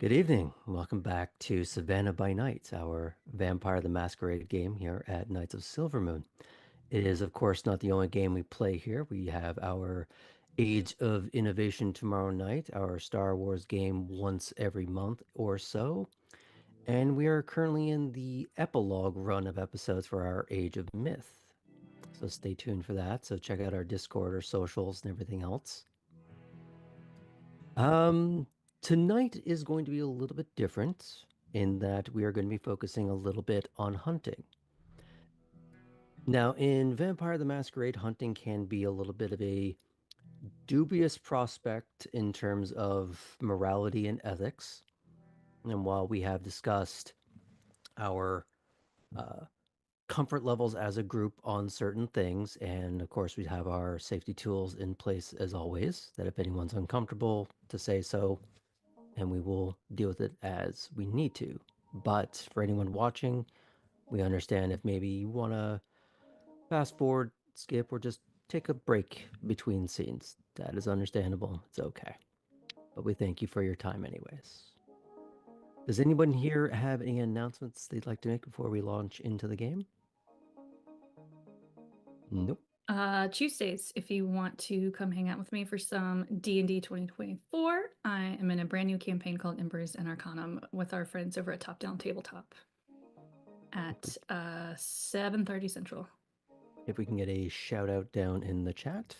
Good evening. Welcome back to Savannah by Night, our Vampire the Masquerade game here at Knights of Silvermoon. It is, of course, not the only game we play here. We have our Age of Innovation tomorrow night, our Star Wars game once every month or so. And we are currently in the epilogue run of episodes for our Age of Myth. So stay tuned for that. So check out our Discord, our socials, and everything else. Um, Tonight is going to be a little bit different in that we are going to be focusing a little bit on hunting. Now, in Vampire the Masquerade, hunting can be a little bit of a dubious prospect in terms of morality and ethics. And while we have discussed our uh, comfort levels as a group on certain things, and of course, we have our safety tools in place as always, that if anyone's uncomfortable to say so, and we will deal with it as we need to. But for anyone watching, we understand if maybe you want to fast forward, skip, or just take a break between scenes. That is understandable. It's okay. But we thank you for your time, anyways. Does anyone here have any announcements they'd like to make before we launch into the game? Nope. Tuesdays, if you want to come hang out with me for some D&D 2024, I am in a brand new campaign called Embers and Arcanum with our friends over at Top Down Tabletop at 7:30 Central. If we can get a shout out down in the chat.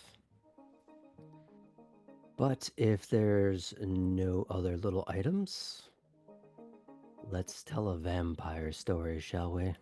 But if there's no other little items, let's tell a vampire story, shall we?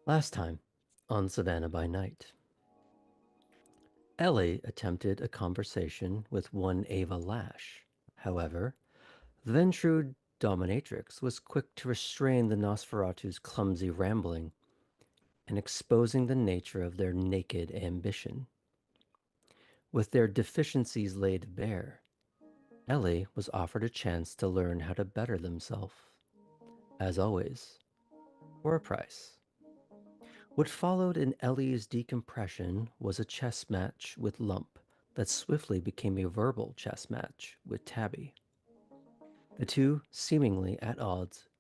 Last time on Savannah by Night, Ellie attempted a conversation with one Ava Lash. However, the then shrewd dominatrix was quick to restrain the Nosferatu's clumsy rambling and exposing the nature of their naked ambition. With their deficiencies laid bare, Ellie was offered a chance to learn how to better themselves. As always, for a price. What followed in Ellie's decompression was a chess match with Lump that swiftly became a verbal chess match with Tabby. The two seemingly at odds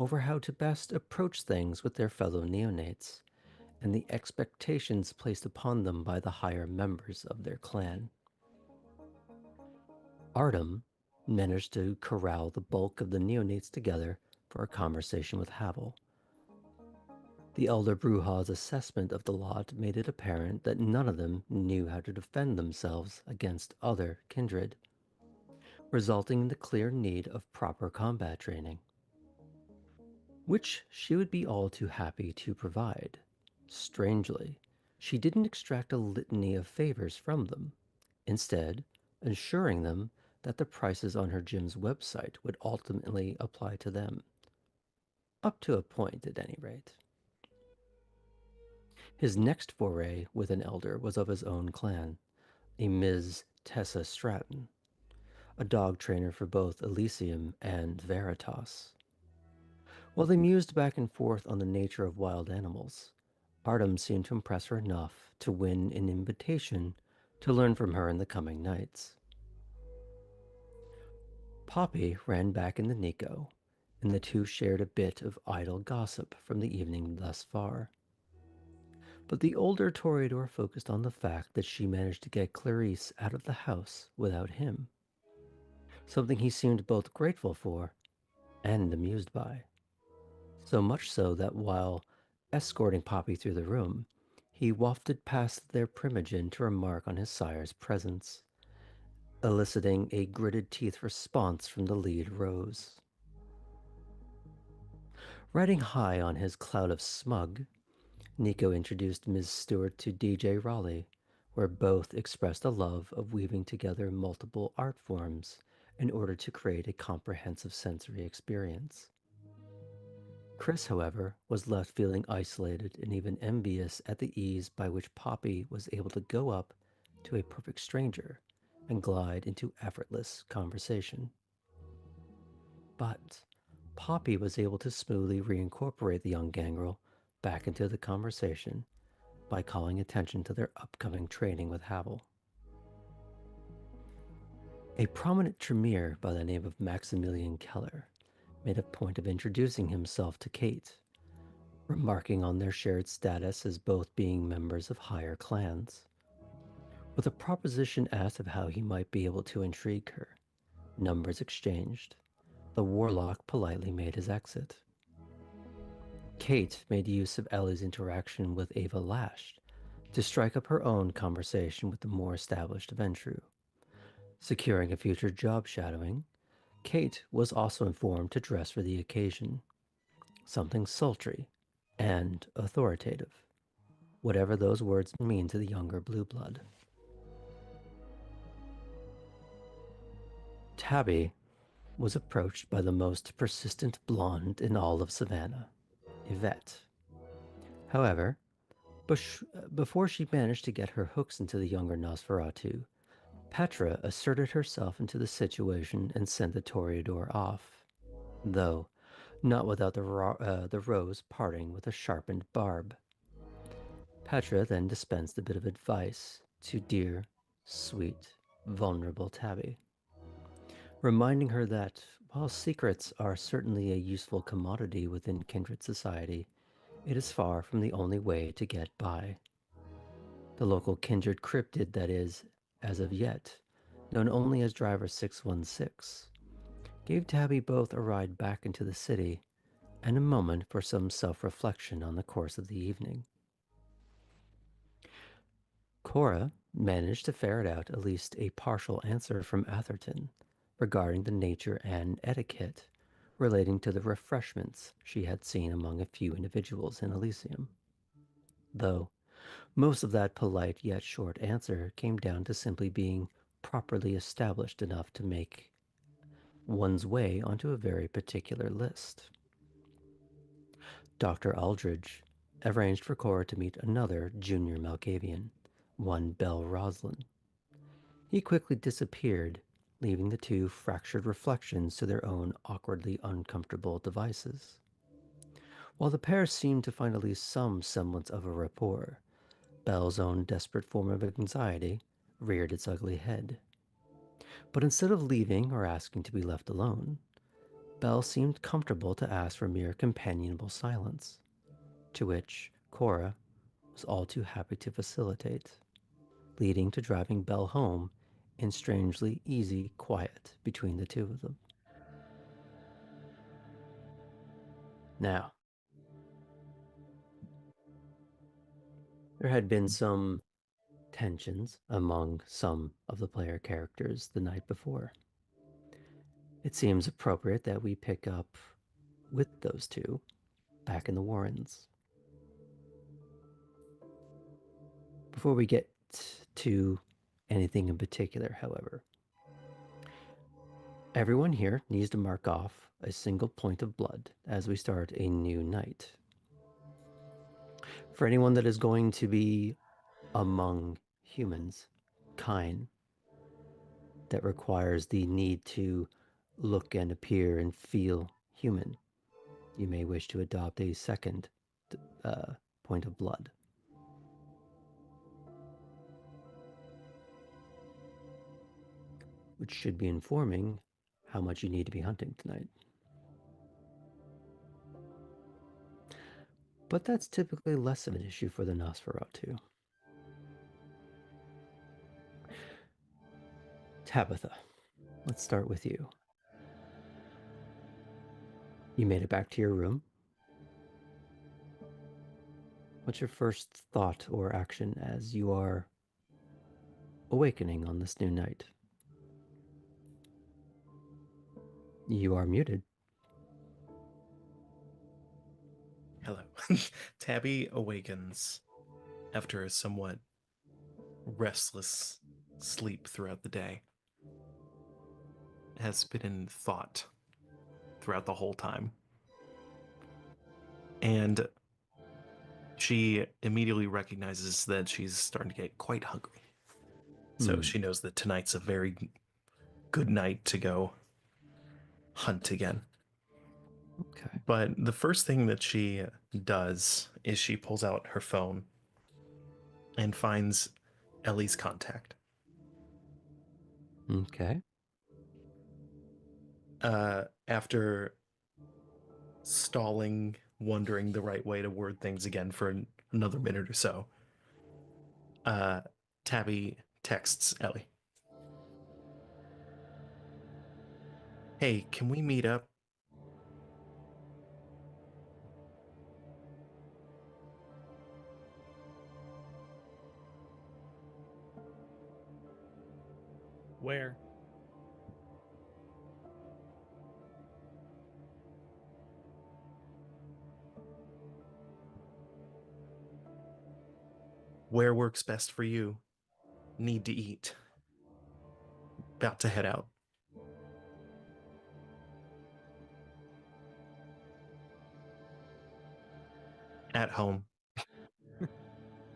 over how to best approach things with their fellow neonates and the expectations placed upon them by the higher members of their clan. Artem managed to corral the bulk of the neonates together for a conversation with Havel. The elder Bruja's assessment of the lot made it apparent that none of them knew how to defend themselves against other kindred, resulting in the clear need of proper combat training, which she would be all too happy to provide. Strangely, she didn't extract a litany of favors from them, instead assuring them that the prices on her gym's website would ultimately apply to them, up to a point at any rate. His next foray with an elder was of his own clan, a Ms. Tessa Stratton, a dog trainer for both Elysium and Veritas. While they mused back and forth on the nature of wild animals, Artem seemed to impress her enough to win an invitation to learn from her in the coming nights. Poppy ran back into Nico, and the two shared a bit of idle gossip from the evening thus far. But the older Toreador focused on the fact that she managed to get Clarice out of the house without him, something he seemed both grateful for and amused by. So much so that while escorting Poppy through the room, he wafted past their primogen to remark on his sire's presence, eliciting a gritted teeth response from the lead rose. Riding high on his cloud of smug, Nico introduced Ms. Stewart to DJ Raleigh, where both expressed a love of weaving together multiple art forms in order to create a comprehensive sensory experience. Chris, however, was left feeling isolated and even envious at the ease by which Poppy was able to go up to a perfect stranger and glide into effortless conversation. But Poppy was able to smoothly reincorporate the young gangrel back into the conversation by calling attention to their upcoming training with Havel. A prominent Tremere by the name of Maximilian Keller made a point of introducing himself to Kate, remarking on their shared status as both being members of higher clans. With a proposition asked of how he might be able to intrigue her, numbers exchanged, the warlock politely made his exit. Kate made use of Ellie's interaction with Ava Lash to strike up her own conversation with the more established Ventrue. Securing a future job shadowing, Kate was also informed to dress for the occasion, something sultry and authoritative, whatever those words mean to the younger blue blood. Tabby was approached by the most persistent blonde in all of Savannah, Yvette. However, before she managed to get her hooks into the younger Nosferatu, Petra asserted herself into the situation and sent the Toreador off, though not without the rose parting with a sharpened barb. Petra then dispensed a bit of advice to dear, sweet, vulnerable Tabby, reminding her that while secrets are certainly a useful commodity within kindred society, it is far from the only way to get by. The local kindred cryptid that is, as of yet, known only as Driver 616, gave Tabby both a ride back into the city and a moment for some self-reflection on the course of the evening. Cora managed to ferret out at least a partial answer from Atherton regarding the nature and etiquette relating to the refreshments she had seen among a few individuals in Elysium, though most of that polite yet short answer came down to simply being properly established enough to make one's way onto a very particular list. Dr. Aldridge arranged for Cora to meet another junior Malkavian, one Bell Roslin. He quickly disappeared, leaving the two fractured reflections to their own awkwardly uncomfortable devices. While the pair seemed to find at least some semblance of a rapport, Bell's own desperate form of anxiety reared its ugly head. But instead of leaving or asking to be left alone, Bell seemed comfortable to ask for mere companionable silence, to which Cora was all too happy to facilitate, leading to driving Bell home in strangely easy quiet between the two of them. Now, there had been some tensions among some of the player characters the night before. It seems appropriate that we pick up with those two back in the Warrens. Before we get to anything in particular, however, everyone here needs to mark off a single point of blood as we start a new night. For anyone that is going to be among humans, kind, that requires the need to look and appear and feel human, you may wish to adopt a second uh, point of blood, which should be informing how much you need to be hunting tonight. But that's typically less of an issue for the Nosferatu. Tabitha, let's start with you. You made it back to your room. What's your first thought or action as you are awakening on this new night? You are muted. Hello. Tabby awakens after a somewhat restless sleep throughout the day. Has been in thought throughout the whole time. And she immediately recognizes that she's starting to get quite hungry. So she knows that tonight's a very good night to go hunt again. Okay. But the first thing that she does is she pulls out her phone and finds Ellie's contact. Okay. After stalling, wondering the right way to word things again for another minute or so, Tabby texts Ellie. Hey, can we meet up? Where? Where works best for you? Need to eat. About to head out. At home.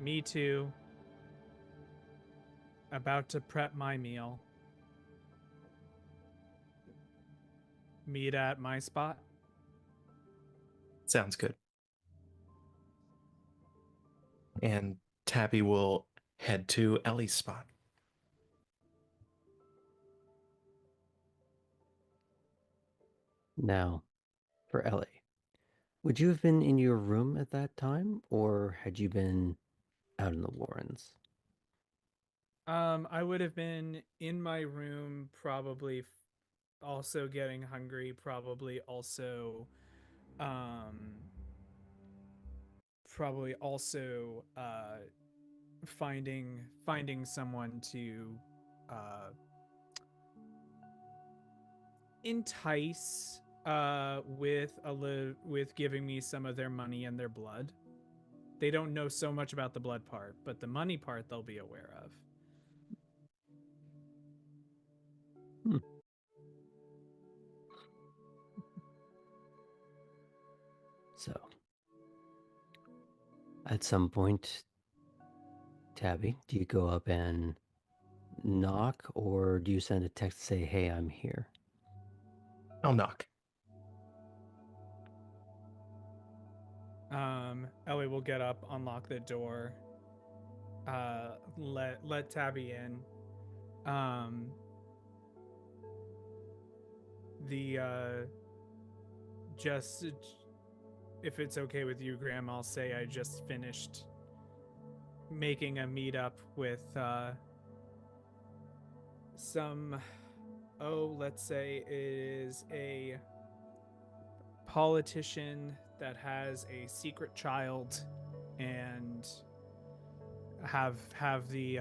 Me too. About to prep my meal. Meet at my spot. Sounds good. And Tabby will head to Ellie's spot. Now, for Ellie, would you have been in your room at that time, or had you been out in the Warrens? I would have been in my room, probably also getting hungry, probably also um probably also finding someone to uh entice with giving me some of their money and their blood. They don't know so much about the blood part, but the money part they'll be aware of. Hmm. So, at some point, Tabby, do you go up and knock, or do you send a text to say, hey, I'm here? I'll knock. Ellie will get up, unlock the door, let Tabby in. Um, the just if it's okay with you, Graham, I'll say I just finished making a meetup with some, let's say is a politician that has a secret child and have the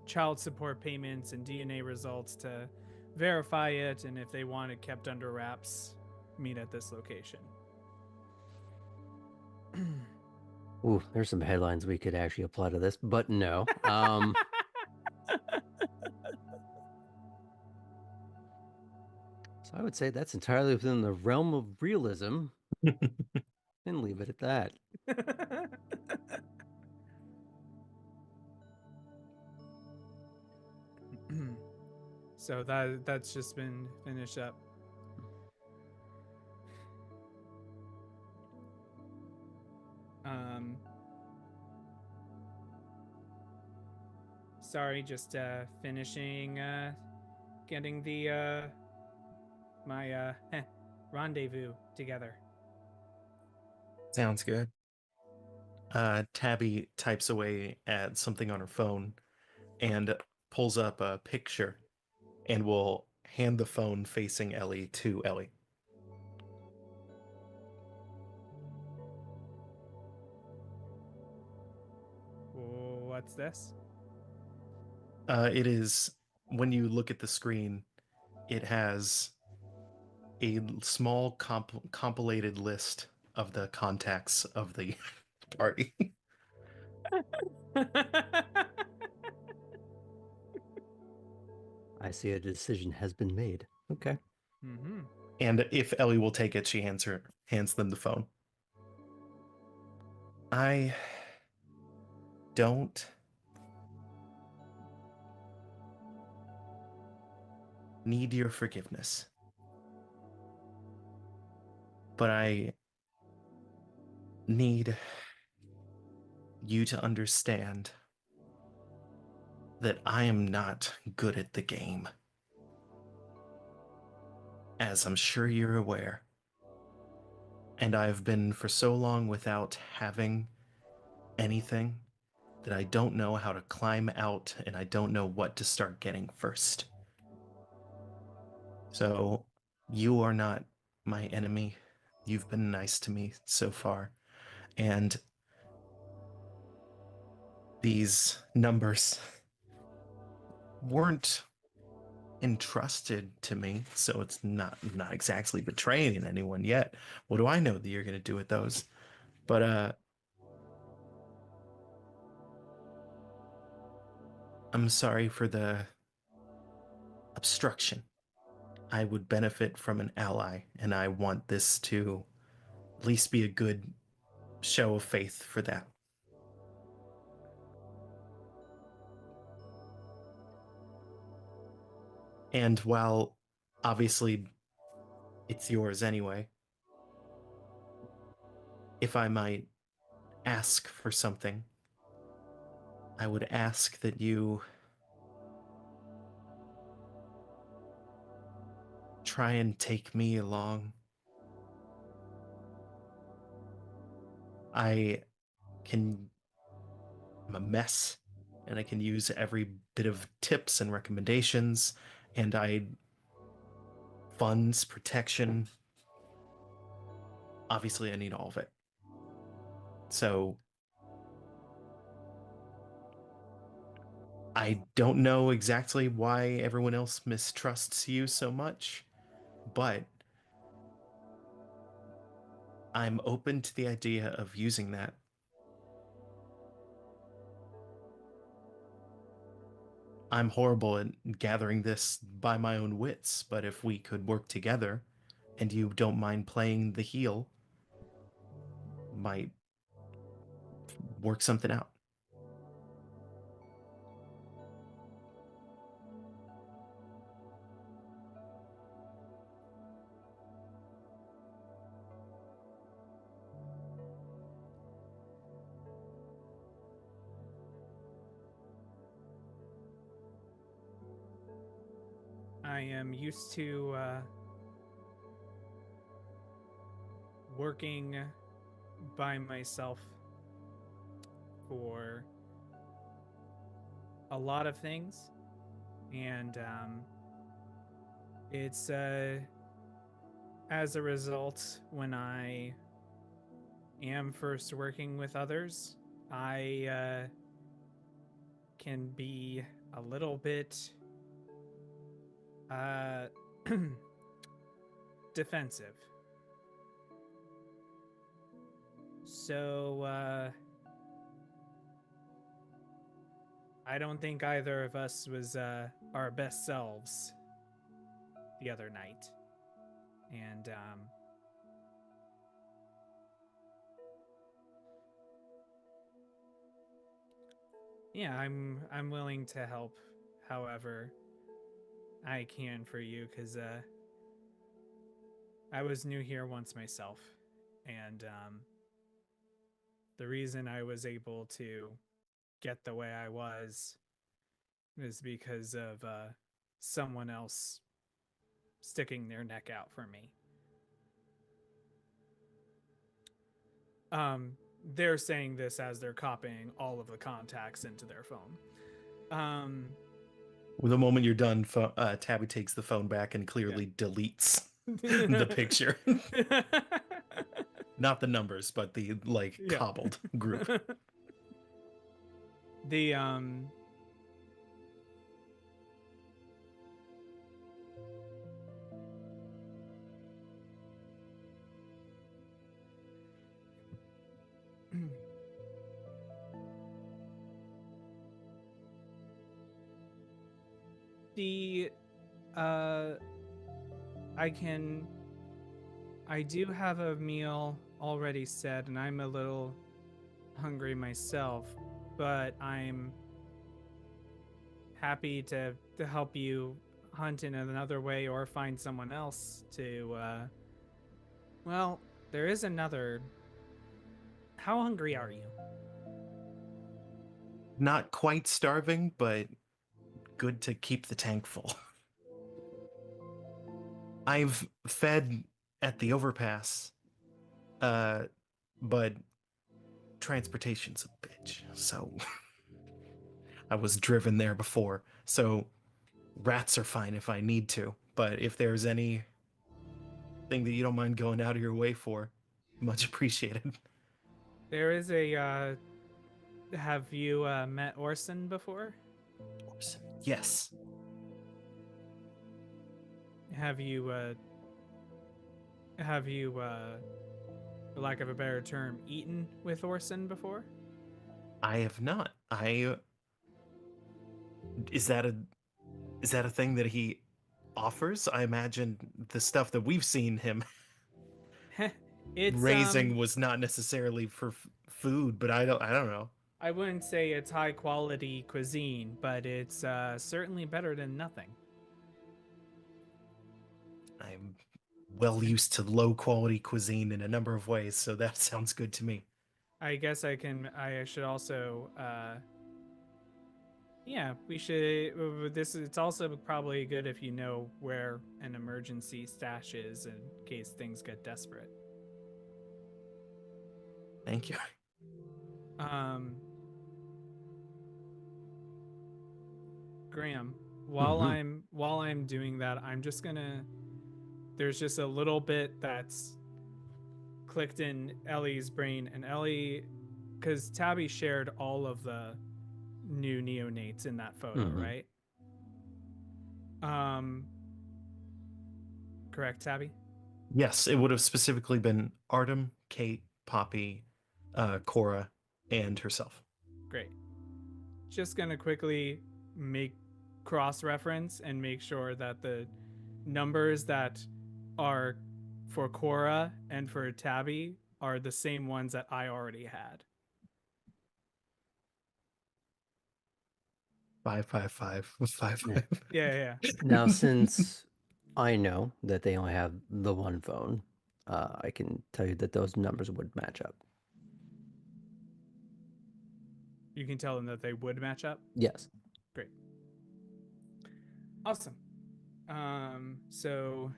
child support payments and DNA results to verify it, and if they want it kept under wraps, meet at this location. Ooh, there's some headlines we could actually apply to this, but no. So I would say that's entirely within the realm of realism. and leave it at that. So that's just been finished up. Sorry, just finishing getting the my rendezvous together. Sounds good. Tabby types away at something on her phone and pulls up a picture and will hand the phone facing Ellie to Ellie. What's this? It is, when you look at the screen, it has a small compilated list of the contacts of the party. I see a decision has been made. Okay. Mm-hmm. And if Ellie will take it, she hands them the phone. I don't need your forgiveness, but I need you to understand that I am not good at the game, as I'm sure you're aware. And I've been for so long without having anything that I don't know how to climb out, and I don't know what to start getting first. So, you are not my enemy. You've been nice to me so far. And these numbers weren't entrusted to me, so it's not exactly betraying anyone yet. What do I know that you're going to do with those? But I'm sorry for the obstruction. I would benefit from an ally, and I want this to at least be a good show of faith for that. And while obviously it's yours anyway, if I might ask for something, I would ask that you try and take me along. I'm a mess, and I can use every bit of tips and recommendations, and funds, protection. Obviously, I need all of it. So I don't know exactly why everyone else mistrusts you so much, but I'm open to the idea of using that. I'm horrible at gathering this by my own wits, but if we could work together and you don't mind playing the heel, might work something out. I am used to working by myself for a lot of things, and it's as a result, when I am first working with others, I can be a little bit uh, defensive. So I don't think either of us was our best selves the other night, and Yeah, I'm willing to help however I can for you, because I was new here once myself, and the reason I was able to get the way I was because of someone else sticking their neck out for me. They're saying this as they're copying all of the contacts into their phone. The moment you're done, Tabby takes the phone back and clearly deletes the picture. Not the numbers, but the cobbled group. The the I do have a meal already set, and I'm a little hungry myself, but I'm happy to help you hunt in another way or find someone else to well, there is another. How hungry are you? Not quite starving, but good to keep the tank full. I've fed at the overpass, but transportation's a bitch, so I was driven there before. So rats are fine if I need to, but if there's anything that you don't mind going out of your way for, much appreciated. There is a have you met Orson before? Orson. Yes. Have you for lack of a better term, eaten with Orson before? I have not. Is that a thing that he offers? I imagine the stuff that we've seen him It's raising was not necessarily for food, but I don't know. I wouldn't say it's high quality cuisine, but it's certainly better than nothing. I'm well used to low quality cuisine in a number of ways, so that sounds good to me. I guess I should also yeah, we should it's also probably good if you know where an emergency stash is in case things get desperate. Thank you. Graham, while I'm doing that, I'm just gonna there's just a little bit that's clicked in Ellie's brain, and Ellie, because Tabby shared all of the new neonates in that photo, right? Correct, Tabby? Yes, it would have specifically been Artem, Kate, Poppy, Cora, and herself. Great. Just gonna quickly make cross-reference and make sure that the numbers that are for Cora and for Tabby are the same ones that I already had. 55555. Yeah. Now, since I know that they only have the one phone, I can tell you that those numbers would match up. You can tell them that they would match up? Yes. Great. Awesome. So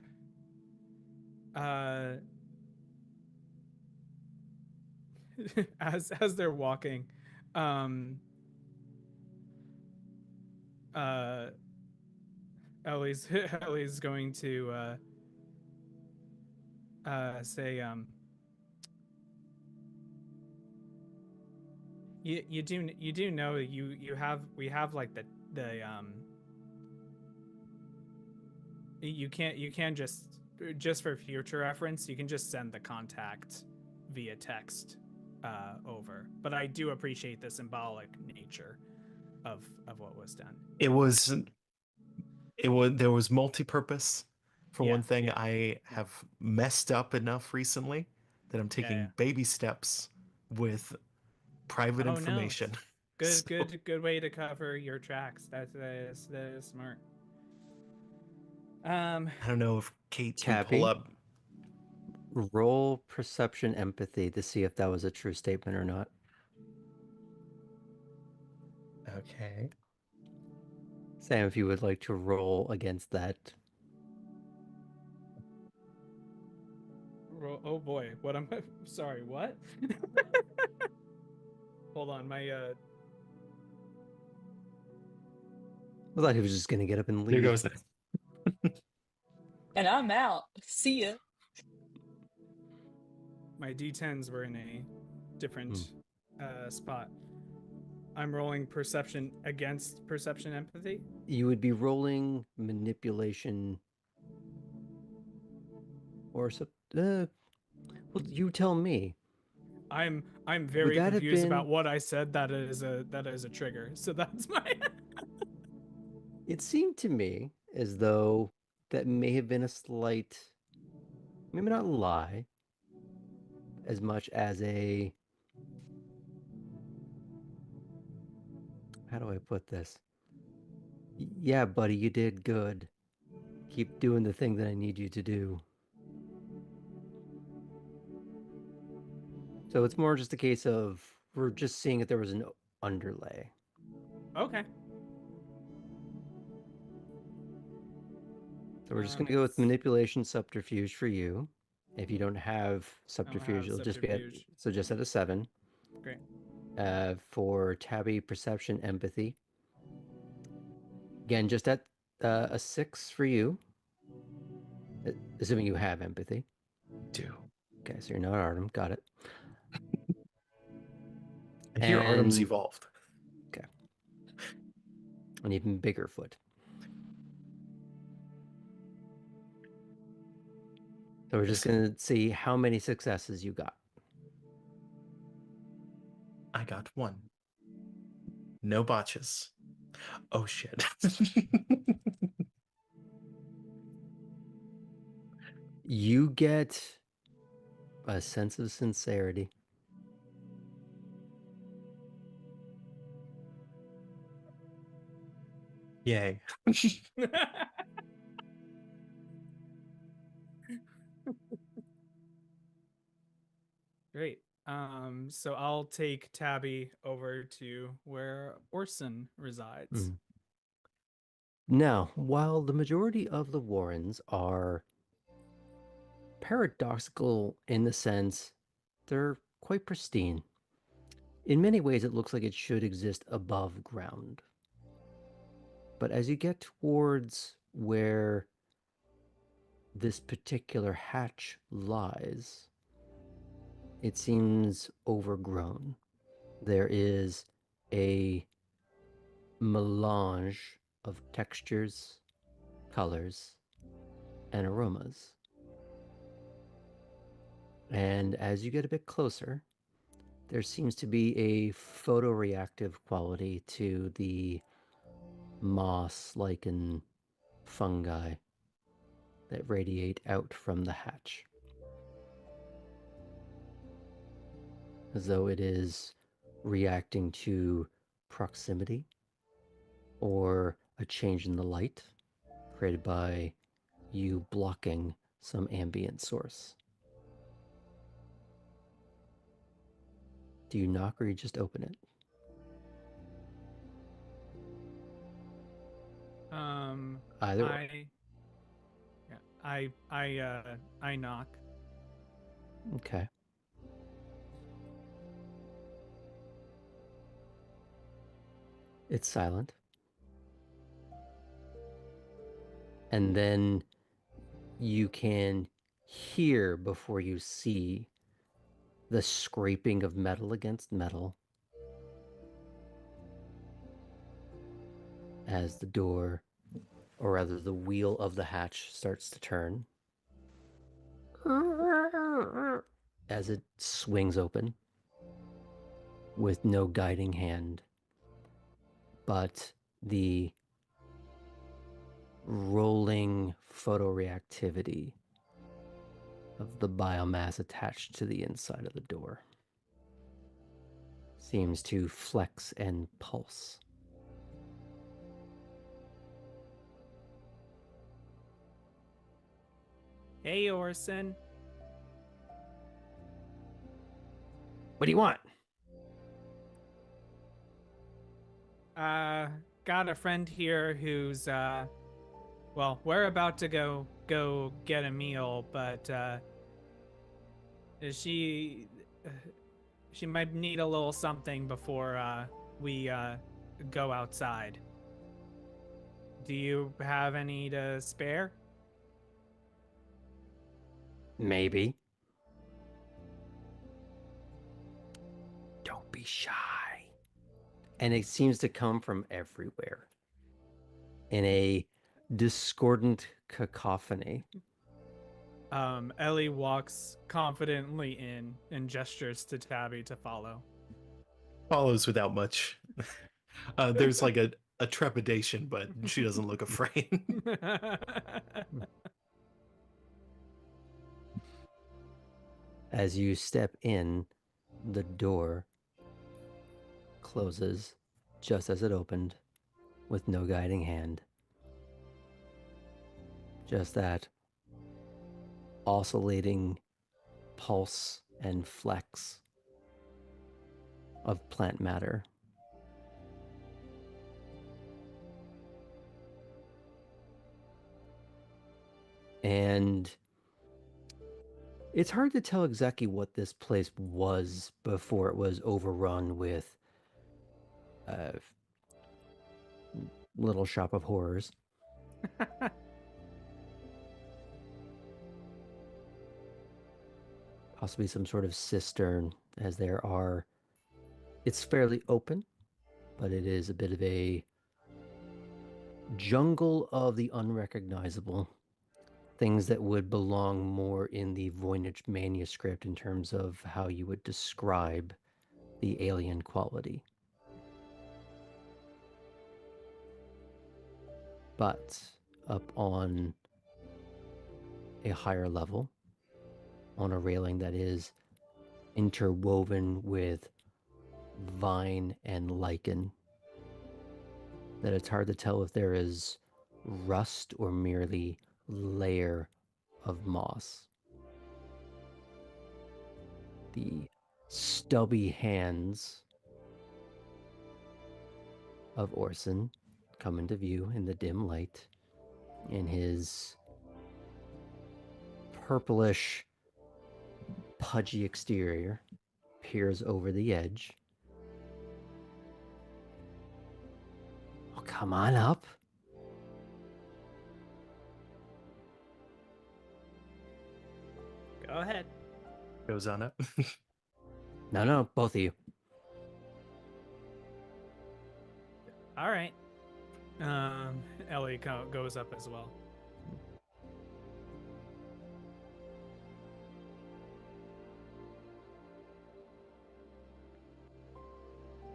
as they're walking, Ellie's Ellie's going to say you do know we have like the you can just for future reference, you can just send the contact via text over. But I do appreciate the symbolic nature of what was done. There was multi-purpose. For one thing, I have messed up enough recently that I'm taking baby steps with private information. Good way to cover your tracks. That is smart. I don't know if Kate can Tabby? pull up. Roll perception empathy to see if that was a true statement or not. Okay. Sam, if you would like to roll against that. Oh boy, what am I? Sorry, what? Hold on, my I thought he was just going to get up and leave. There goes it. And I'm out. See ya. my D10s were in a different spot. I'm rolling perception against perception empathy. You would be rolling manipulation or well, you tell me. I'm very that have confused been- about what I said. That is a trigger. So that's my. It seemed to me as though that may have been a slight, maybe not lie, as much as a, how do I put this? Yeah, buddy, you did good. Keep doing the thing that I need you to do. So it's more just a case of we're just seeing if there was an underlay. Okay. So we're just going to go with manipulation subterfuge for you. If you don't have subterfuge, have it'll just be at, subterfuge. so just at a 7. Great. For Tabby, perception, empathy. Again, just at a 6 for you. Assuming you have empathy. Do. Okay, so you're not Artem. Got it. I hear Artem's And- evolved. An even bigger foot. So we're just going to see how many successes you got. I got 1. No botches. Oh shit. You get a sense of sincerity. Yay. Great. So I'll take Tabby over to where Orson resides. Now, while the majority of the Warrens are paradoxical in the sense they're quite pristine, in many ways it looks like it should exist above ground. But as you get towards where this particular hatch lies, it seems overgrown. There is a melange of textures, colors, and aromas. And as you get a bit closer, there seems to be a photoreactive quality to the moss, lichen, fungi that radiate out from the hatch. As though it is reacting to proximity or a change in the light created by you blocking some ambient source. Do you knock or you just open it? Either way. I knock. Okay. It's silent. And then you can hear before you see the scraping of metal against metal as the door, or rather the wheel of the hatch, starts to turn as it swings open with no guiding hand, but the rolling photoreactivity of the biomass attached to the inside of the door. seems to flex and pulse. Hey, Orson. What do you want? Got a friend here who's well, we're about to go get a meal, but she she might need a little something before we go outside. Do you have any to spare? Maybe. Don't be shy. And it seems to come from everywhere in a discordant cacophony. Ellie walks confidently in and gestures to Tabby to follow. Follows without much. There's like a trepidation, but she doesn't look afraid. As you step in, the door closes just as it opened, with no guiding hand. Just that oscillating pulse and flex of plant matter. And it's hard to tell exactly what this place was before it was overrun with Little Shop of Horrors. Possibly some sort of cistern, as there are. It's fairly open, but it is a bit of a jungle of the unrecognizable. Things that would belong more in the Voynich manuscript in terms of how you would describe the alien quality. But up on a higher level, on a railing that is interwoven with vine and lichen, that it's hard to tell if there is rust or merely layer of moss. The stubby hands of Orson come into view in the dim light, and his purplish, pudgy exterior peers over the edge. Oh, come on up. Go ahead. Goes on up. No, both of you. All right. Ellie goes up as well.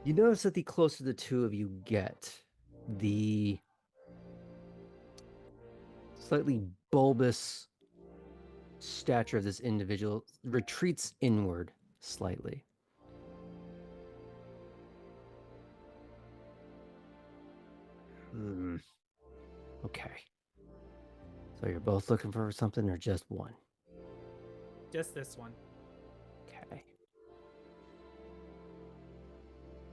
You notice that the closer the two of you get, the slightly bulbous stature of this individual retreats inward slightly. Okay. So you're both looking for something or just one? Just this one. Okay.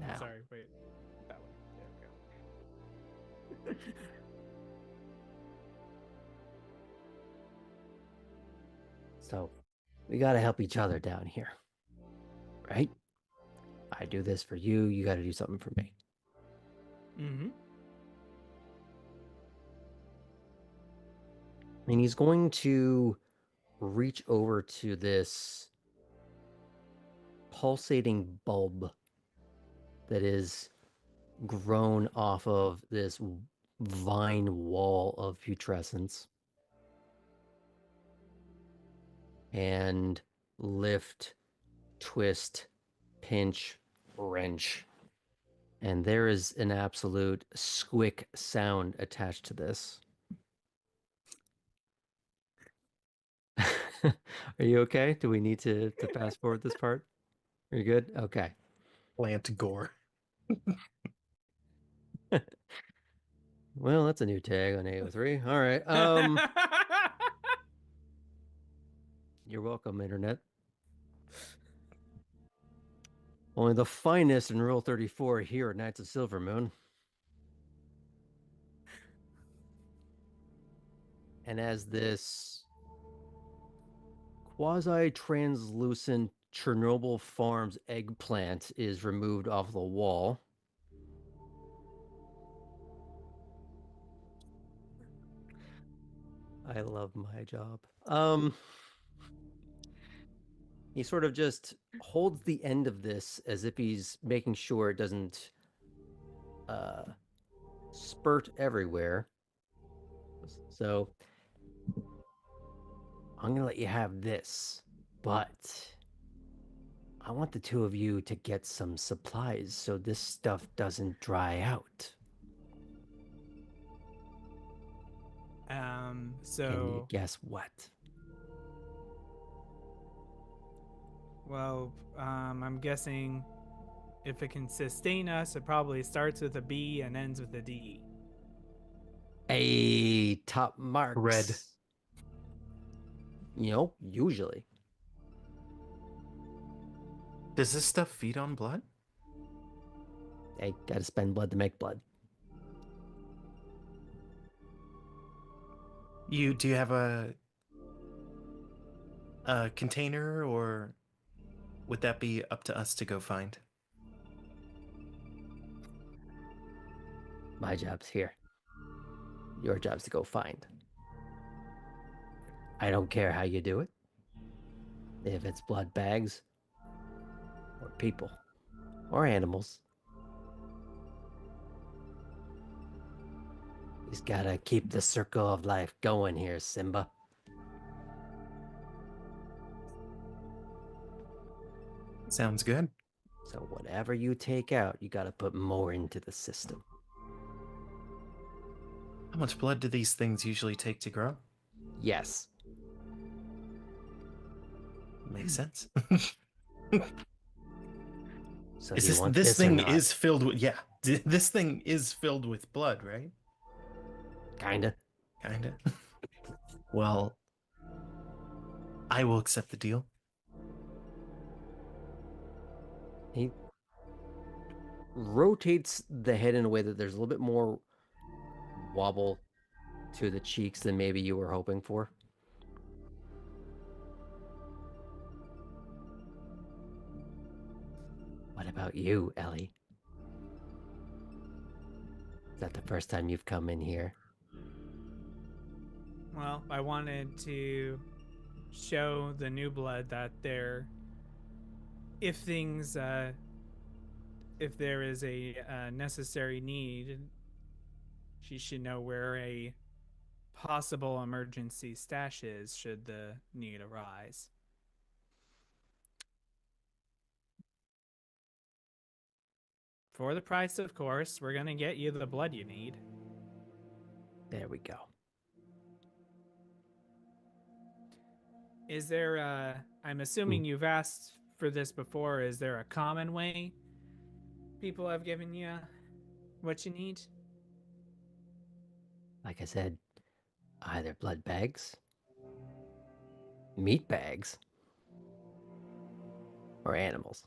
Now, Sorry, wait. That one. There we go. so we got to help each other down here, right? I do this for you. You got to do something for me. Mm-hmm. And he's going to reach over to this pulsating bulb that is grown off of this vine wall of putrescence and lift, twist, pinch, wrench. And there is an absolute squick sound attached to this. Are you okay? Do we need to fast forward this part? Are you good? Okay. Plant gore. Well, that's a new tag on AO3. All right. You're welcome, Internet. Only the finest in Rule 34 here at Knights of Silvermoon. And as this quasi-translucent Chernobyl Farms eggplant is removed off the wall, I love my job. He sort of just holds the end of this as if he's making sure it doesn't spurt everywhere. So I'm gonna let you have this, but I want the two of you to get some supplies so this stuff doesn't dry out. Can you So, guess what? well, I'm guessing if it can sustain us, it probably starts with a B and ends with a D. A top marks. Red. You know, usually. Does this stuff feed on blood? Hey, gotta spend blood to make blood. Do you have a container, or would that be up to us to go find? My job's here. Your job's to go find. I don't care how you do it. If it's blood bags, or people, or animals. He's gotta keep the circle of life going here, Simba. Sounds good. So whatever you take out, you gotta put more into the system. How much blood do these things usually take to grow? Yes. Makes sense. So Is do you this want this this or thing not? is filled with this thing is filled with blood, right? Kinda. Kinda. Well, I will accept the deal. He rotates the head in a way that there's a little bit more wobble to the cheeks than maybe you were hoping for. What about you, Ellie? Is that the first time you've come in here? Well, I wanted to show the new blood that if things, if there is a necessary need, she should know where a possible emergency stash is should the need arise. For the price, of course, we're gonna get you the blood you need. There we go. Is there I'm assuming you've asked for this before, is there a common way people have given you what you need? Like I said, either blood bags, meat bags, or animals.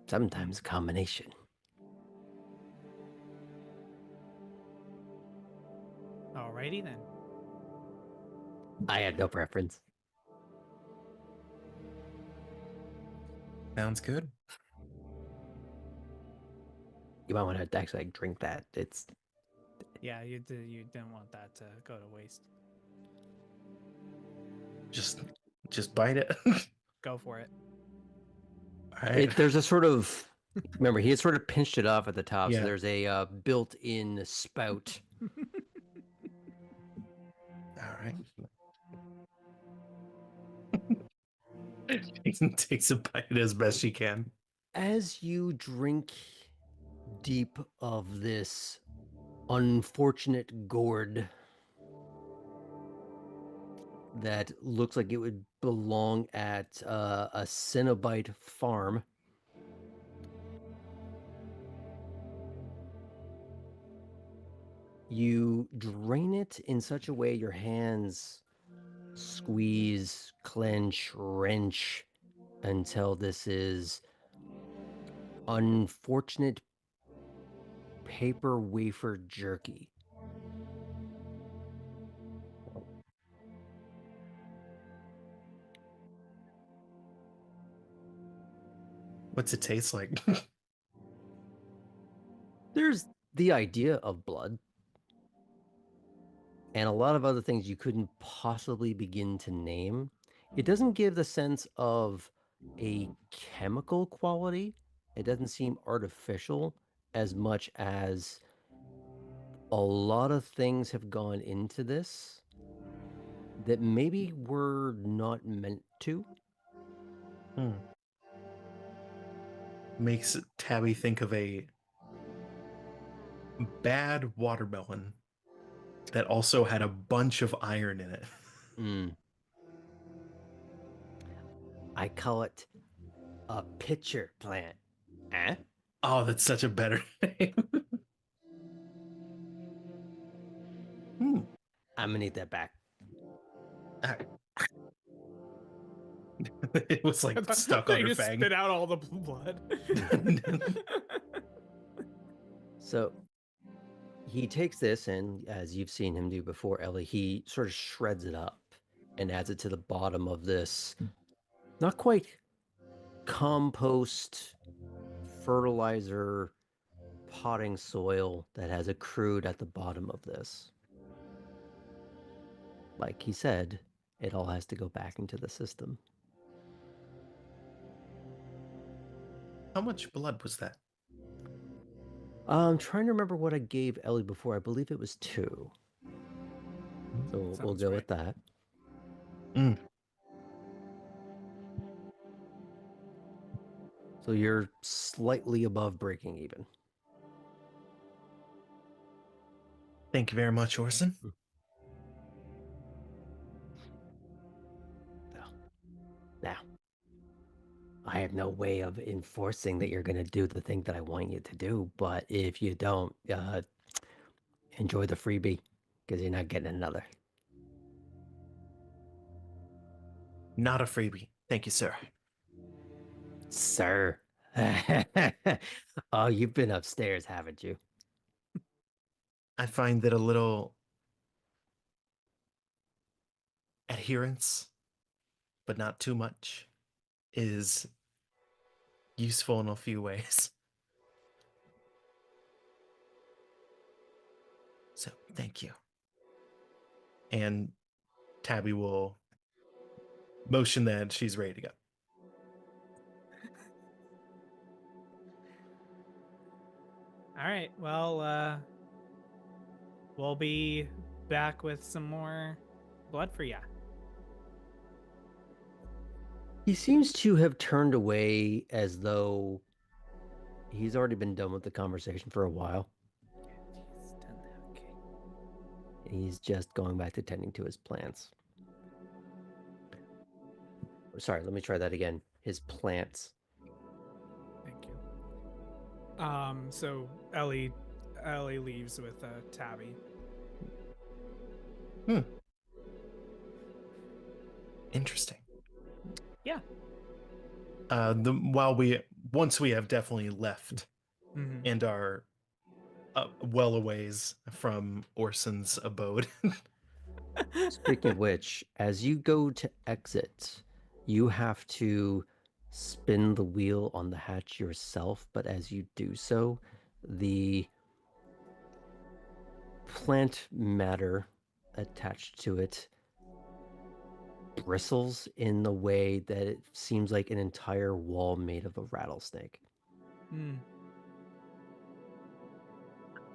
Sometimes a combination. Alrighty then. I had no preference. Sounds good. You might want to actually drink that. It's Yeah, you didn't want that to go to waste. Just bite it. Go for it. All right. there's a sort of, remember, he had sort of pinched it off at the top, Yeah. so there's a built-in spout. All right. Takes a bite as best she can. As you drink deep of this unfortunate gourd, that looks like it would belong at a Cenobite farm. You drain it in such a way your hands squeeze, clench, wrench until this is unfortunate paper wafer jerky. What's it taste like? There's the idea of blood and a lot of other things you couldn't possibly begin to name. It doesn't give the sense of a chemical quality. It doesn't seem artificial as much as a lot of things have gone into this that maybe were not meant to. Makes Tabby think of a bad watermelon that also had a bunch of iron in it. I call it a pitcher plant. Eh? Oh, that's such a better name. I'm gonna need that back. It was like stuck on you her just fang. spit out all the blood. So he takes this, and as you've seen him do before, Ellie, he sort of shreds it up and adds it to the bottom of this not quite compost, fertilizer, potting soil that has accrued at the bottom of this. Like he said, it all has to go back into the system. How much blood was that? I'm trying to remember what I gave Ellie before. I believe it was 2. So we'll Sounds go right. with that. So you're slightly above breaking even. Thank you very much, Orson. Now, I have no way of enforcing that you're going to do the thing that I want you to do, but if you don't, enjoy the freebie because you're not getting another. Not a freebie. Thank you, sir. Sir. Oh, you've been upstairs, haven't you? I find that a little adherence, but not too much, is useful in a few ways. So, thank you. And Tabby will motion that she's ready to go. All right. Well, we'll be back with some more blood for ya. He seems to have turned away as though he's already been done with the conversation for a while. He's done that. Okay. He's just going back to tending to his plants. Sorry, let me try that again. His plants. Thank you. So Ellie leaves with Tabby. Interesting. Yeah. Once we have definitely left and are well a ways from Orson's abode. Speaking of which, as you go to exit, you have to spin the wheel on the hatch yourself, but as you do so, the plant matter attached to it bristles in the way that it seems like an entire wall made of a rattlesnake.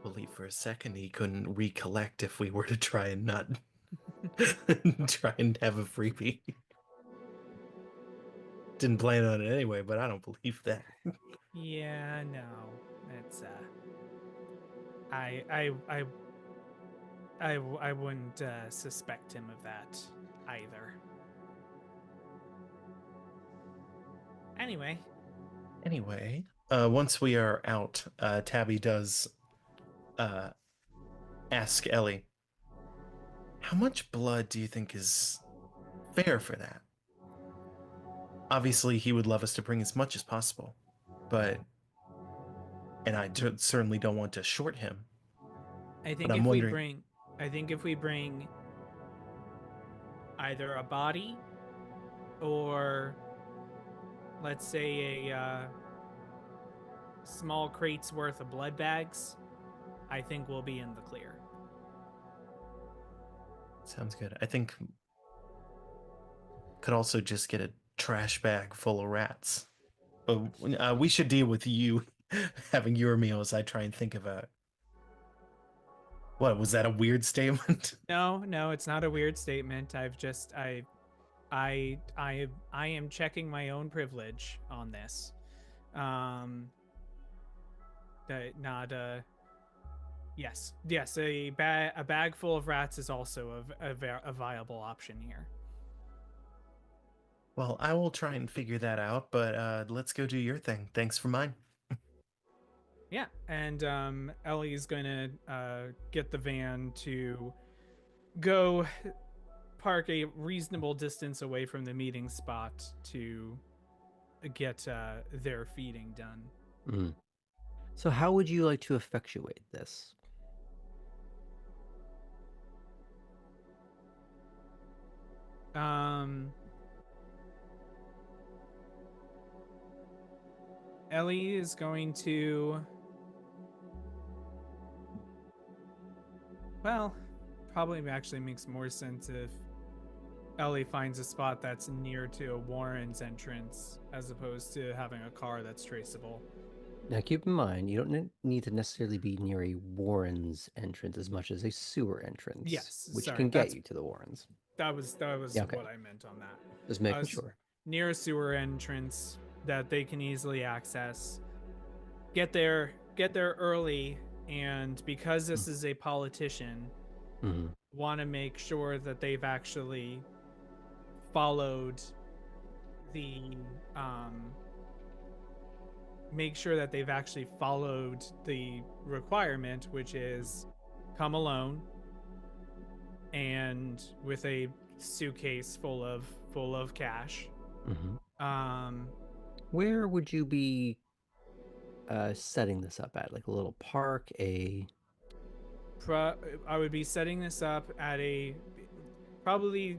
Believe for a second he couldn't recollect if we were to try and not try and have a freebie. Didn't plan on it anyway, but I don't believe that. Yeah, no. It's I wouldn't suspect him of that either. Anyway, Once we are out, Tabby does ask Ellie, how much blood do you think is fair for that? Obviously, he would love us to bring as much as possible, but and certainly don't want to short him. I But think I'm wondering, if we bring either a body or let's say a small crate's worth of blood bags, I think we'll be in the clear. sounds good. I think could also just get a trash bag full of rats. But we should deal with you having your meals. I try and think of a. What was that? A weird statement? No, it's not a weird statement. I am checking my own privilege on this. Not yes, a bag full of rats is also a viable option here. Well, I will try and figure that out. But let's go do your thing. Thanks for mine. Yeah, and Ellie's gonna get the van to go park a reasonable distance away from the meeting spot to get their feeding done. Mm. So how would you like to effectuate this? Ellie is going to, well, probably actually makes more sense if Ellie finds a spot that's near to a Warren's entrance as opposed to having a car that's traceable. Now, keep in mind, you don't need to necessarily be near a Warren's entrance as much as a sewer entrance. Yes, which sorry, can get you to the Warrens. That was Yeah, okay. what I meant on that. Just making sure. Near a sewer entrance that they can easily access. Get there early, and because this is a politician, want to make sure that they've actually followed the requirement, which is come alone and with a suitcase full of cash. Where would you be setting this up at? Like a little park, I would be setting this up at a probably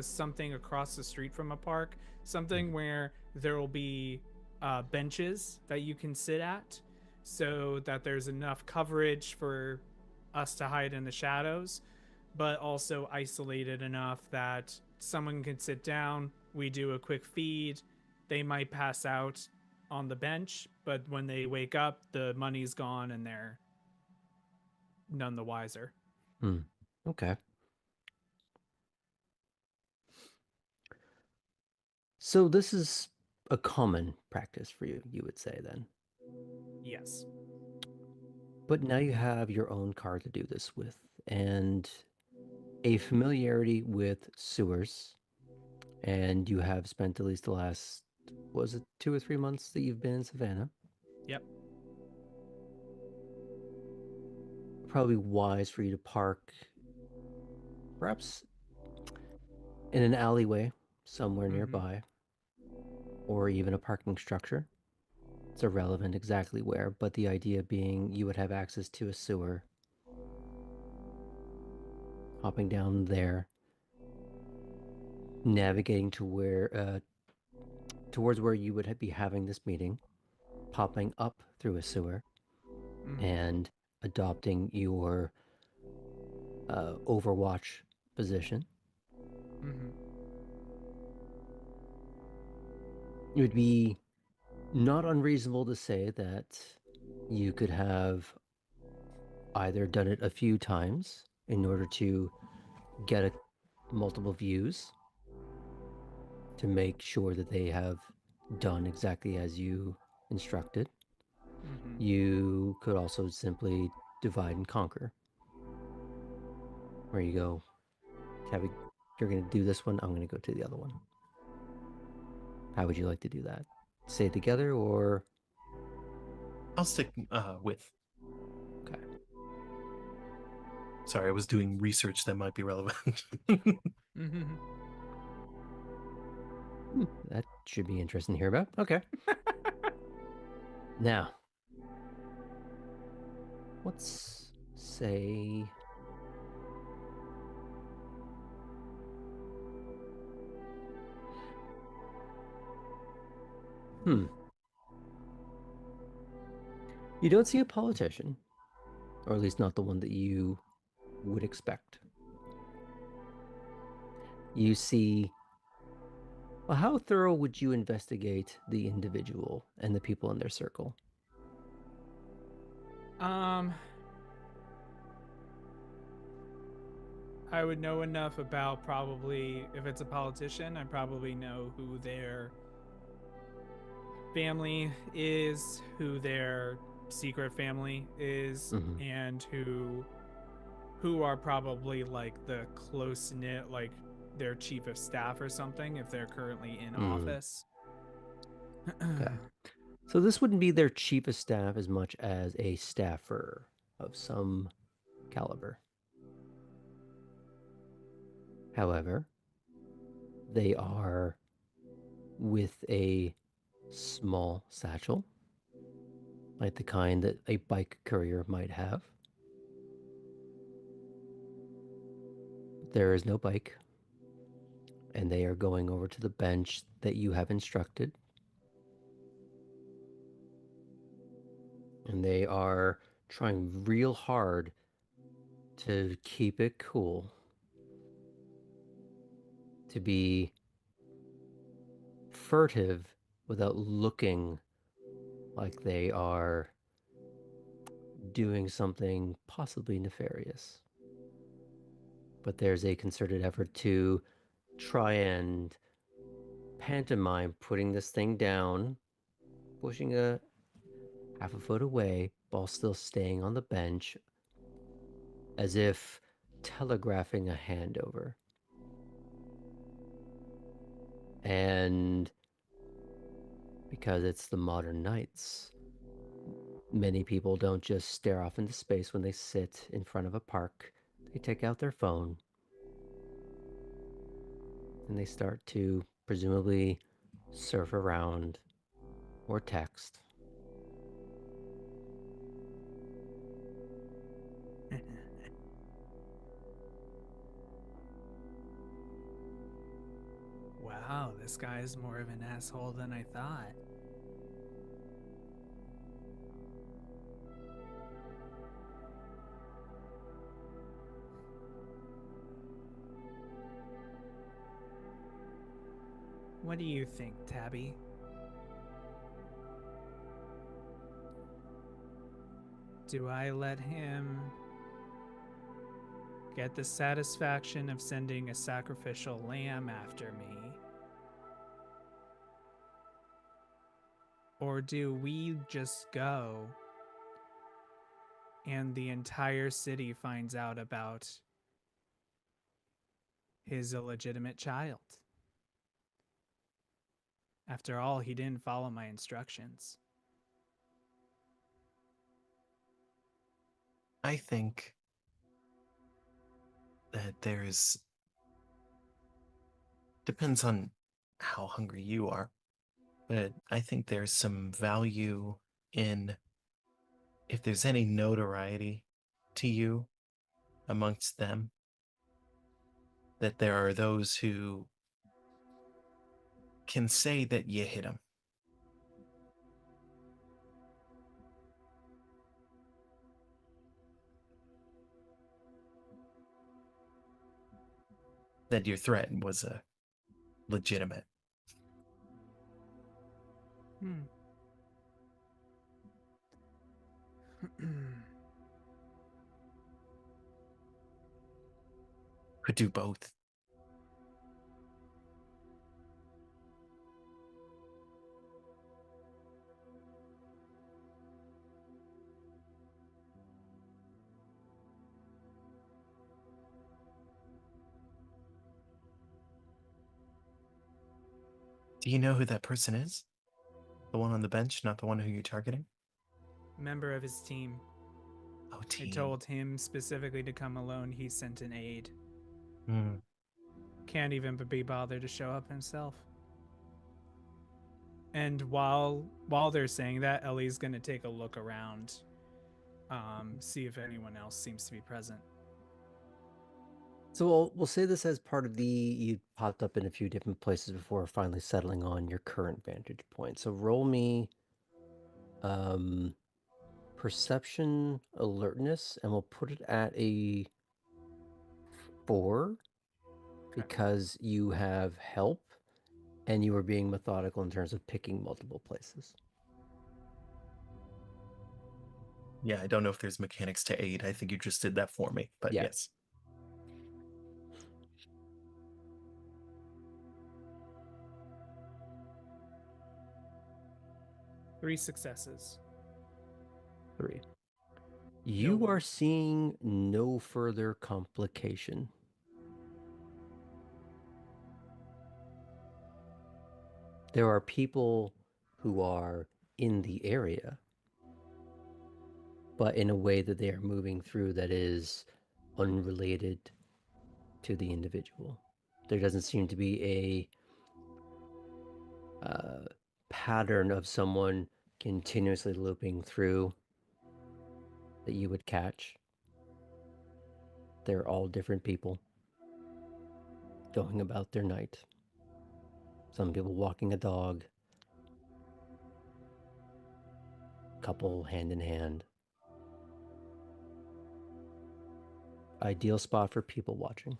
something across the street from a park, something where there will be benches that you can sit at, so that there's enough coverage for us to hide in the shadows, but also isolated enough that someone can sit down. We do a quick feed. They might pass out on the bench, but when they wake up, the money's gone and they're none the wiser. Okay. So this is a common practice for you would say then? Yes. But now you have your own car to do this with, and a familiarity with sewers, and you have spent at least the last, was it 2 or 3 months that you've been in Savannah? Yep. Probably wise for you to park perhaps in an alleyway somewhere nearby, or even a parking structure. It's irrelevant exactly where, but the idea being you would have access to a sewer, hopping down there, navigating to where towards where you would be having this meeting, popping up through a sewer, and adopting your Overwatch position. It would be not unreasonable to say that you could have either done it a few times in order to get multiple views to make sure that they have done exactly as you instructed. You could also simply divide and conquer. where you go, Tabby, you're going to do this one, I'm going to go to the other one. How would you like to do that? Say it together or? I'll stick with. Okay. Sorry, I was doing research that might be relevant. That should be interesting to hear about. Okay. Now, let's say you don't see a politician, or at least not the one that you would expect. You see, well, how thorough would you investigate the individual and the people in their circle? I would know enough about, probably, if it's a politician, I probably know who their family is, who their secret family is, and who are probably like the close knit, like their chief of staff or something, if they're currently in office. Okay. So this wouldn't be their chief of staff as much as a staffer of some caliber. However, they are with a small satchel, like the kind that a bike courier might have. There is no bike, and they are going over to the bench that you have instructed. And they are trying real hard to keep it cool, to be furtive without looking like they are doing something possibly nefarious. But there's a concerted effort to try and pantomime putting this thing down, pushing a half a foot away while still staying on the bench, as if telegraphing a handover. And because it's the modern Knights, many people don't just stare off into space when they sit in front of a park. They take out their phone and they start to presumably surf around or text. Wow, this guy is more of an asshole than I thought. What do you think, Tabby? Do I let him get the satisfaction of sending a sacrificial lamb after me? Or do we just go and the entire city finds out about his illegitimate child? After all, he didn't follow my instructions. I think that depends on how hungry you are, but I think there's some value in, if there's any notoriety to you amongst them, that there are those who can say that you hit them. That your threat was a legitimate. Could do both. Do you know who that person is? The one on the bench, not the one who you're targeting? Member of his team. Oh, I team. told him specifically to come alone. He sent an aide. Hmm. Can't even be bothered to show up himself. And while they're saying that, Ellie's gonna take a look around, see if anyone else seems to be present. So we'll say this as part of you popped up in a few different places before finally settling on your current vantage point. So roll me perception alertness, and we'll put it at a 4 because you have help and you are being methodical in terms of picking multiple places. Yeah, I don't know if there's mechanics to aid. I think you just did that for me, but Yeah. yes. Three successes. 3. You are seeing no further complication. There are people who are in the area, but in a way that they are moving through that is unrelated to the individual. There doesn't seem to be a pattern of someone continuously looping through that you would catch. They're all different people going about their night. Some people walking a dog, couple hand in hand. Ideal spot for people watching.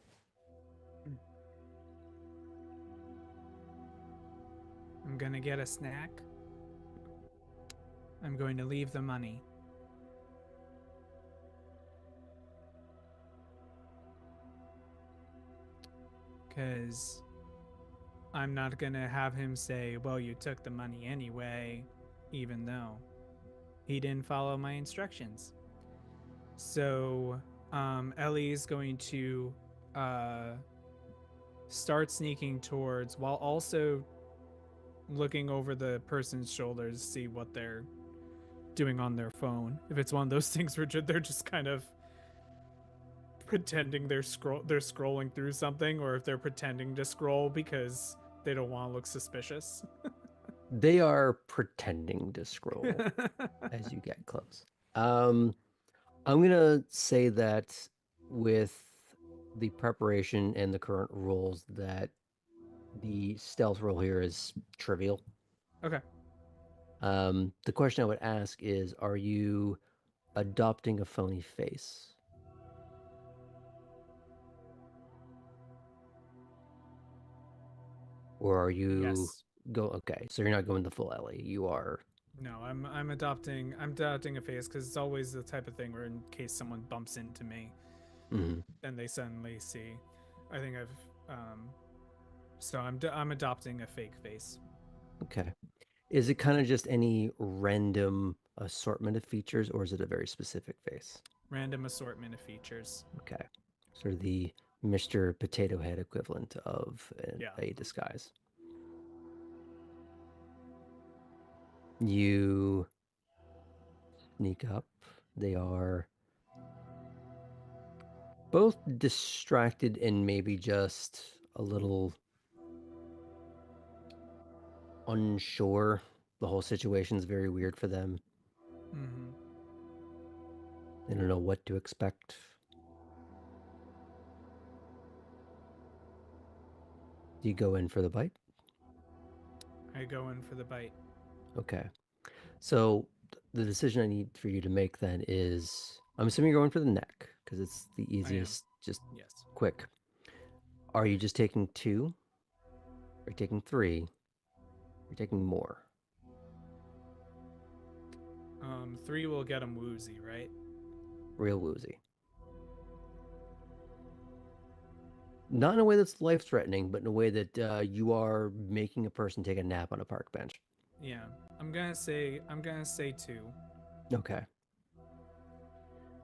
I'm gonna get a snack. I'm going to leave the money. Because I'm not gonna have him say, well, you took the money anyway, even though he didn't follow my instructions. So Ellie's going to start sneaking towards, while also looking over the person's shoulders to see what they're doing on their phone. If it's one of those things where they're just kind of pretending they're scrolling through something, or if they're pretending to scroll because they don't want to look suspicious. They are pretending to scroll as you get close. I'm gonna say that with the preparation and the current rules, that the stealth roll here is trivial. Okay. The question I would ask is, are you adopting a phony face? Or are you Yes. okay, so you're not going the full Ellie. You are No, I'm adopting a face because it's always the type of thing where in case someone bumps into me, then they suddenly see. I think so I'm adopting a fake face. okay. Is it kind of just any random assortment of features, or is it a very specific face? Random assortment of features. Okay. Sort of the Mr. Potato Head equivalent of a disguise. You sneak up. They are both distracted and maybe just a little unsure. The whole situation's very weird for them. Mm-hmm. They don't know what to expect. Do you go in for the bite? I go in for the bite. Okay. So the decision I need for you to make then is, I'm assuming you're going for the neck because it's the easiest, just Yes. quick. Are you just taking 2? Are you taking 3? Are you taking more? 3 will get him woozy, right? Real woozy. Not in a way that's life-threatening, but in a way that you are making a person take a nap on a park bench. Yeah. I'm gonna say 2. Okay.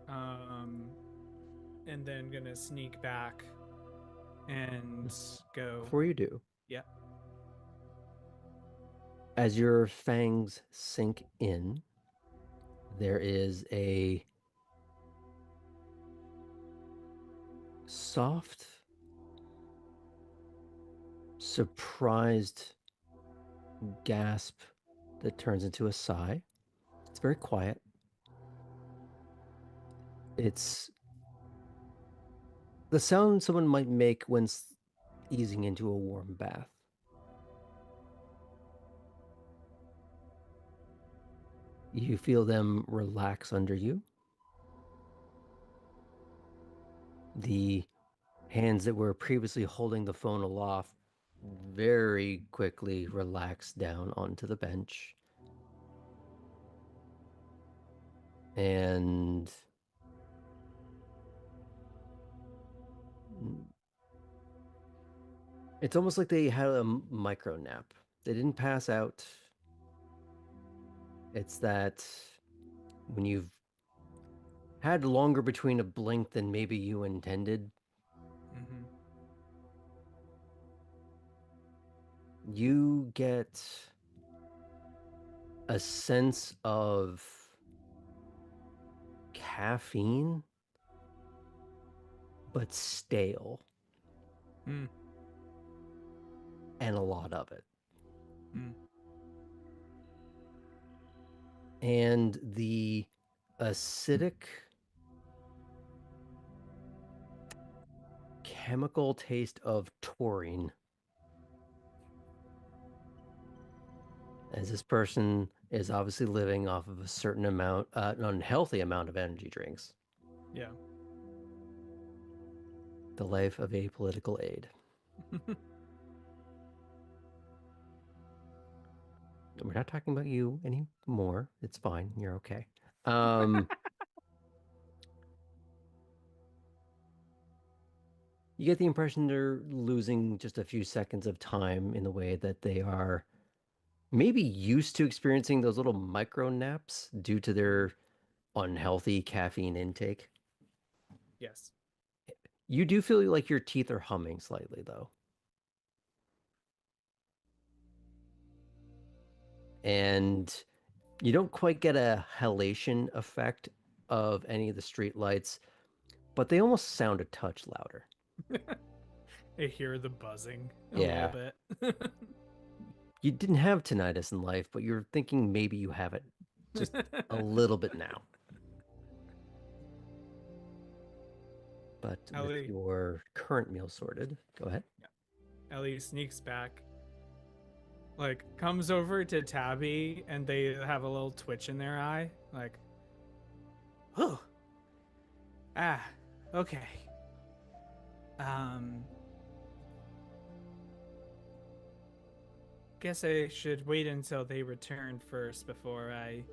And then gonna sneak back and go. Before you do, Yeah. As your fangs sink in, there is a soft, surprised gasp that turns into a sigh. It's very quiet. It's the sound someone might make when easing into a warm bath. You feel them relax under you. The hands that were previously holding the phone aloft very quickly relax down onto the bench. And it's almost like they had a micro nap. They didn't pass out. It's that when you've had longer between a blink than maybe you intended, you get a sense of caffeine, but stale. And a lot of it. And the acidic chemical taste of taurine. As this person is obviously living off of a certain amount, an unhealthy amount of energy drinks. Yeah. The life of a political aide. We're not talking about you anymore. It's fine. You're okay. You get the impression they're losing just a few seconds of time in the way that they are maybe used to experiencing those little micro naps due to their unhealthy caffeine intake. Yes. You do feel like your teeth are humming slightly, though. And you don't quite get a halation effect of any of the street lights, but they almost sound a touch louder. I hear the buzzing a Yeah. little bit. You didn't have tinnitus in life, but you're thinking maybe you have it just a little bit now. But Ellie, with your current meal sorted, go ahead. Ellie sneaks back, like comes over to Tabby, and they have a little twitch in their eye, like, oh, okay. Guess I should wait until they return first before I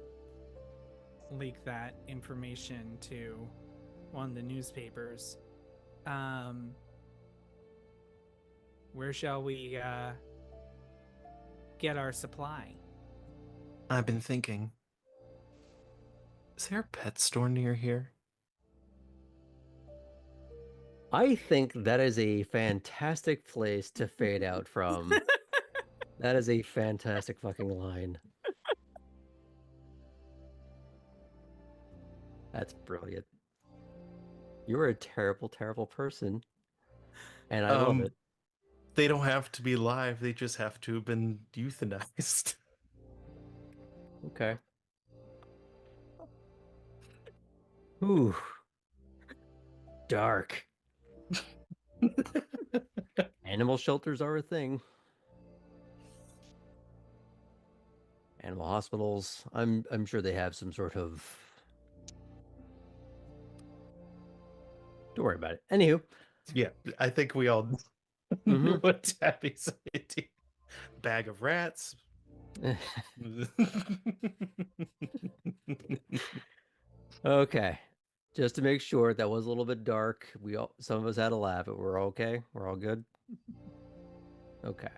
leak that information to one of the newspapers. Where shall we get our supply? I've been thinking, is there a pet store near here? I think that is a fantastic place to fade out from. That is a fantastic fucking line. That's brilliant. You're a terrible, terrible person. And I love it. They don't have to be live. They just have to have been euthanized. Okay. Ooh. Dark. Animal shelters are a thing. Animal hospitals. I'm sure they have some sort of. Don't worry about it. Anywho. Yeah, I think we all know what Tabby's idea. Bag of rats. Okay. Just to make sure, that was a little bit dark. Some of us had a laugh, but we're okay. We're all good. Okay.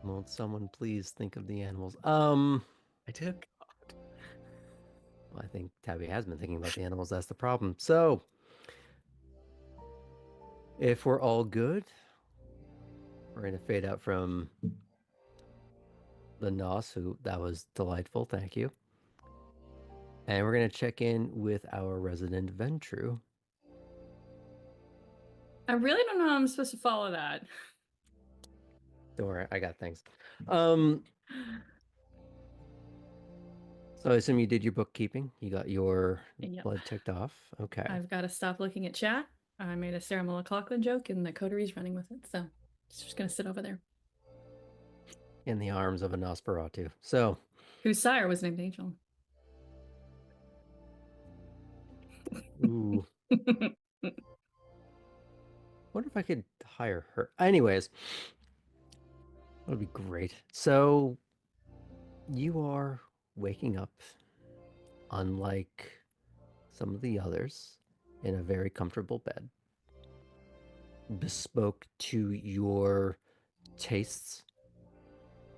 Won't someone please think of the animals? I did. I think Tabby has been thinking about the animals. That's the problem. So, if we're all good, We're going to fade out from the Nos, who that was delightful. Thank you. And we're going to check in with our resident Ventru. I really don't know how I'm supposed to follow that. Don't worry, I got things. So I assume you did your bookkeeping. You got your blood ticked off. Okay. I've got to stop looking at chat. I made a Sarah McLachlan joke, and the coterie's running with it, so it's just going to sit over there. In the arms of a Nosferatu. So, whose sire was named Angel. Ooh. What if I could hire her? Anyways, that would be great. So, you are waking up, unlike some of the others, in a very comfortable bed, bespoke to your tastes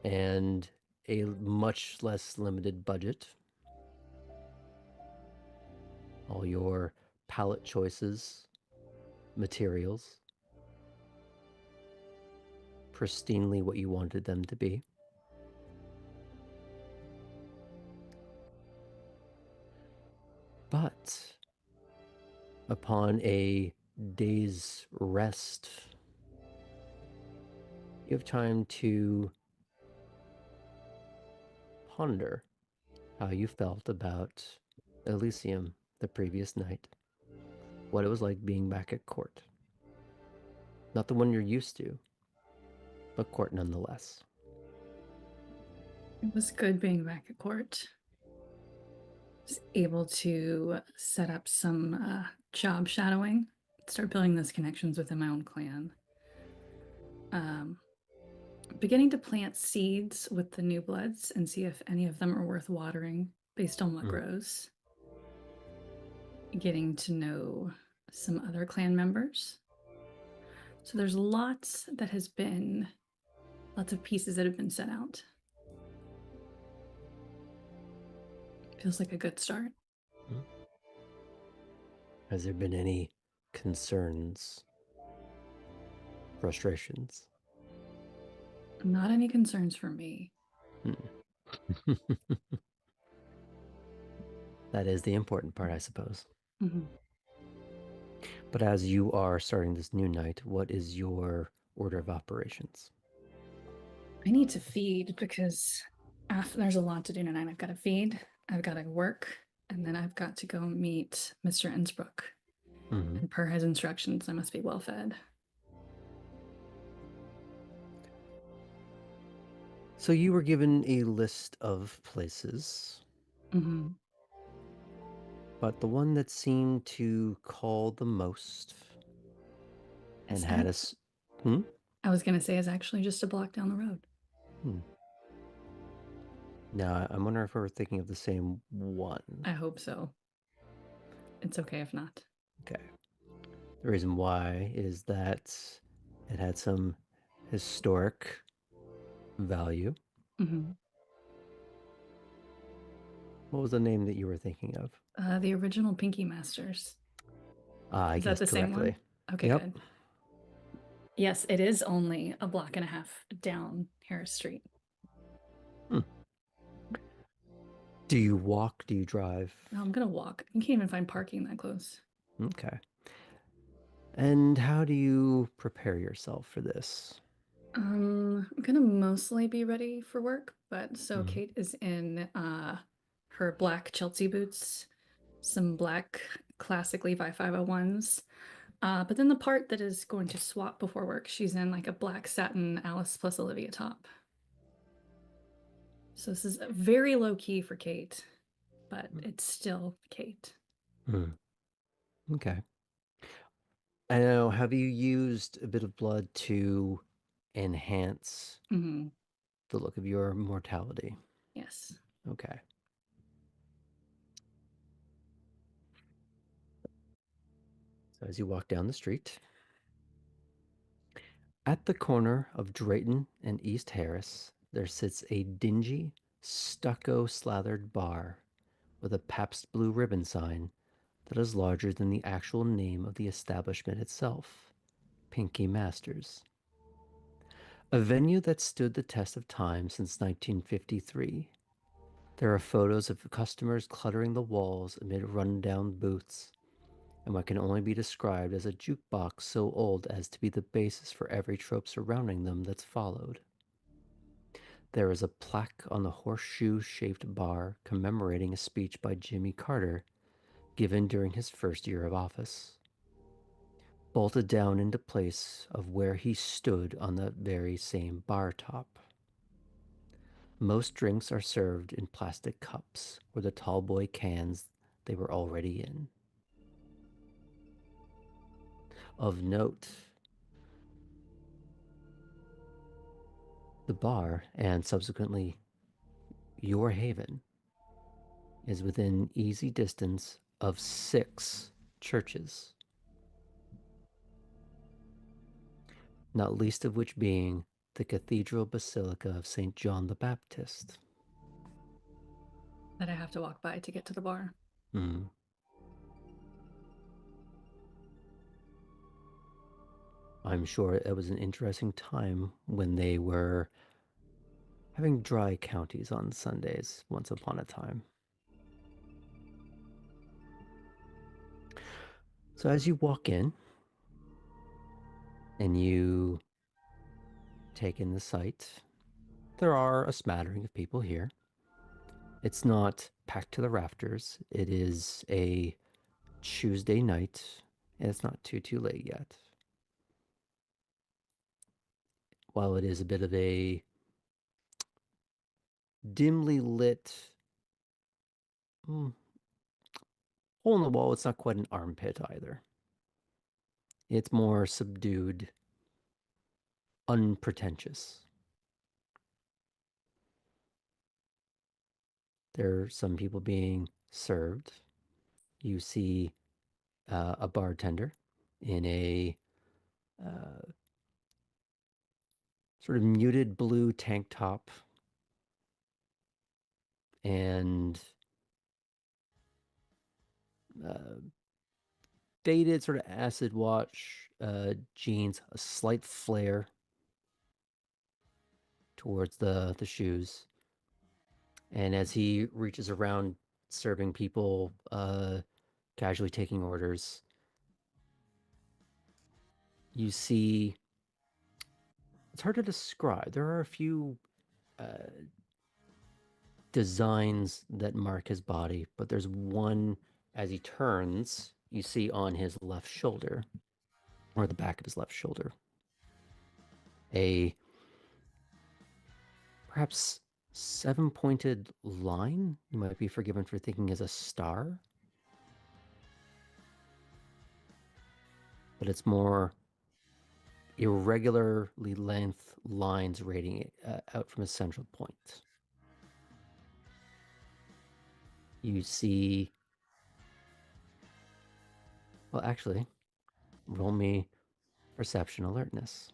and a much less limited budget. All your palette choices, materials, pristinely what you wanted them to be. But upon a day's rest, you have time to ponder how you felt about Elysium the previous night, what it was like being back at court. Not the one you're used to, but court nonetheless. It was good being back at court. Was able to set up some job shadowing, start building those connections within my own clan. Beginning to plant seeds with the new bloods and see if any of them are worth watering based on what grows. Getting to know some other clan members. So there's lots of pieces that have been set out. Feels like a good start. Has there been any concerns, frustrations? Not any concerns for me. That is the important part, I suppose. Mm-hmm. But as you are starting this new night, what is your order of operations? I need to feed because there's a lot to do tonight. I've got to feed, I've got to work, and then I've got to go meet Mr. Innsbruck. And per his instructions, I must be well fed. So you were given a list of places. But the one that seemed to call the most and had us. I was going to say is actually just a block down the road. Now, I wonder if we're thinking of the same one. I hope so. It's okay if not. Okay. The reason why is that it had some historic value. What was the name that you were thinking of? The original Pinky Masters. I is guessed that the correctly. Same one? Okay, yep. Good. Yes, it is only a block and a half down Harris Street. Do you walk? Do you drive? No, I'm going to walk. I can't even find parking that close. Okay. And how do you prepare yourself for this? I'm going to mostly be ready for work, but so Kate is in her black Chelsea boots, some black classic Levi 501s. But then the part that is going to swap before work, she's in like a black satin Alice plus Olivia top. So this is very low key for Kate, but it's still Kate. Okay. I know. Have you used a bit of blood to enhance the look of your mortality? Yes. Okay. So as you walk down the street, at the corner of Drayton and East Harris, there sits a dingy, stucco-slathered bar with a Pabst Blue Ribbon sign that is larger than the actual name of the establishment itself, Pinky Masters. A venue that stood the test of time since 1953. There are photos of customers cluttering the walls amid run-down booths, and what can only be described as a jukebox so old as to be the basis for every trope surrounding them that's followed. There is a plaque on the horseshoe-shaped bar commemorating a speech by Jimmy Carter given during his first year of office, bolted down into place of where he stood on that very same bar top. Most drinks are served in plastic cups or the tall boy cans they were already in. Of note, the bar, and subsequently your haven, is within easy distance of 6 churches, not least of which being the Cathedral Basilica of St. John the Baptist. That I have to walk by to get to the bar. I'm sure it was an interesting time when they were having dry counties on Sundays once upon a time. So as you walk in and you take in the sight, there are a smattering of people here. It's not packed to the rafters. It is a Tuesday night, and it's not too late yet. While it is a bit of a dimly lit hole in the wall, it's not quite an armpit either. It's more subdued, unpretentious. There are some people being served. You see a bartender in a sort of muted blue tank top and faded sort of acid wash jeans, a slight flare towards the shoes. And as he reaches around serving people, casually taking orders, you see, it's hard to describe. There are a few designs that mark his body, but there's one as he turns, you see on his left shoulder, or the back of his left shoulder, a perhaps 7-pointed line. You might be forgiven for thinking as a star, but it's more irregularly length lines radiating out from a central point. You see, well, actually, roll me perception alertness.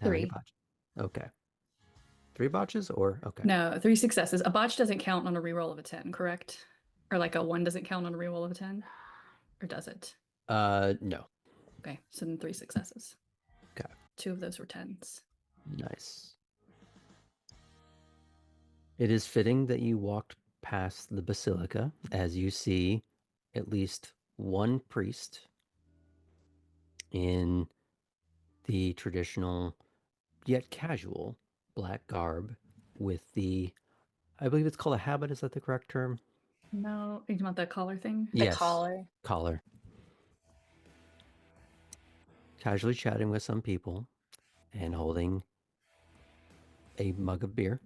How many 3. botches? Okay. 3 botches or okay. No, 3 successes. A botch doesn't count on a reroll of a 10, correct? Or like a 1 doesn't count on a reroll of a 10? Or does it? No. Okay, so then 3 successes. Okay. 2 of those were 10s. Nice. It is fitting that you walked past the basilica as you see at least one priest in the traditional yet casual black garb with the, I believe it's called a habit. Is that the correct term? No, you want the collar thing? The Yes. collar. Collar. Casually chatting with some people and holding a mug of beer.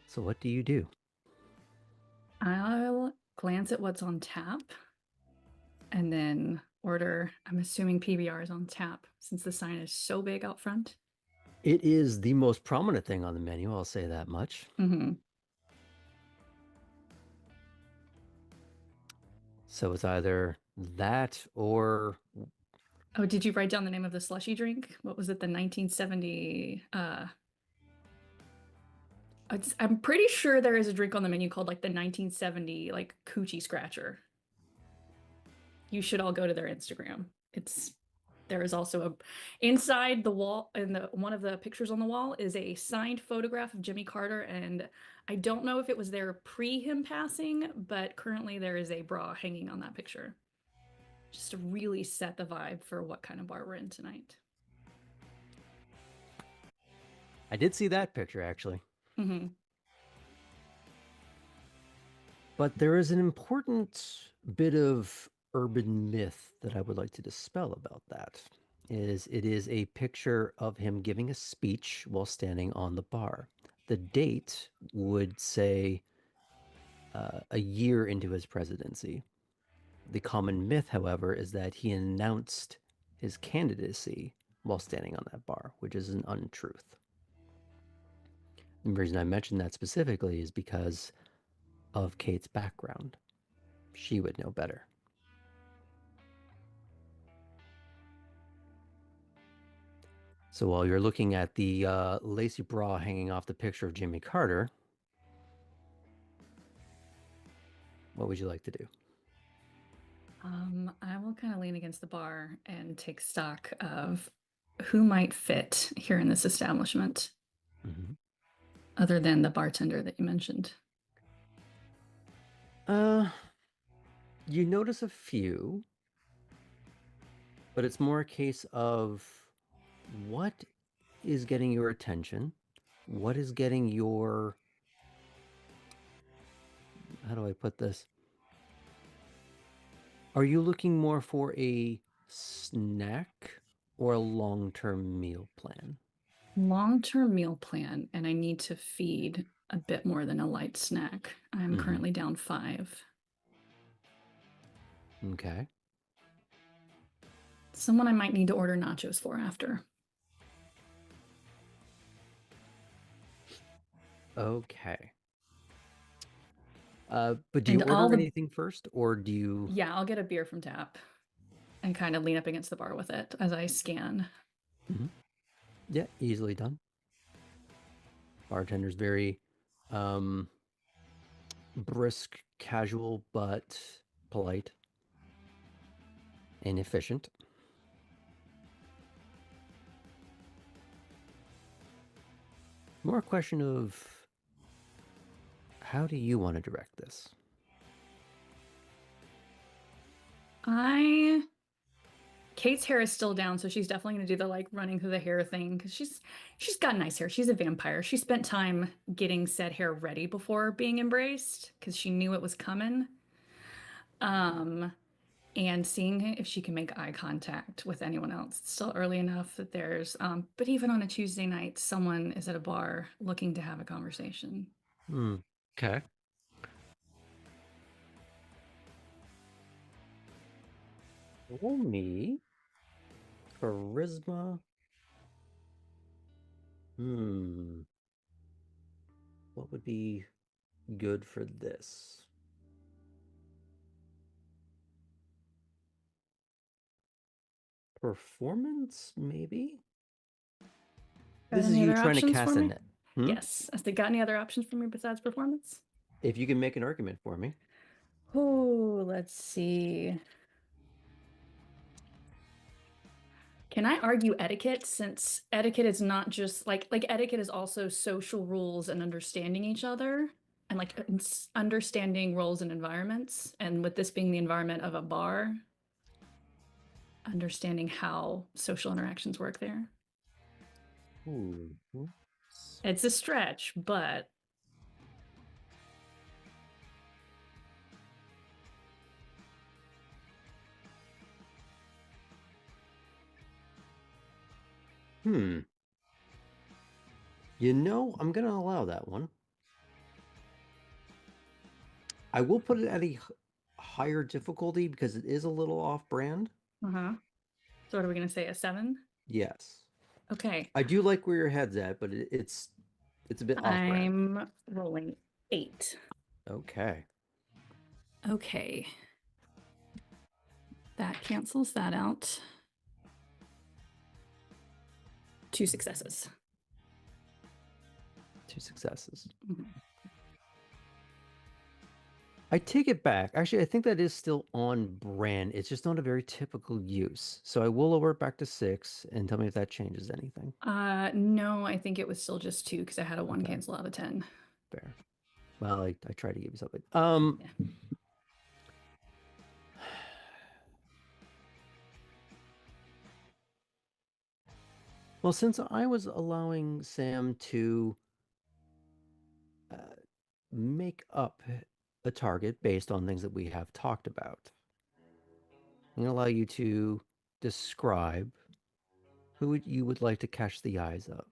So what do you do? I'll glance at what's on tap and then order. I'm assuming PBR is on tap since the sign is so big out front. It is the most prominent thing on the menu, I'll say that much. Mm-hmm. So it's either that or Oh, did you write down the name of the slushy drink? What was it? The 1970. I'm pretty sure there is a drink on the menu called like the 1970 like coochie scratcher. You should all go to their Instagram. There is also a inside the wall, and one of the pictures on the wall is a signed photograph of Jimmy Carter, and I don't know if it was there pre him passing, but currently there is a bra hanging on that picture. Just to really set the vibe for what kind of bar we're in tonight. I did see that picture actually. Mm-hmm. But there is an important bit of urban myth that I would like to dispel about that. It is a picture of him giving a speech while standing on the bar. The date would say a year into his presidency. The common myth, however, is that he announced his candidacy while standing on that bar, which is an untruth. The reason I mention that specifically is because of Kate's background. She would know better. So while you're looking at the lacy bra hanging off the picture of Jimmy Carter, what would you like to do? I will kind of lean against the bar and take stock of who might fit here in this establishment, other than the bartender that you mentioned. You notice a few, but it's more a case of what is getting your attention, what is getting your, how do I put this? Are you looking more for a snack or a long-term meal plan? Long-term meal plan, and I need to feed a bit more than a light snack. I'm currently down 5. Okay. Someone I might need to order nachos for after. Okay. But do you order anything first, or do you? Yeah, I'll get a beer from tap and kind of lean up against the bar with it as I scan. Yeah, easily done. Bartender's very brisk, casual, but polite and efficient. More a question of how do you want to direct this? Kate's hair is still down, so she's definitely going to do the like running through the hair thing because she's got nice hair. She's a vampire. She spent time getting said hair ready before being embraced because she knew it was coming. And seeing if she can make eye contact with anyone else. It's still early enough that but even on a Tuesday night, someone is at a bar looking to have a conversation. Okay. Roll me charisma. What would be good for this? Performance, maybe? This is you trying to cast a net. Yes. Has they got any other options for me besides performance? If you can make an argument for me. Oh, let's see. Can I argue etiquette, since etiquette is not just like etiquette is also social rules and understanding each other and like understanding roles and environments, and with this being the environment of a bar, understanding how social interactions work there. Ooh. It's a stretch, but You know, I'm going to allow that one. I will put it at a higher difficulty because it is a little off-brand. So what are we going to say, a 7? Yes. Okay. I do like where your head's at, but it's a bit off-brand. I'm rolling 8. Okay. Okay. That cancels that out. 2 successes. 2 successes. Mhm. I take it back. Actually, I think that is still on brand. It's just not a very typical use. So I will lower it back to 6 and tell me if that changes anything. No, I think it was still just 2 because I had a 1 Okay. cancel out of 10. Fair. Well, I tried to give you something. Yeah. Well, since I was allowing Sam to make up a target based on things that we have talked about, I'm going to allow you to describe who you would like to catch the eyes of.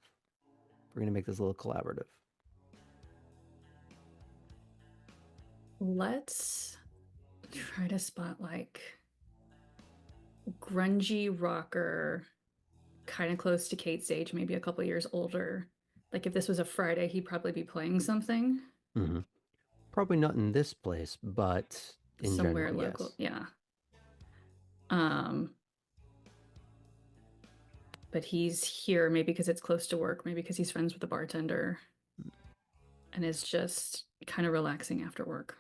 We're going to make this a little collaborative. Let's try to spot like grungy rocker, kind of close to Kate's age, maybe a couple years older. Like if this was a Friday, he'd probably be playing something Mm-hmm. Probably not in this place, but in somewhere general, local. yes. Yeah. But he's here maybe because it's close to work, maybe because he's friends with the bartender and is just kind of relaxing after work.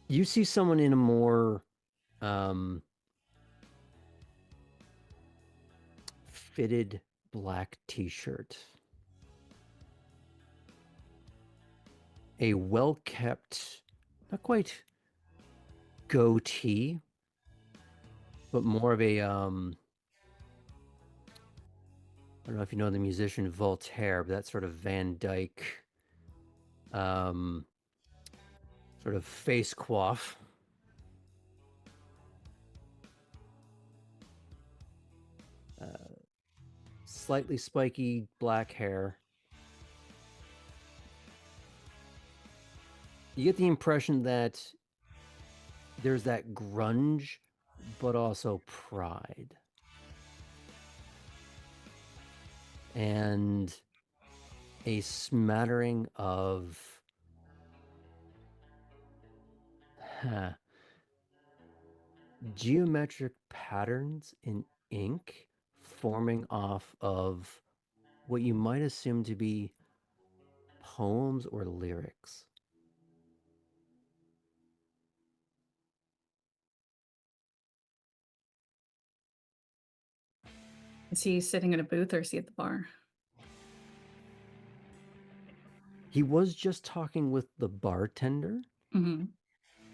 You see someone in a more fitted black t-shirt, a well-kept, not quite goatee, but more of a I don't know if you know the musician Voltaire, but that sort of Van Dyke sort of face coif. Slightly spiky black hair. You get the impression that there's that grunge, but also pride. And a smattering of geometric patterns in ink forming off of what you might assume to be poems or lyrics. Is he sitting in a booth or is he at the bar? He was just talking with the bartender,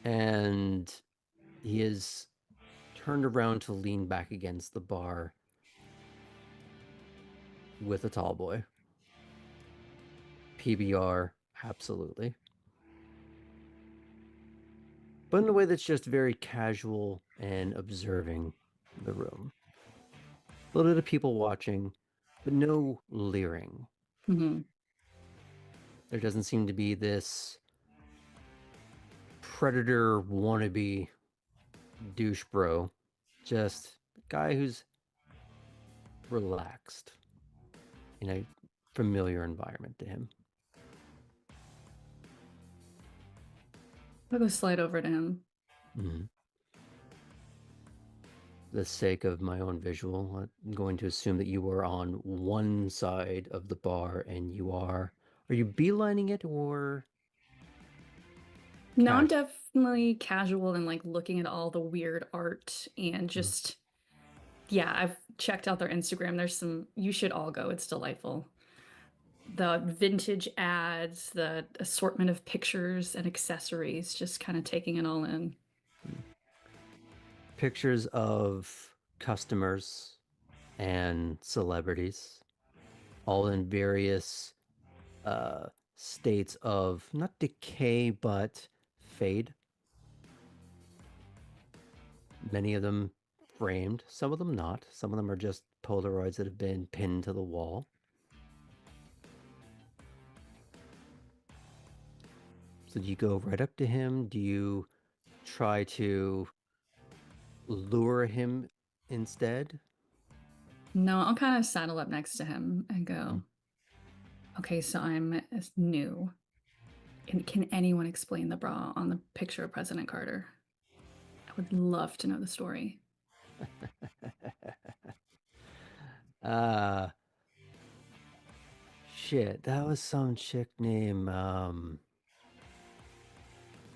and he is turned around to lean back against the bar with a tall boy. PBR, absolutely. But in a way that's just very casual and observing the room. A little bit of people watching, but no leering. There doesn't seem to be this predator wannabe douche bro. Just a guy who's relaxed in a familiar environment to him. I'll go slide over to him. Mm-hmm. For the sake of my own visual, I'm going to assume that you are on one side of the bar and you are you beelining it or? No, I'm definitely casual and like looking at all the weird art and just, yeah, I've checked out their Instagram. There's some, you should all go. It's delightful. The vintage ads, the assortment of pictures and accessories, just kind of taking it all in. Pictures of customers and celebrities, all in various states of not decay but fade. Many of them framed, some of them not. Some of them are just Polaroids that have been pinned to the wall. So do you go right up to him? Do you try to lure him instead? No, I'll kind of saddle up next to him and go, okay, so I'm new. And can anyone explain the bra on the picture of President Carter? I would love to know the story. Shit, that was some chick named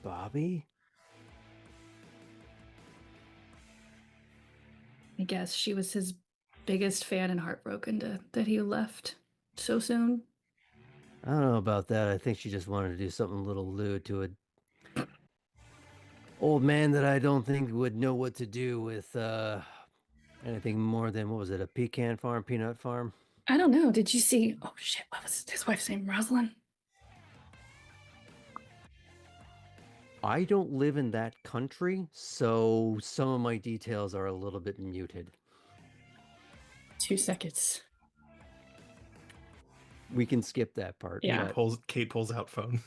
Bobby? I guess she was his biggest fan and heartbroken that he left so soon. I don't know about that. I think she just wanted to do something a little lewd to a old man that I don't think would know what to do with anything more than, what was it, a pecan farm, peanut farm? I don't know. Did you see? Oh shit! What was his wife's name? Rosalind. I don't live in that country, so some of my details are a little bit muted. 2 seconds. We can skip that part. Yeah. Kate pulls out phone.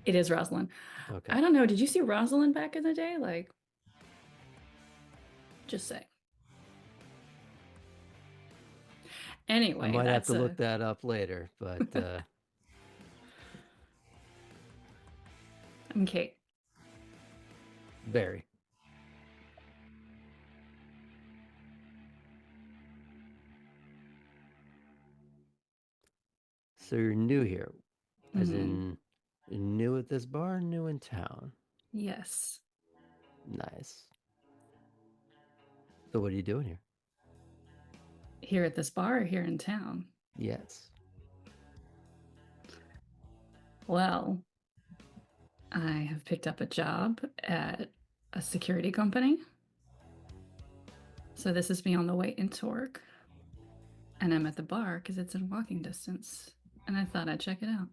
It is Rosalind. Okay. I don't know. Did you see Rosalind back in the day? Like, just say. Anyway, I might have to look that up later, but I'm Kate. Barry. So you're new here, as in new at this bar, new in town. Yes. Nice. So what are you doing here? Here at this bar or here in town? Yes. Well, I have picked up a job at a security company. So this is me on the way into work. And I'm at the bar because it's in walking distance. And I thought I'd check it out.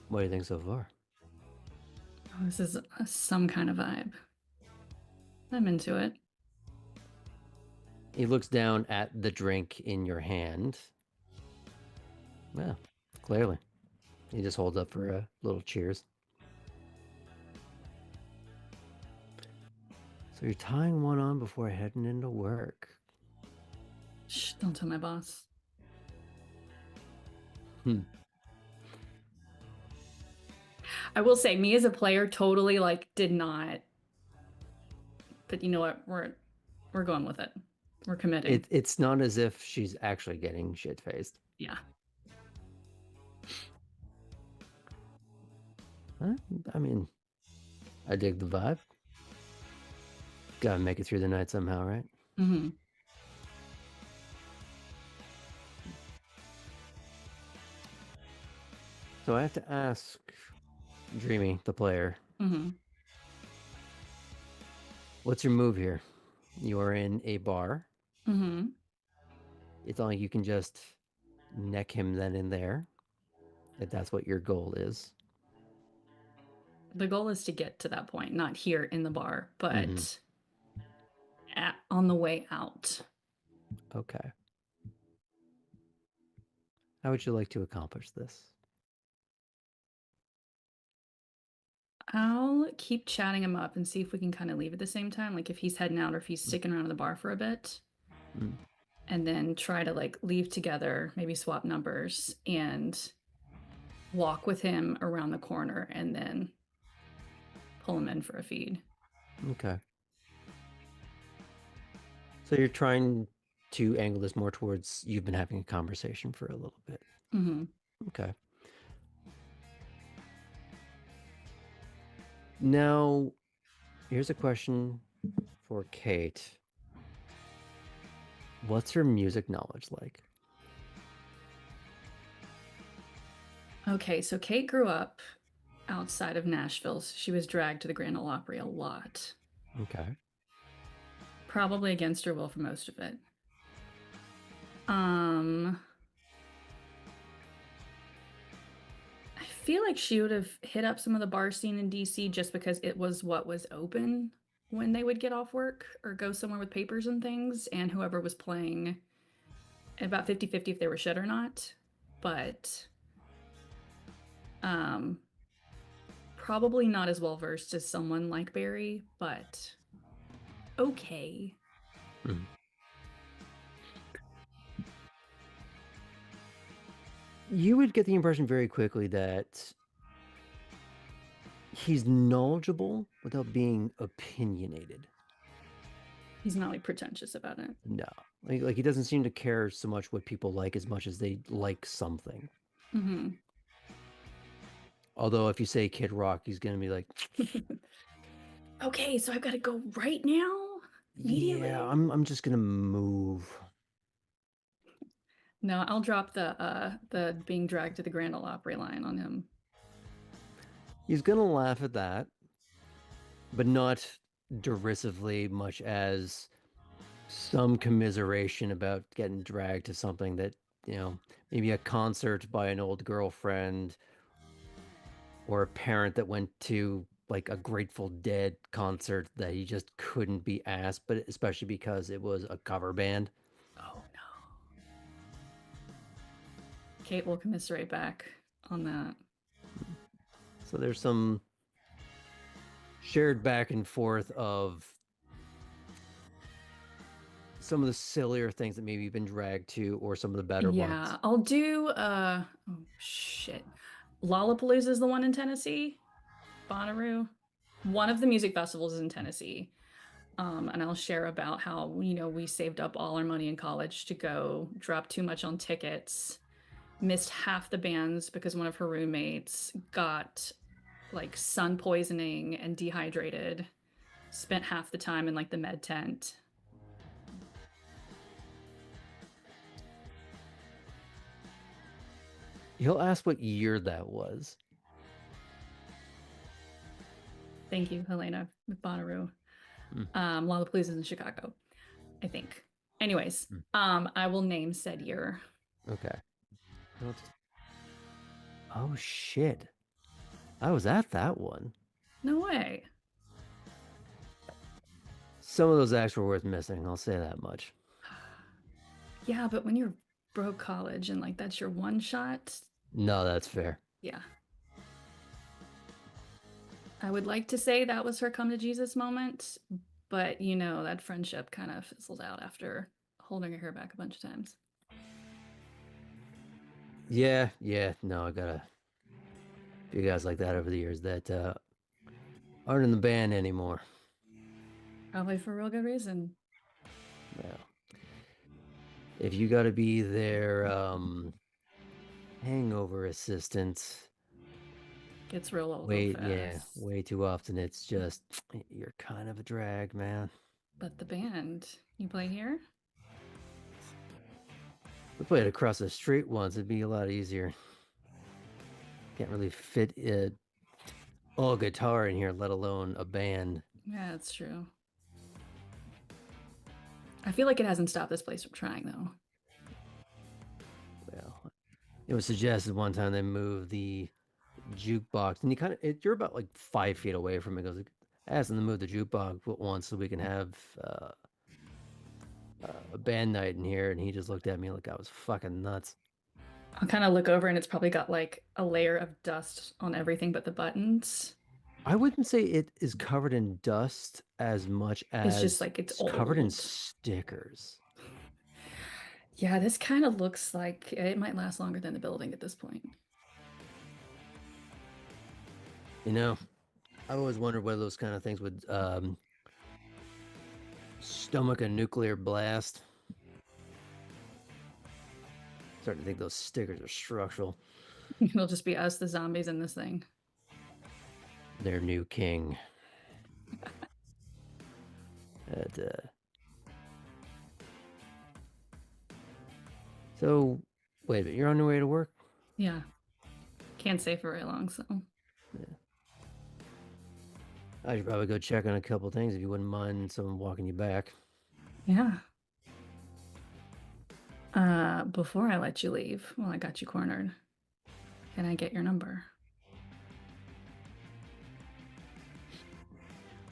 What do you think so far? Oh, this is some kind of vibe. I'm into it. He looks down at the drink in your hand. Well, clearly. He just holds up for a little cheers. So you're tying one on before heading into work. Shh, don't tell my boss. I will say, me as a player totally did not. But you know what? We're going with it. We're committing. It's not as if she's actually getting shit-faced. Yeah. I mean, I dig the vibe. Gotta make it through the night somehow, right? Mm-hmm. So I have to ask Dreamy, the player, what's your move here? You're in a bar. It's not like you can just neck him then and there. If that's what your goal is. The goal is to get to that point, not here in the bar, but on the way out. Okay. How would you like to accomplish this? I'll keep chatting him up and see if we can kind of leave at the same time. Like if he's heading out or if he's sticking around in the bar for a bit. And then try to leave together, maybe swap numbers and walk with him around the corner and then pull him in for a feed. Okay. So you're trying to angle this more towards you've been having a conversation for a little bit. Okay. Now, here's a question for Kate. What's her music knowledge like? Okay, so Kate grew up outside of Nashville. So she was dragged to the Grand Ole Opry a lot. Okay. Probably against her will for most of it. I feel like she would have hit up some of the bar scene in DC just because it was what was open when they would get off work or go somewhere with papers and things, and whoever was playing, about 50-50 if they were shit or not. But probably not as well versed as someone like Barry, but okay. You would get the impression very quickly that he's knowledgeable without being opinionated. He's not like pretentious about it. No, like he doesn't seem to care so much what people like as much as they like something. Mm-hmm. Although if you say Kid Rock, he's gonna be like, Okay, so I've got to go right now. Immediately? yeah, I'm just gonna move. No, I'll drop the being dragged to the Grand Ole Opry line on him. He's gonna laugh at that, but not derisively much as some commiseration about getting dragged to something that, maybe a concert by an old girlfriend or a parent that went to like a Grateful Dead concert that he just couldn't be asked, but especially because it was a cover band. Oh no. Kate will commiserate back on that. So there's some shared back and forth of some of the sillier things that maybe you've been dragged to, or some of the better ones. Yeah, I'll do oh shit. Lollapalooza is the one in Tennessee. Bonnaroo. One of the music festivals is in Tennessee. And I'll share about how, we saved up all our money in college to go, dropped too much on tickets, missed half the bands because one of her roommates got like sun poisoning and dehydrated, spent half the time in like the med tent. He'll ask what year that was. Thank you, Helena, with Bonnaroo. Lollapalooza is in Chicago, I think. Anyways, I will name said year. Okay. Oh shit. I was at that one. No way. Some of those acts were worth missing, I'll say that much. Yeah, but when you're broke college and like that's your one shot. No, that's fair. Yeah. I would like to say that was her come to Jesus moment, but that friendship kind of fizzled out after holding her hair back a bunch of times. Yeah, no, I got a few guys like that over the years that aren't in the band anymore. Probably for a real good reason. Well, if you got to be their hangover assistant, gets real old real fast. Yeah, way too often it's just, you're kind of a drag, man. But the band, you play here? We played across the street once, it'd be a lot easier. Can't really fit all guitar in here, let alone a band. Yeah, that's true. I feel like it hasn't stopped this place from trying, though. Well, it was suggested one time they moved the jukebox, and you're about like 5 feet away from it. Goes, ask them to move the jukebox once so we can have a band night in here, and he just looked at me like I was fucking nuts. I'll kind of look over, and it's probably got like a layer of dust on everything but the buttons. I wouldn't say it is covered in dust as much as it's just like it's covered in old. stickers. Yeah, this kind of looks like it might last longer than the building at this point. I've always wondered whether those kind of things would stomach a nuclear blast. Starting to think those stickers are structural. It'll just be us, the zombies, in this thing. Their new king. So, wait a minute, you're on your way to work? Yeah. Can't stay for very long, so. Yeah. I should probably go check on a couple things if you wouldn't mind someone walking you back. Yeah. Before I let you leave, well, I got you cornered. Can I get your number?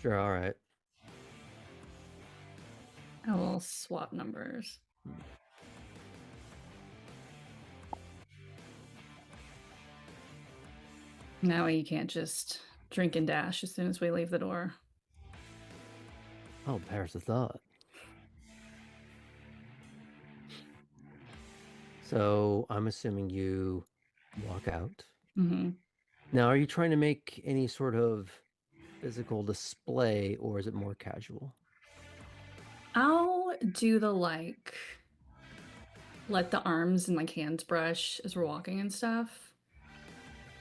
Sure, all right. I will swap numbers. Now you can't just drink and dash as soon as we leave the door. Oh, perish the thought. So I'm assuming you walk out. Mm-hmm. Now, are you trying to make any sort of physical display, or is it more casual? I'll do the like let the arms and like hands brush as we're walking and stuff.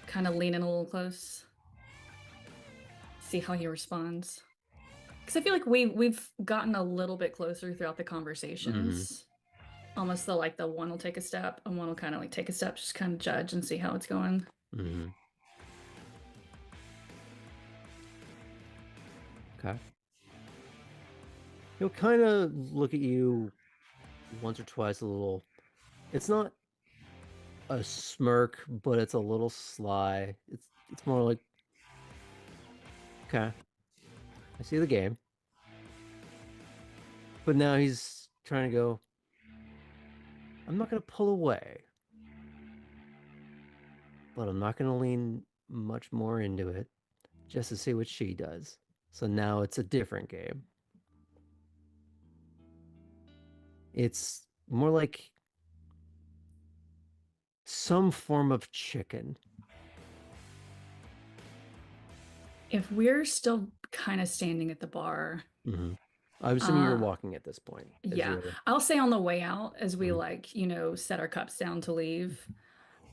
Kind of lean in a little close. See how he responds. Because I feel like we've gotten a little bit closer throughout the conversations. Almost the one will take a step and one will kind of like take a step, just kind of judge and see how it's going. Okay. He'll kind of look at you once or twice a little. It's not a smirk, but it's a little sly. It's more like, okay, I see the game. But now he's trying to go, I'm not going to pull away, but I'm not going to lean much more into it just to see what she does. So now it's a different game. It's more like some form of chicken. If we're still kind of standing at the bar, I'm assuming you're walking at this point. Yeah, I'll say on the way out as we set our cups down to leave,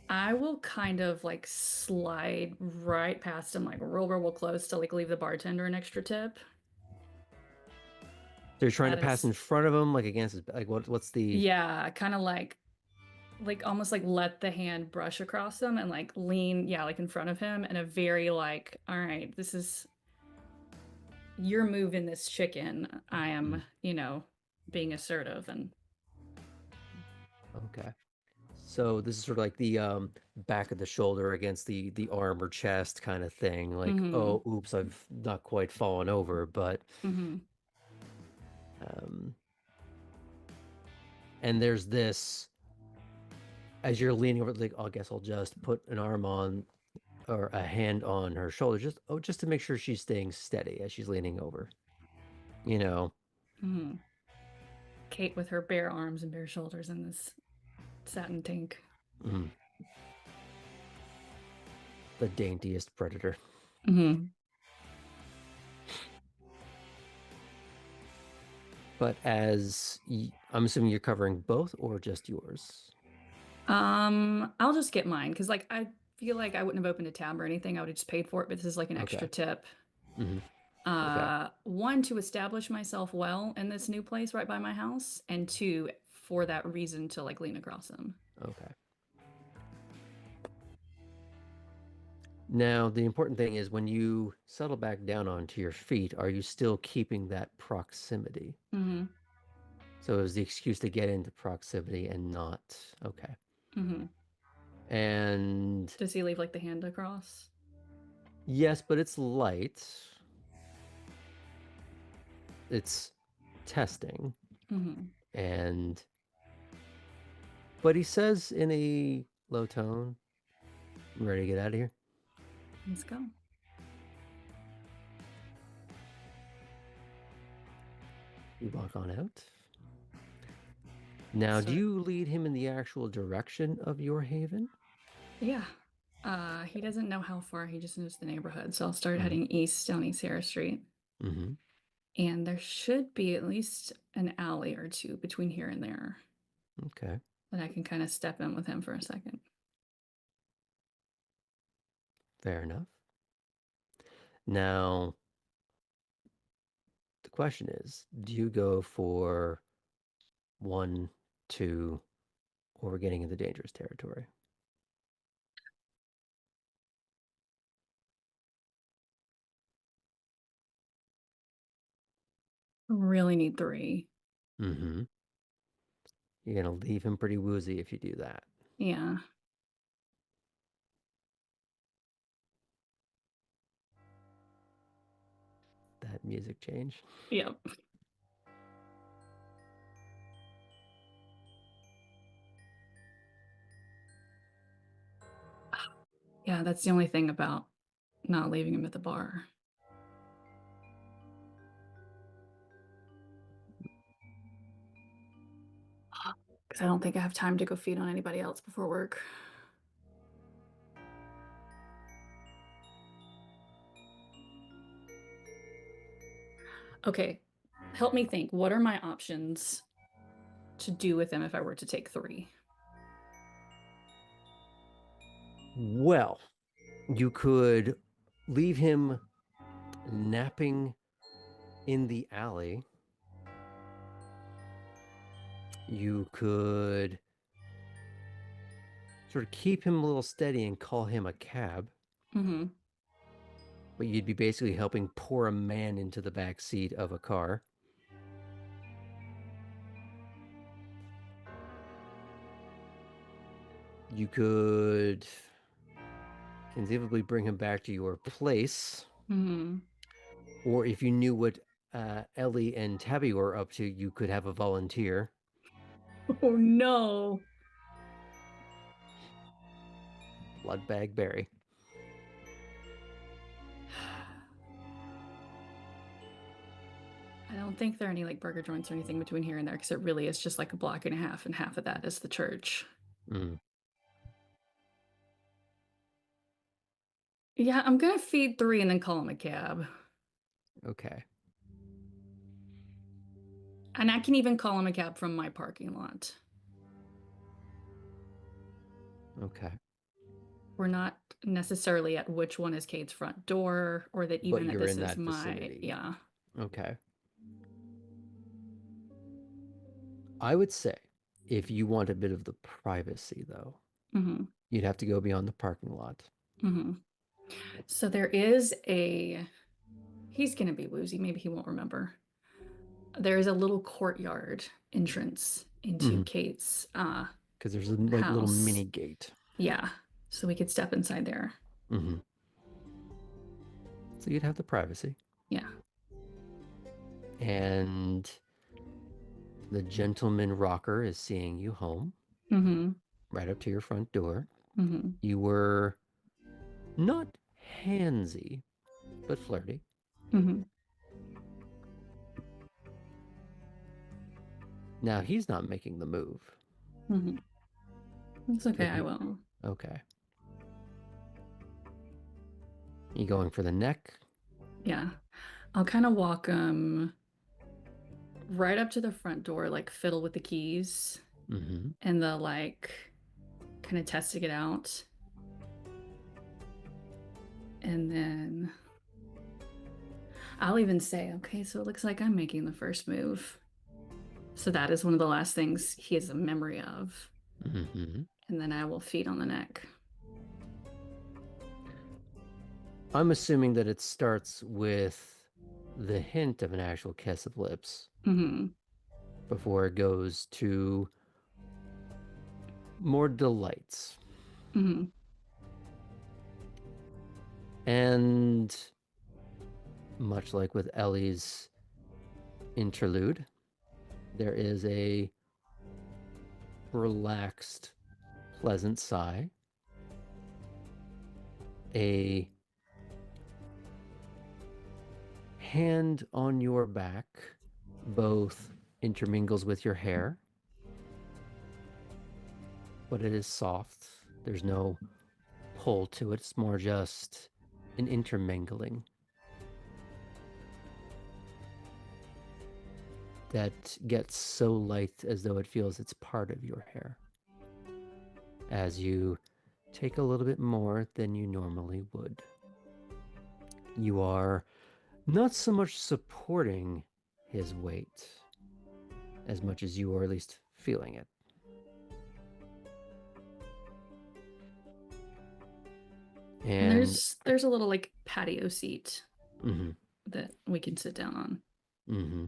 I will kind of like slide right past him, like real close to like leave the bartender an extra tip. So you're trying That to pass is- in front of him, like against his, like what's the? Yeah, kind of like almost like let the hand brush across him and like lean, like in front of him, and a very like, all right, this is your move in this chicken. I am, being assertive and. Okay. So this is sort of like the back of the shoulder against the arm or chest kind of thing. Like, oh, oops, I've not quite fallen over, but and there's this as you're leaning over, like, oh, I guess I'll just put an arm on or a hand on her shoulder, just to make sure she's staying steady as she's leaning over. Kate with her bare arms and bare shoulders in this satin tank. The daintiest predator. But I'm assuming you're covering both or just yours? I'll just get mine because like I feel like I wouldn't have opened a tab or anything. I would have just paid for it, but this is like an extra tip. Okay. One, to establish myself well in this new place right by my house, and two, for that reason to like lean across them. Okay. Now, the important thing is when you settle back down onto your feet, are you still keeping that proximity? So it was the excuse to get into proximity and not. Okay. And Does he leave like the hand across? yes, but it's light. It's testing. And but he says in a low tone, I'm ready to get out of here. Let's go. You walk on out. Now, do you lead him in the actual direction of your haven? Yeah. He doesn't know how far, he just knows the neighborhood. So I'll start heading east down East Harris Street. And there should be at least an alley or two between here and there. Okay. That I can kind of step in with him for a second. Fair enough. Now, the question is, do you go for 1, 2, or we're getting into dangerous territory? Really need 3. You're going to leave him pretty woozy if you do that. Yeah. That music change. Yep. Yeah, that's the only thing about not leaving him at the bar. 'Cause I don't think I have time to go feed on anybody else before work. Okay, help me think. What are my options to do with them if I were to take 3? Well, you could leave him napping in the alley. You could sort of keep him a little steady and call him a cab, Mm-hmm. but you'd be basically helping pour a man into the back seat of a car. You could conceivably bring him back to your place, Mm-hmm. or if you knew what Ellie and Tabby were up to, you could have a volunteer. Oh no. Bloodbag Barry. I don't think there are any like burger joints or anything between here and there because it really is just like a block and half of that is the church. Mm, Yeah, I'm gonna feed 3 and then call him a cab. okay. And I can even call him a cab from my parking lot. Okay. We're not necessarily at which one is Kate's front door or that But even that you're this in is that my, vicinity. yeah. Okay. I would say if you want a bit of the privacy, though, Mm-hmm. you'd have to go beyond the parking lot. Mm-hmm. So there is he's gonna be woozy, maybe he won't remember. There is a little courtyard entrance into Mhm. Kate's Because there's a like little house. mini gate. Yeah. So we could step inside there. Mm-hmm. So you'd have the privacy. Yeah. And the gentleman rocker is seeing you home, Mm-hmm. right up to your front door. Mm-hmm. You were not handsy, but flirty. Mm-hmm. Now he's not making the move. Mm-hmm. It's okay, But I will. okay. You going for the neck? Yeah. I'll kind of walk him right up to the front door, like fiddle with the keys Mm-hmm. and the like kind of testing it out. And then I'll even say, okay, so it looks like I'm making the first move. So that is one of the last things he has a memory of. Mm-hmm. And then I will feed on the neck. I'm assuming that it starts with the hint of an actual kiss of lips Mm-hmm. before it goes to more delights. Mm-hmm. And much like with Ellie's interlude, there is a relaxed, pleasant sigh, a hand on your back, both intermingles with your hair, but it is soft. There's no pull to it. It's more just an intermingling that gets so light as though it feels it's part of your hair. As you take a little bit more than you normally would. You are not so much supporting his weight as much as you are at least feeling it. And And there's a little like patio seat mm-hmm, that we can sit down on. mm-hmm.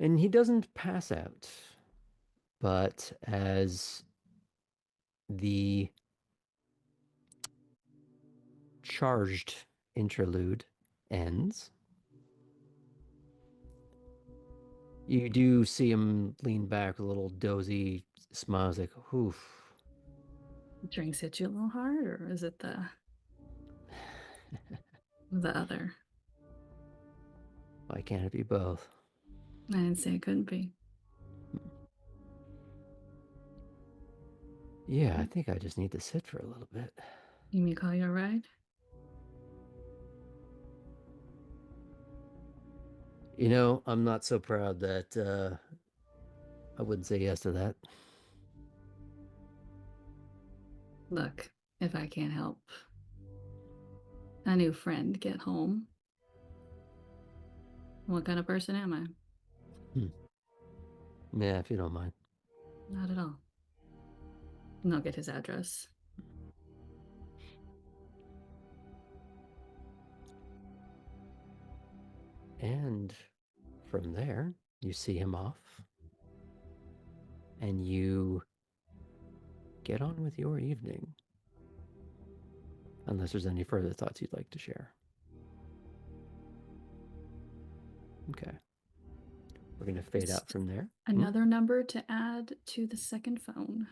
And he doesn't pass out, but as the charged interlude ends, you do see him lean back with a little dozy smile. He's like, oof. Drinks hit you a little hard, or is it the other? Why can't it be both? I didn't say it couldn't be. Yeah, I think I just need to sit for a little bit. You mean call you a ride? You know, I'm not so proud that I wouldn't say yes to that. Look, if I can't help a new friend get home, what kind of person am I? Yeah, if you don't mind. Not at all. And I'll get his address. And from there, you see him off and you get on with your evening. Unless there's any further thoughts you'd like to share. Okay. We're going to fade out from there. Another number to add to the second phone.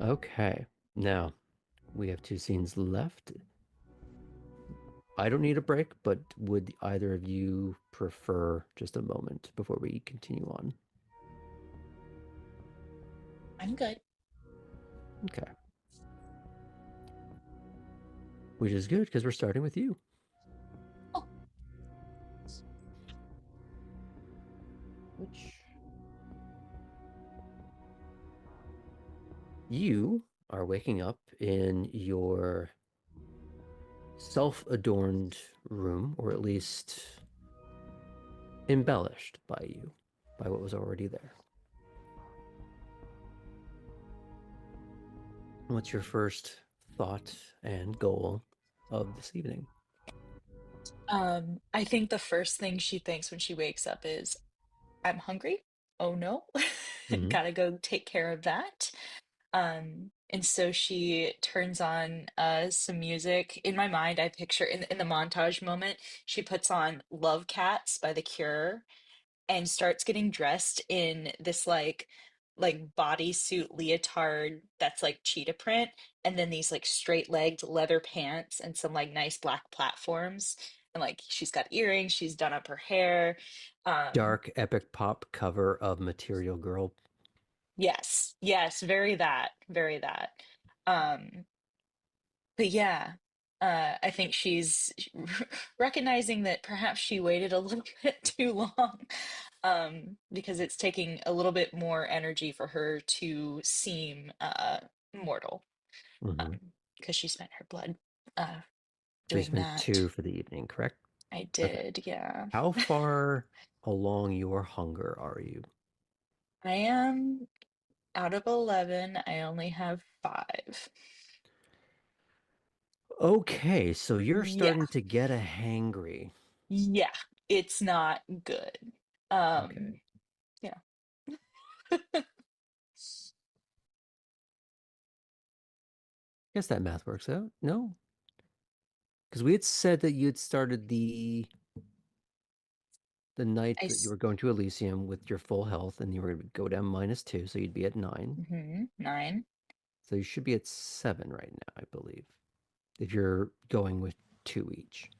Okay. Now, we have 2 scenes left. I don't need a break, but would either of you prefer just a moment before we continue on? I'm good. Okay. Which is good because we're starting with you. Oh. Which you are waking up in your self-adorned room, or at least embellished by you, by what was already there. What's your first thought and goal of this evening? I think the first thing she thinks when she wakes up is, I'm hungry. Oh no. Gotta go take care of that. And so she turns on some music. In my mind, I picture in the montage moment, she puts on Love Cats by The Cure and starts getting dressed in this like bodysuit leotard that's like cheetah print, and then these like straight-legged leather pants and some like nice black platforms, and like she's got earrings, she's done up her hair. Dark epic pop cover of Material Girl. Yes, very that, very that. um but yeah, I think she's recognizing that perhaps she waited a little bit too long, because it's taking a little bit more energy for her to seem mortal, because she spent her blood uh, So you doing spent that. 2 for the evening, correct? I Okay. did, yeah. How far along your hunger are you? I am out of 11. I only have 5. Okay, so you're Yeah, starting to get a hangry. yeah, it's not good. Okay. Yeah. Guess that math works out. No? Because we had said that you had started the night I that you were going to Elysium with your full health, and you were going to go down -2, so you'd be at 9. 9. So you should be at 7 right now, I believe, if you're going with 2 each.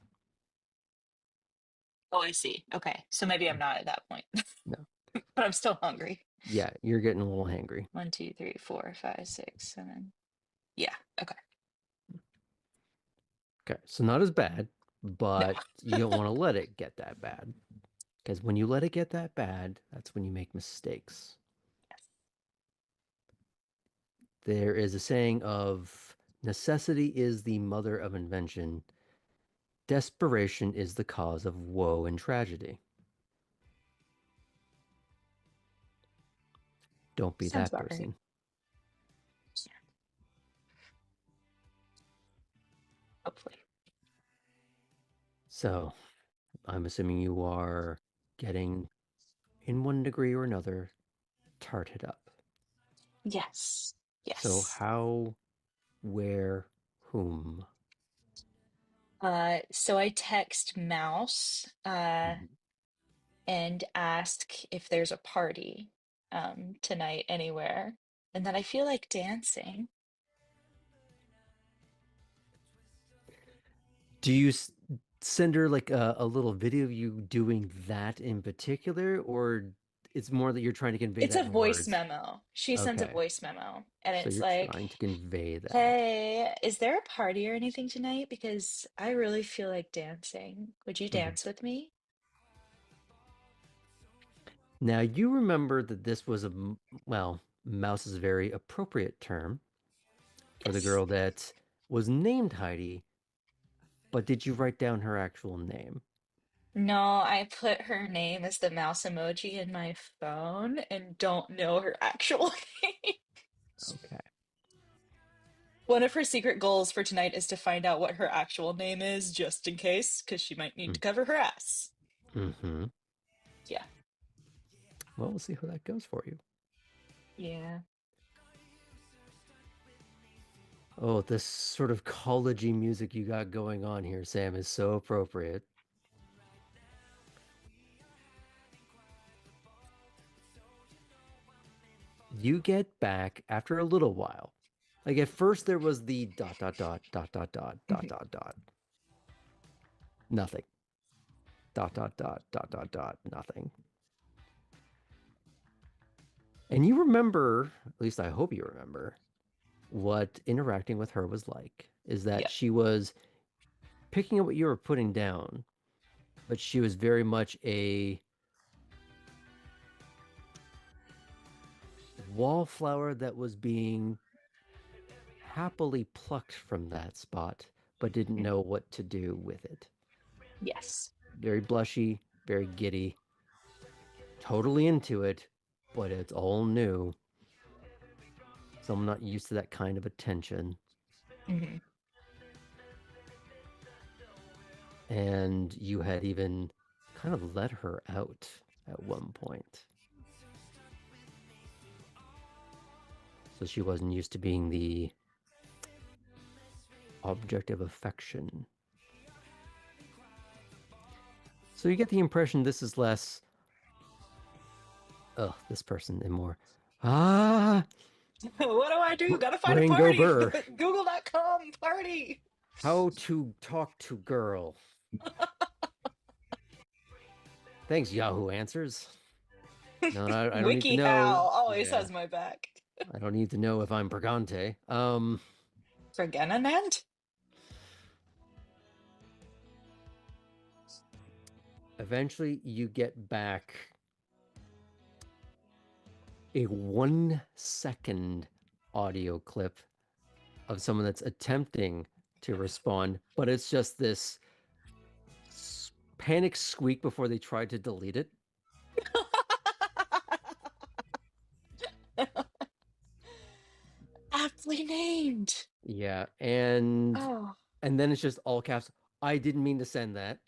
Oh, I see. Okay. So maybe I'm not at that point, No. but I'm still hungry. Yeah, you're getting a little hangry. 1, 2, 3, 4, 5, 6, 7. Yeah. Okay. Okay, so not as bad, No. but you don't want to let it get that bad. Because when you let it get that bad, that's when you make mistakes. Yes. There is a saying of necessity is the mother of invention. Desperation is the cause of woe and tragedy. Don't be Sounds that about right. person. Yeah. Hopefully. So I'm assuming you are getting, in one degree or another, tarted up. Yes. So Yes. how, where, whom? So I text Mouse and ask if there's a party tonight anywhere, and that I feel like dancing. Do you send her like a little video of you doing that in particular, or it's more that you're trying to convey It's that a in voice words. memo. She sends a Okay. voice memo, and So it's you're like, trying to convey that. "Hey, is there a party or anything tonight? Because I really feel like dancing. Would you dance with me?" Now you remember that this was mouse is a very appropriate term for the Yes. girl that was named Heidi, but did you write down her actual name? No, I put her name as the mouse emoji in my phone and don't know her actual name. Okay. One of her secret goals for tonight is to find out what her actual name is, just in case, because she might need to cover her ass. Mm-hmm. Yeah. Well, we'll see how that goes for you. Yeah. Oh, this sort of collegey music you got going on here, Sam, is so appropriate. You get back after a little while. Like at first there was the dot dot dot dot dot dot dot dot dot. Nothing. Dot dot dot dot dot dot nothing. And you remember, at least I hope you remember, what interacting with her was like. Is that Yep. she was picking up what you were putting down, but she was very much a wallflower that was being happily plucked from that spot, but didn't know what to do with it. Yes. Very blushy, very giddy, totally into it, but it's all new. So I'm not used to that kind of attention. Hmm. And you had even kind of let her out at one point. So she wasn't used to being the object of affection. So you get the impression this is less, this person, and more, What do? Gotta find a brain go party. burr. Google.com party. How to talk to girl. Thanks, Yahoo Answers. No, I don't need to WikiHow know. always Yeah, has my back. I don't need to know if I'm Brigante. Ferdinand? Eventually, you get back a 1 second audio clip of someone that's attempting to respond, but it's just this panic squeak before they try to delete it. Aptly named. Yeah, and Oh. then it's just all caps. I didn't mean to send that.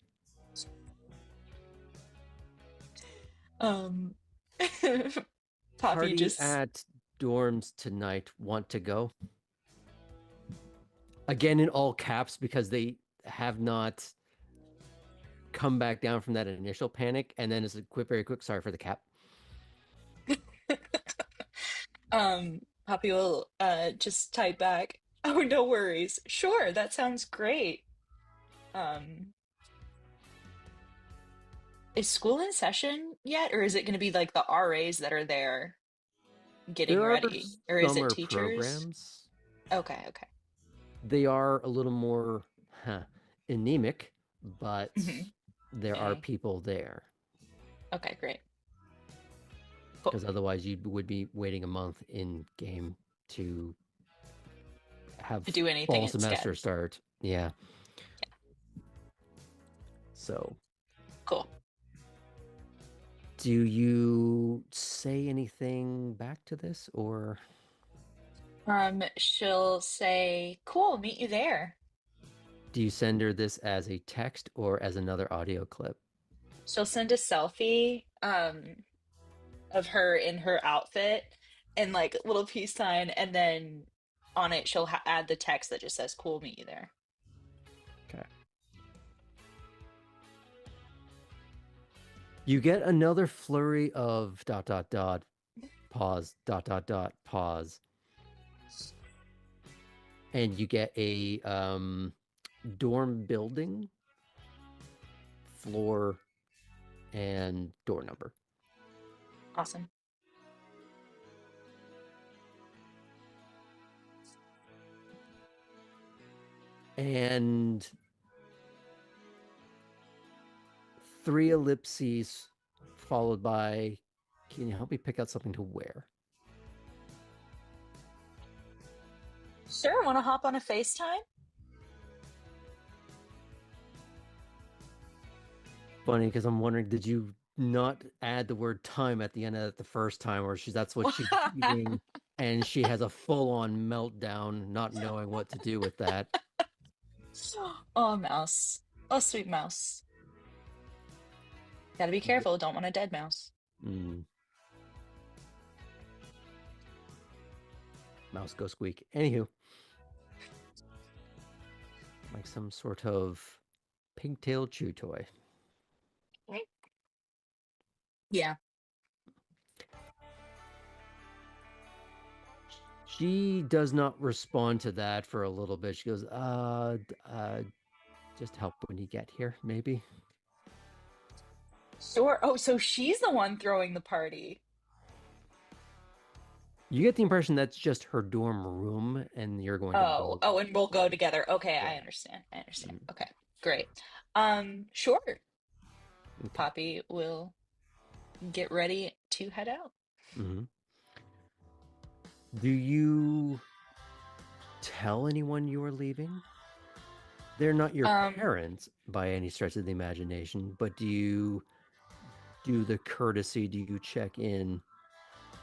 Poppy Party just at dorms tonight. Want to go? Again in all caps because they have not come back down from that initial panic, and then it's a very quick. Sorry for the cap. Poppy will just type back, "Oh, no worries. Sure, that sounds great." Um, is school in session yet, or is it going to be like the RAs that are there getting There are ready, or is it summer teachers? programs. Okay, okay. They are a little more anemic, but Hmm. there are Okay. people there. Okay, great. Cool. Because otherwise you would be waiting a month in game to have To do anything fall semester instead. start. Yeah. So Cool. do you say anything back to this, or She'll say, "Cool, meet you there." do you send her this as a text or as another audio clip? She'll send a selfie of her in her outfit and like little peace sign, and then on it she'll add the text that just says, "Cool, meet you there." Okay. You get another flurry of ... pause, ... pause. And you get a dorm building, floor, and door number. Awesome. And 3 ellipses followed by, can you help me pick out something to wear? Sure, want to hop on a FaceTime? Funny, because I'm wondering, did you not add the word time at the end of it the first time, or that's what she's eating, and she has a full-on meltdown, not knowing what to do with that. Oh, mouse. Oh, sweet mouse. Gotta be careful. Don't want a dead mouse. Mouse go squeak. Anywho, like some sort of pigtail chew toy. Yeah. She does not respond to that for a little bit. She goes, just help when you get here, maybe. Sure. Oh, so she's the one throwing the party. You get the impression that's just her dorm room, and you're going to go. Oh, and we'll go together. Okay, Yeah. I understand. Okay, great. Sure. Okay. Poppy will get ready to head out. Mm-hmm. Do you tell anyone you are leaving? They're not your parents by any stretch of the imagination, but do you do the courtesy? Do you check in?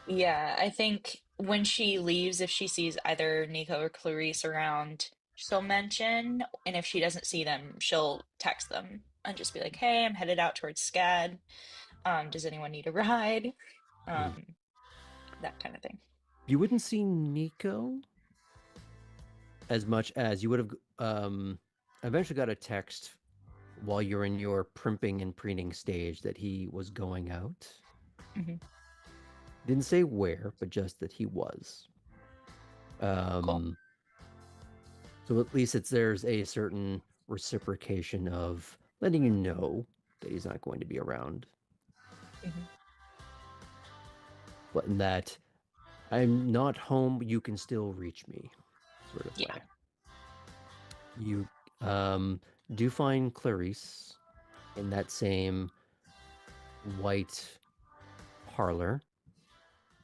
Yeah, I think when she leaves, if she sees either Nico or Clarice around, she'll mention, and if she doesn't see them, she'll text them and just be like, "Hey, I'm headed out towards SCAD. Does anyone need a ride?" That kind of thing. You wouldn't see Nico as much as you would have eventually got a text while you're in your primping and preening stage that he was going out. Didn't say where, but just that he was. Cool. So at least there's a certain reciprocation of letting you know that he's not going to be around. But in that I'm not home, you can still reach me, sort of way. You do find Clarice in that same white parlor,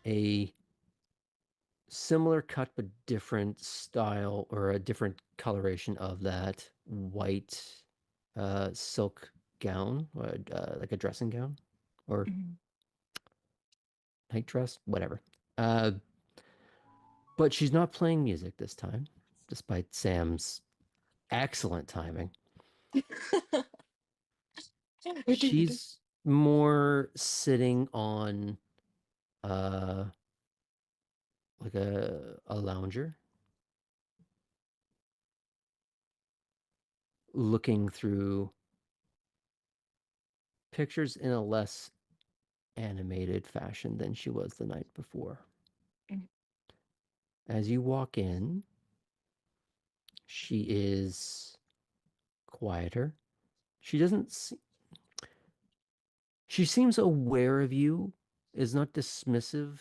a similar cut but different style, or a different coloration of that white silk gown, like a dressing gown or night dress, whatever. But she's not playing music this time, despite Sam's excellent timing. She's more sitting on like a lounger, looking through pictures in a less animated fashion than she was the night before. As you walk in, she is quieter. She doesn't she seems aware of you, is not dismissive,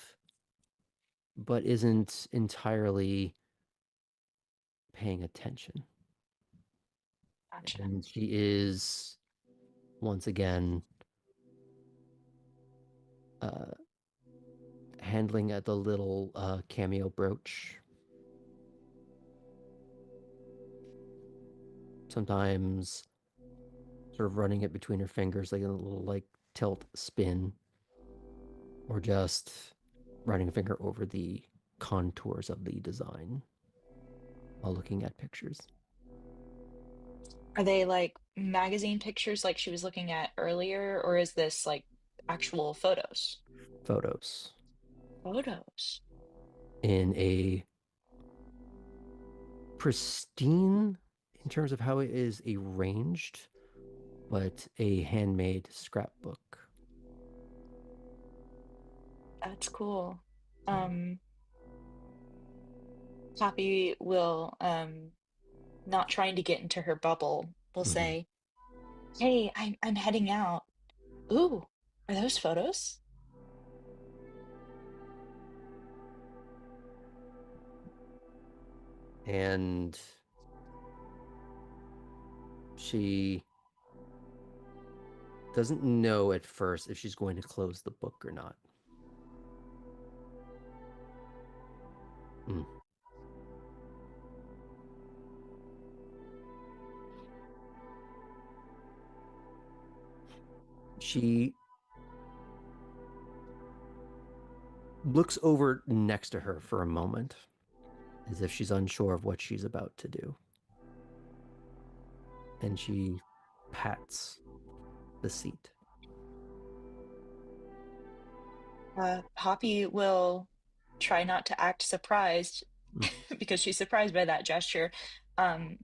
but isn't entirely paying attention. Gotcha. And she is once again handling at the little cameo brooch. Sometimes sort of running it between her fingers like a little like tilt spin, or just running a finger over the contours of the design while looking at pictures. Are they like magazine pictures like she was looking at earlier, or is this like actual photos? Photos Photos. in a pristine, in terms of how it is arranged, but a handmade scrapbook. That's cool. Poppy will, not trying to get into her bubble, will say, "Hey, I'm heading out. Ooh, are those photos?" And she doesn't know at first if she's going to close the book or not. She looks over next to her for a moment, as if she's unsure of what she's about to do. And she pats the seat. Poppy will try not to act surprised because she's surprised by that gesture, and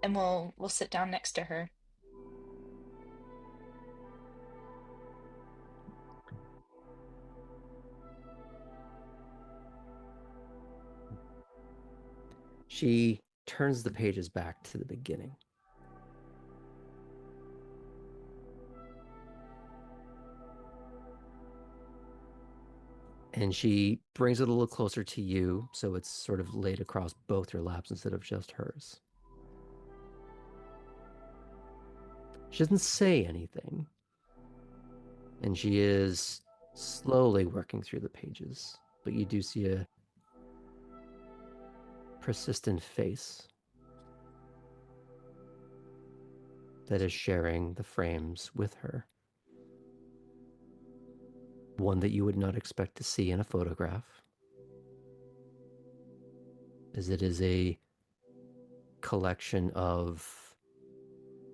we'll sit down next to her. She turns the pages back to the beginning. And she brings it a little closer to you, so it's sort of laid across both your laps instead of just hers. She doesn't say anything, and she is slowly working through the pages, but you do see a persistent face that is sharing the frames with her. One that you would not expect to see in a photograph, as it is a collection of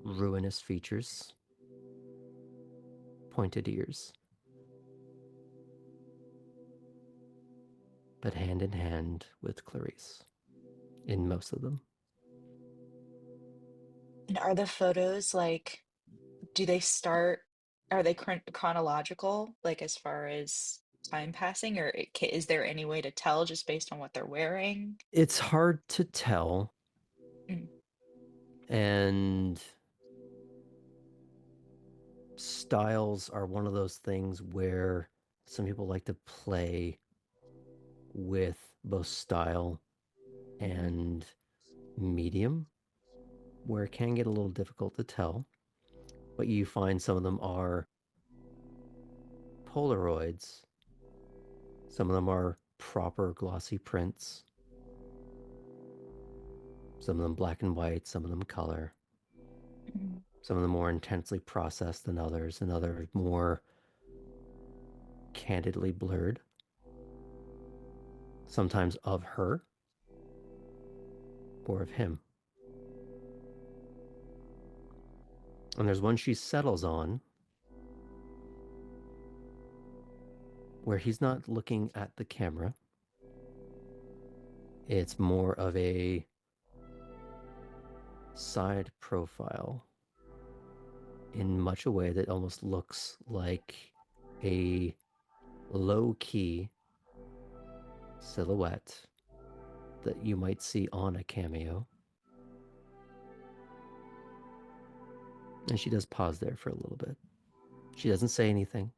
ruinous features, pointed ears, but hand in hand with Clarice in most of them. And are the photos like, are they chronological, like as far as time passing, or is there any way to tell just based on what they're wearing? It's hard to tell. Mm. And styles are one of those things where some people like to play with both style and medium, where it can get a little difficult to tell. But you find some of them are Polaroids, some of them are proper glossy prints, some of them black and white, some of them color, some of them more intensely processed than others, and others more candidly blurred, sometimes of her or of him. And there's one she settles on where he's not looking at the camera. It's more of a side profile in much a way that almost looks like a low-key silhouette that you might see on a cameo. And she does pause there for a little bit. She doesn't say anything.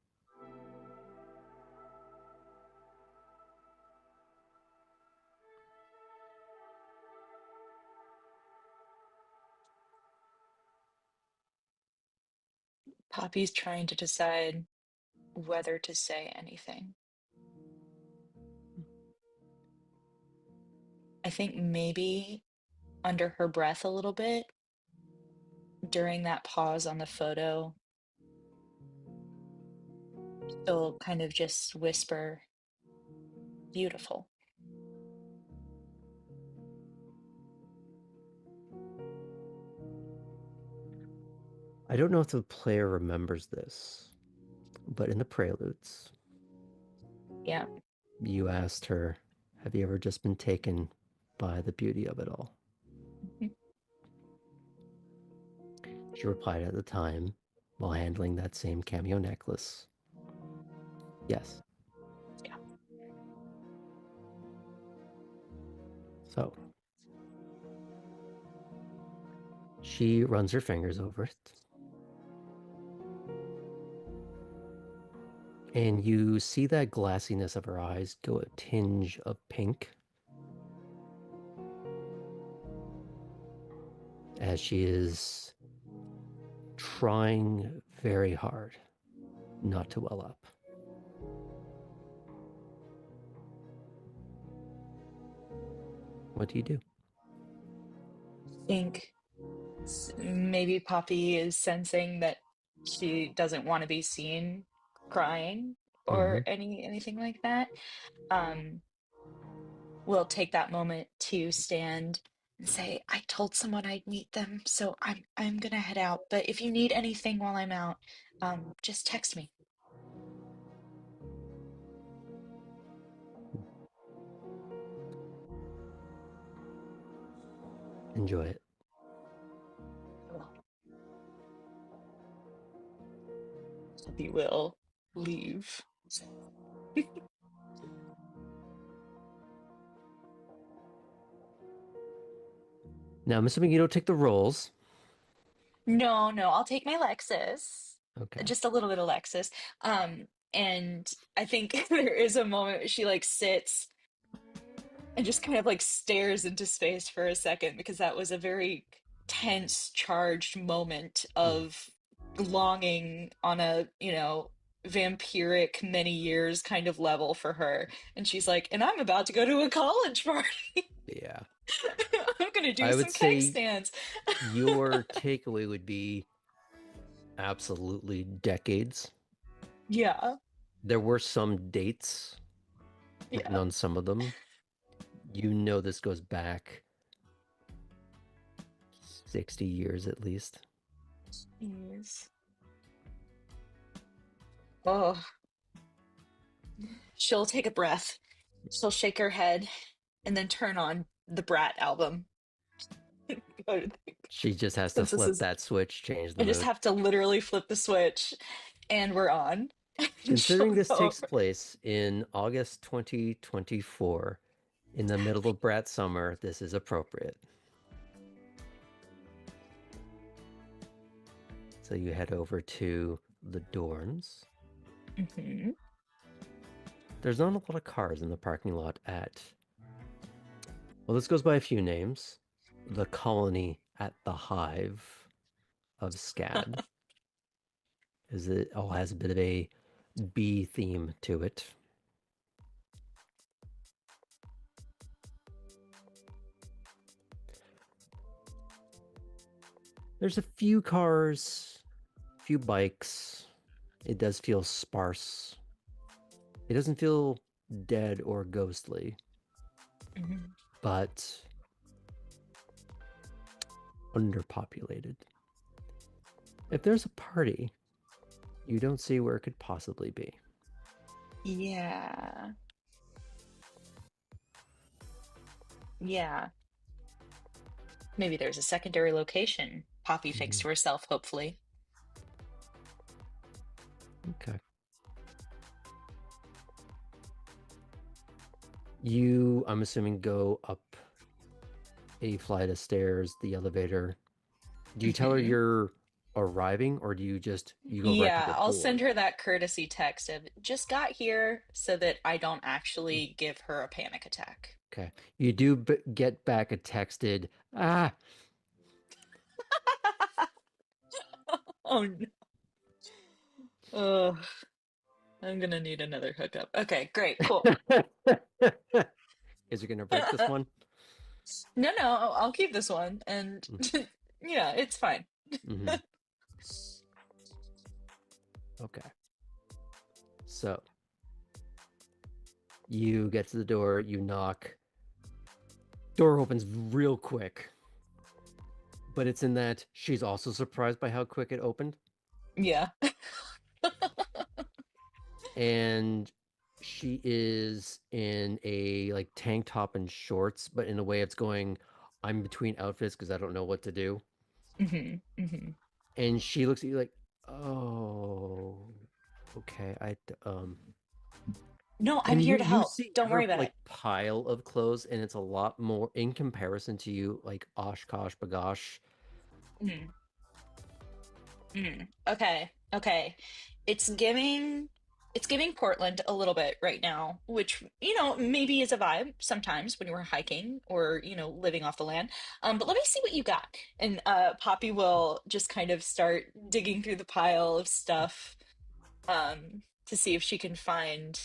Poppy's trying to decide whether to say anything. I think maybe under her breath a little bit during that pause on the photo, she'll kind of just whisper, "Beautiful." I don't know if the player remembers this, but in the preludes, Yeah. you asked her, have you ever just been taken by the beauty of it all? Mhm. She replied at the time, while handling that same cameo necklace, yes. Yeah. So she runs her fingers over it, and you see that glassiness of her eyes go a tinge of pink. as she is trying very hard not to well up. What do you do? I think maybe Poppy is sensing that she doesn't want to be seen crying or anything like that. Um, we'll take that moment to stand and say, I told someone I'd meet them, so I'm gonna head out. But if you need anything while I'm out, just text me. Enjoy it. Well, Poppy will leave. Now, I'm assuming you don't take the rolls. No, I'll take my Lexus. Okay. Just a little bit of Lexus. And I think there is a moment where she like sits and just kind of like stares into space for a second because that was a very tense, charged moment of longing on a, vampiric many years kind of level for her. And she's like, and I'm about to go to a college party. Yeah. I'm gonna do I some would keg say stands. your takeaway would be absolutely decades. Yeah. There were some dates written Yeah. on some of them. You know this goes back 60 years at least. Yes. Oh, she'll take a breath. She'll shake her head and then turn on the Brat album. She just has to Since this flip is, that switch, change the I just mood. have to literally flip the switch and we're on. And Considering she'll this go takes over. place in August 2024, in the middle of Brat summer, this is appropriate. So you head over to the dorms. Mhm. There's not a lot of cars in the parking lot at... Well, this goes by a few names. The Colony at the Hive of Scad. Is it all has a bit of a bee theme to it. There's a few cars, a few bikes. It does feel sparse. It doesn't feel dead or ghostly, Mhm. but underpopulated. If there's a party, you don't see where it could possibly be. Yeah. Yeah. Maybe there's a secondary location Poppy fixed to herself, hopefully. Okay. You, I'm assuming, go up a flight of stairs, the elevator. Do you tell her Mhm. you're arriving, or do you go right to Yeah, the I'll door? send her that courtesy text of just got here so that I don't actually give her a panic attack. Okay. You do get back a texted, Oh no. Ugh, I'm gonna need another hookup. Okay, great, cool. Is it going to break this one? No, I'll keep this one, and yeah, it's fine. Mm-hmm. Okay. So you get to the door, you knock. Door opens real quick. But it's in that she's also surprised by how quick it opened. Yeah. And she is in a like tank top and shorts, but in a way it's going, I'm between outfits because I don't know what to do. Hmm. And she looks at you like, oh, okay. No, I'm And here to you help. see Don't worry her about like it. pile of clothes, and it's a lot more in comparison to you, like Oshkosh bagosh. Okay, okay. It's giving It's giving Portland a little bit right now, which, maybe is a vibe sometimes when you were hiking or, living off the land. But let me see what you got. And Poppy will just kind of start digging through the pile of stuff to see if she can find,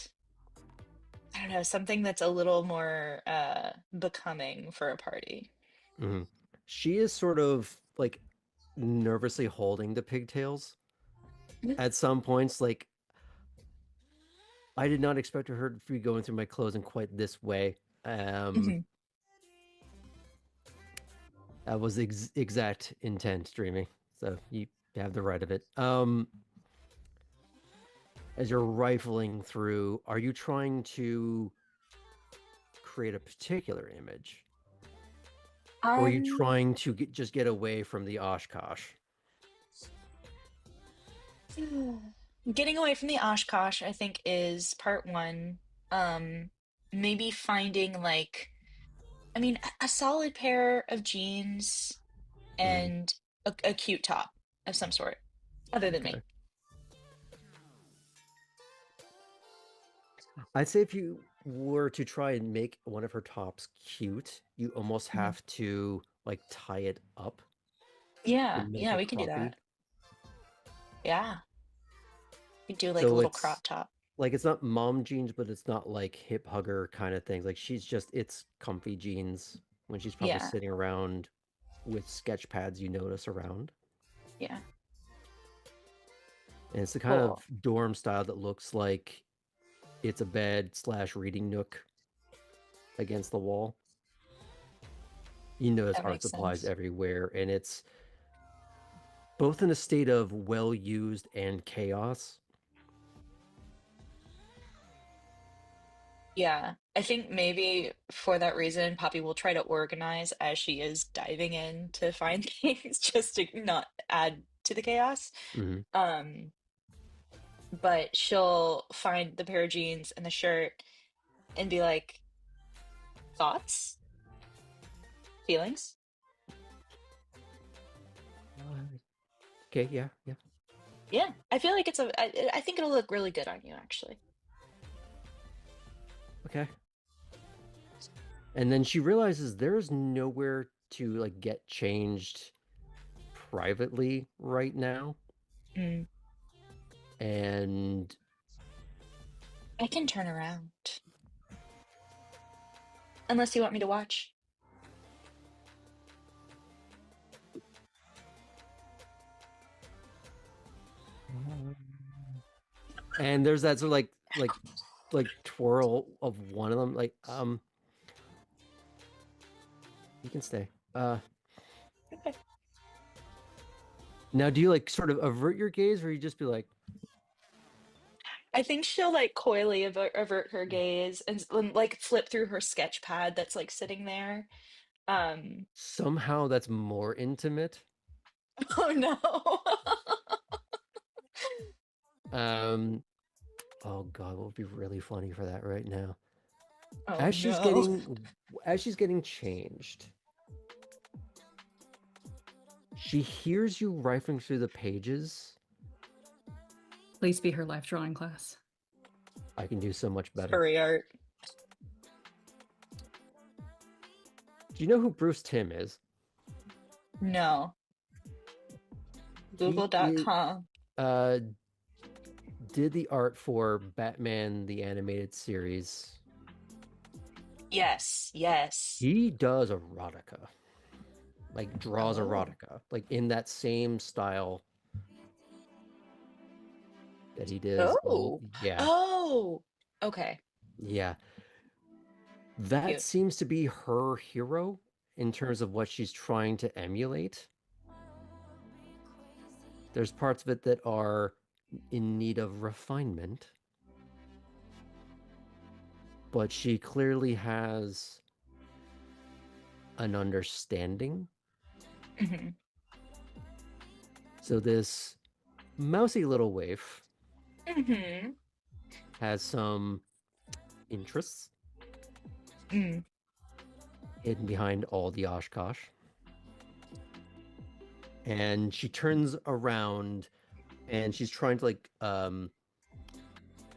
I don't know, something that's a little more becoming for a party. Mm-hmm. She is sort of like nervously holding the pigtails at some points. Like, I did not expect her to be going through my clothes in quite this way. Mhm. That was exact intent, Dreamy. So you have the right of it. As you're rifling through, are you trying to create a particular image? Or are you Um, trying to just get away from the Oshkosh? Getting away from the Oshkosh, I think, is part one. Um, Maybe finding like, I mean, a solid pair of jeans Mm, and a cute top of some sort, other than okay. me. I'd say if you were to try and make one of her tops cute, you almost Mhm. have to like tie it up to Yeah, make yeah, it we can do croppy. that. Yeah, we do like a So little it's crop top. like it's not mom jeans, but it's not like hip hugger kind of things. Like it's comfy jeans when she's probably Yeah, sitting around with sketch pads you notice around. yeah, And it's the kind of cool. dorm style that looks like it's a bed slash reading nook against the wall. You notice That art makes supplies sense. everywhere, and it's both in a state of well used and chaos. Yeah, I think maybe for that reason, Poppy will try to organize as she is diving in to find things just to not add to the chaos. Hmm. Um, but she'll find the pair of jeans and the shirt and be like, thoughts, feelings. Okay, yeah, yeah. Yeah, I feel like I think it'll look really good on you, actually. Okay. And then she realizes there's nowhere to like get changed privately right now. Mm, And I can turn around. Unless you want me to watch. there's that sort of like twirl of one of them. Like, you can stay. Okay. Now do you like sort of avert your gaze or you just be like I think she'll like coyly avert her gaze and like flip through her sketch pad that's like sitting there. Um, somehow that's more intimate? oh no. Um oh god, what would be really funny for that right now? Oh As she's no. getting as she's getting changed, she hears you rifling through the pages. Please be her life drawing class. I can do so much better. Furry art. Do you know who Bruce Timm is? No. He Google.com. uh did the art for Batman the Animated Series. Yes, yes. He does erotica. Like draws Oh. erotica. Like in that same style that he does. Oh, Oh. yeah. Oh. Okay. Yeah. That Cute. seems to be her hero in terms of what she's trying to emulate. There's parts of it that are in need of refinement, but she clearly has an understanding. Hmm. So this mousy little waif Hmm. has some interests Mm. hidden behind all the Oshkosh. And she turns around and she's trying to like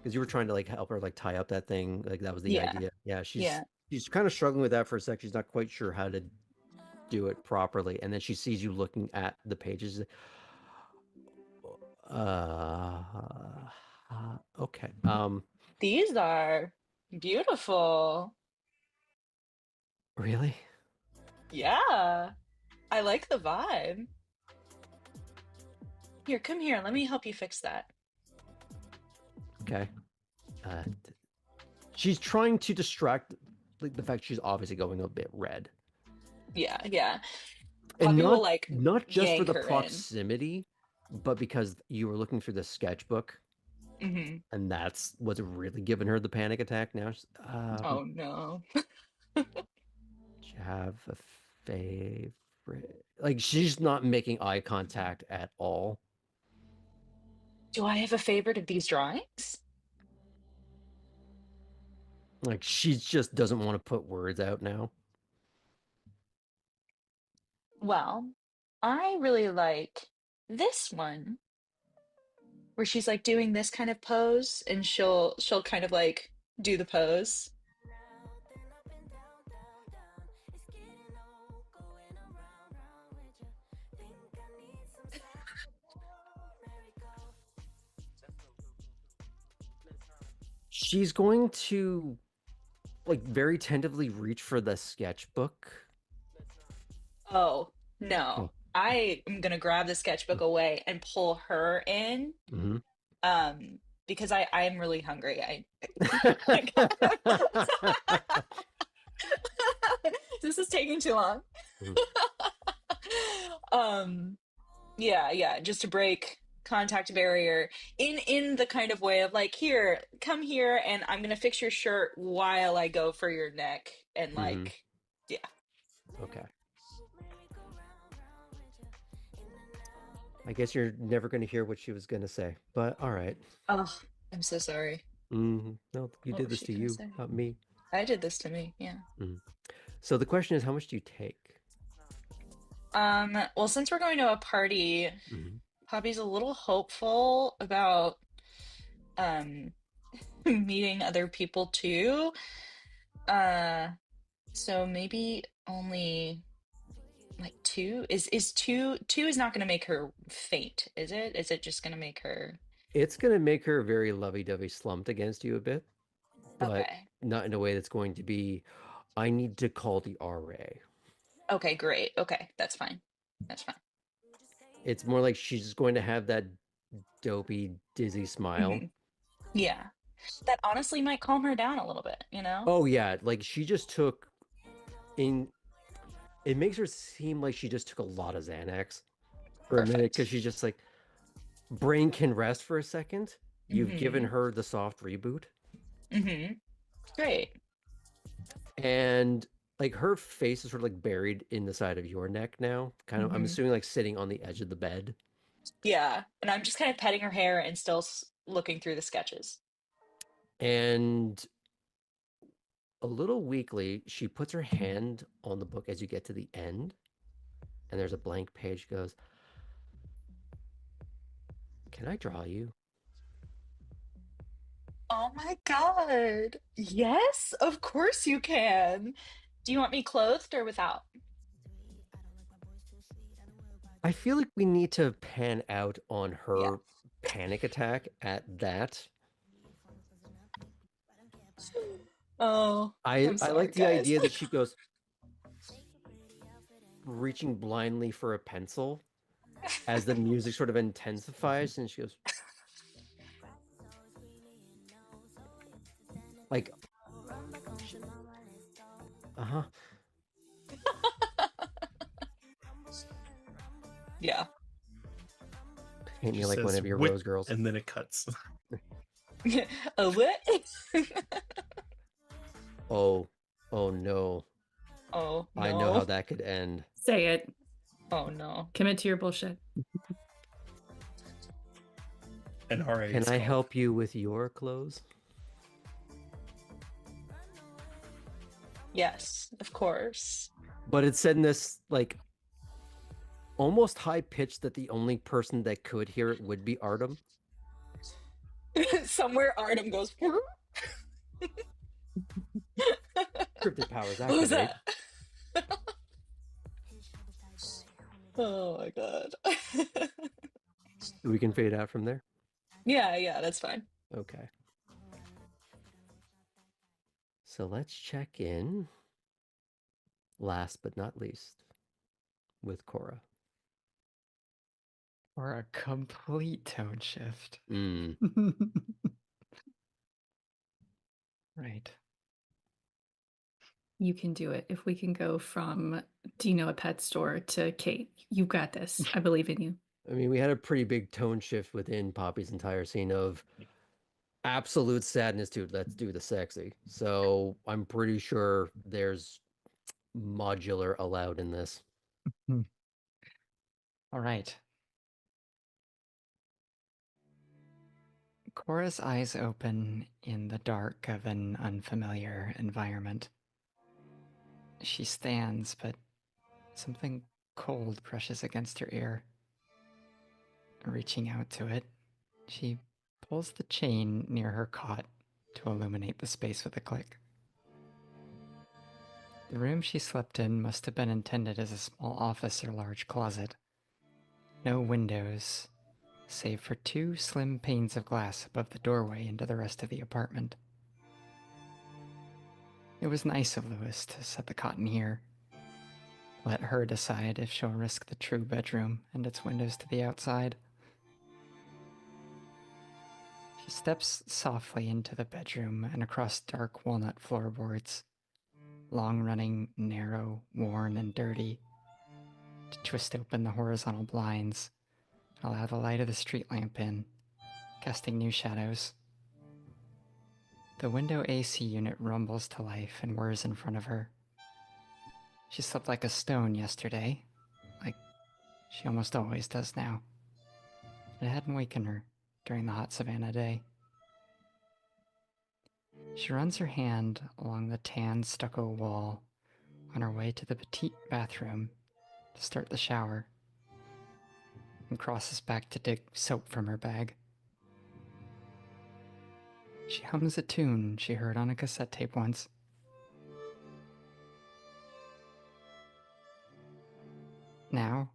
because you were trying to like help her like tie up that thing. Like that was the Yeah. idea. Yeah, Yeah. she's kind of struggling with that for a sec. She's not quite sure how to do it properly, and then she sees you looking at the pages. Uh, okay. These are beautiful. Really? Yeah. I like the vibe. Here, come here. Let me help you fix that. Okay. She's trying to distract like the fact she's obviously going a bit red. Yeah, yeah. And Poppy will like not just for yank the her in. proximity, but because you were looking through the sketchbook, Hmm. and that's what's really giving her the panic attack now. Oh no. Do you have a favorite? Like she's not making eye contact at all. Do I have a favorite of these drawings? Like she just doesn't want to put words out now. Well, I really like this one where she's like doing this kind of pose and she'll kind of like do the pose. She's going to like very tentatively reach for the sketchbook. Oh, no. I am gonna grab the sketchbook away and pull her in. Mm-hmm. Because I am really hungry. This is taking too long. Yeah, just to break contact barrier in the kind of way of like, here, come here, and I'm gonna fix your shirt while I go for your neck, and like, yeah. Okay. I guess you're never going to hear what she was going to say, but all right. Oh, I'm so sorry. No, you What did was this she to gonna you, say? not me. I did this to me, yeah. So the question is, how much do you take? Well, since we're going to a party, Poppy's a little hopeful about meeting other people too. So maybe only like two is two is not gonna make her faint, is it? Is it just gonna make her It's going to make her very lovey-dovey slumped against you a bit, but okay? not in a way that's going to be, I need to call the RA. Okay, great. Okay, that's fine. That's fine. It's more like she's just going to have that dopey, dizzy smile. Yeah. That honestly might calm her down a little bit, you know? Oh yeah, like she just took in. It makes her seem like she just took a lot of Xanax for a minute because she's just like, brain can rest for a second. You've given her the soft reboot. Great. And like her face is sort of like buried in the side of your neck now. Kind of, I'm assuming like sitting on the edge of the bed. Yeah, and I'm just kind of petting her hair and still looking through the sketches. And a little weakly, she puts her hand on the book as you get to the end, and there's a blank page. Goes, can I draw you? Oh my God. Yes, of course you can. Do you want me clothed or without? I feel like we need to pan out on her Yeah. panic attack at that. Oh, I I'm sorry, like the guys. idea that she goes reaching blindly for a pencil as the music sort of intensifies, and she goes like, Yeah. paint me She like one says, of your "Whip," rose girls. and then it cuts. A what? Oh no. Oh I know how no. that could end. Say it. Oh no. Commit to your bullshit. And RA Can is I called. help you with your clothes? Yes, of course. But it's said in this like almost high pitched that the only person that could hear it would be Artem. Somewhere Artem goes. Cryptic powers What was activate. that? Oh my god. We can fade out from there. Yeah, that's fine. Okay. So let's check in, last but not least, with Cora. Or a complete tone shift. Right. You can do it. If we can go from, do you know a pet store, to Kate, you got this. I believe in you. I mean, we had a pretty big tone shift within Poppy's entire scene of absolute sadness to let's do the sexy. So I'm pretty sure there's modular allowed in this. All right. Cora's eyes open in the dark of an unfamiliar environment. She stands, but something cold brushes against her ear. Reaching out to it, she pulls the chain near her cot to illuminate the space with a click. The room she slept in must have been intended as a small office or large closet. No windows, save for 2 slim panes of glass above the doorway into the rest of the apartment. It was nice of Lewis to set the cot in here. Let her decide if she'll risk the true bedroom and its windows to the outside. She steps softly into the bedroom and across dark walnut floorboards, long-running, narrow, worn, and dirty, to twist open the horizontal blinds, allow the light of the street lamp in, casting new shadows. The window AC unit rumbles to life and whirs in front of her. She slept like a stone yesterday, like she almost always does now. It hadn't wakened her during the hot Savannah day. She runs her hand along the tan stucco wall on her way to the petite bathroom to start the shower, and crosses back to dig soap from her bag. She hums a tune she heard on a cassette tape once. Now,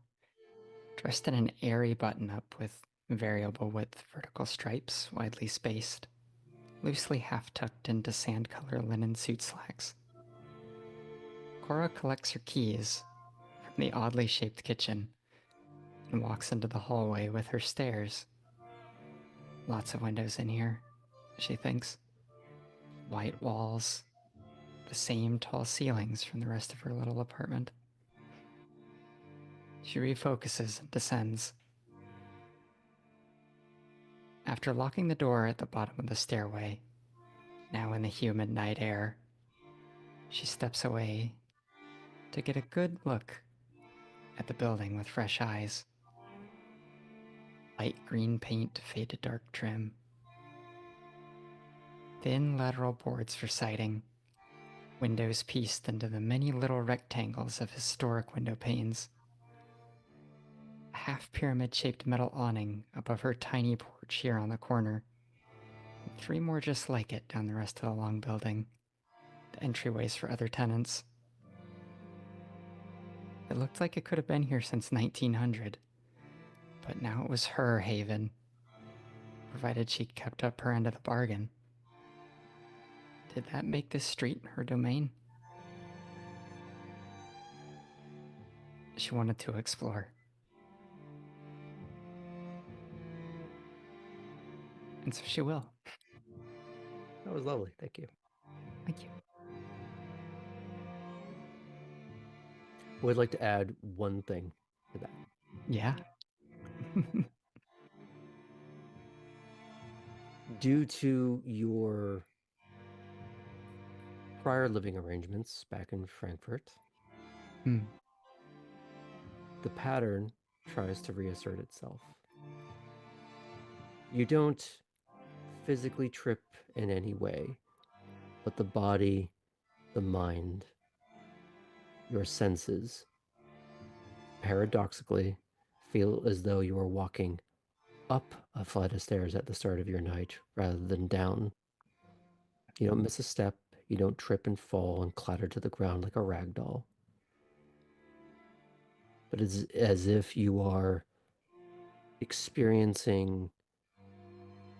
dressed in an airy button-up with variable width vertical stripes widely spaced, loosely half-tucked into sand-color linen suit slacks, Cora collects her keys from the oddly shaped kitchen and walks into the hallway with her stairs. Lots of windows in here, she thinks. White walls, the same tall ceilings from the rest of her little apartment. She refocuses and descends. After locking the door at the bottom of the stairway, now in the humid night air, she steps away to get a good look at the building with fresh eyes. Light green paint, faded dark trim. Thin lateral boards for siding, windows pieced into the many little rectangles of historic window panes. A half-pyramid-shaped metal awning above her tiny porch here on the corner, and 3 more just like it down the rest of the long building, the entryways for other tenants. It looked like it could have been here since 1900, but now it was her haven, provided she kept up her end of the bargain. Did that make this street her domain? She wanted to explore. And so she will. That was lovely. Thank you. Thank you. Would like to add one thing to that. Yeah. Due to your prior living arrangements back in Frankfurt, the pattern tries to reassert itself. You don't physically trip in any way, but the body, the mind, your senses, paradoxically, feel as though you are walking up a flight of stairs at the start of your night rather than down. You don't miss a step. You don't trip and fall and clatter to the ground like a rag doll. But it's as if you are experiencing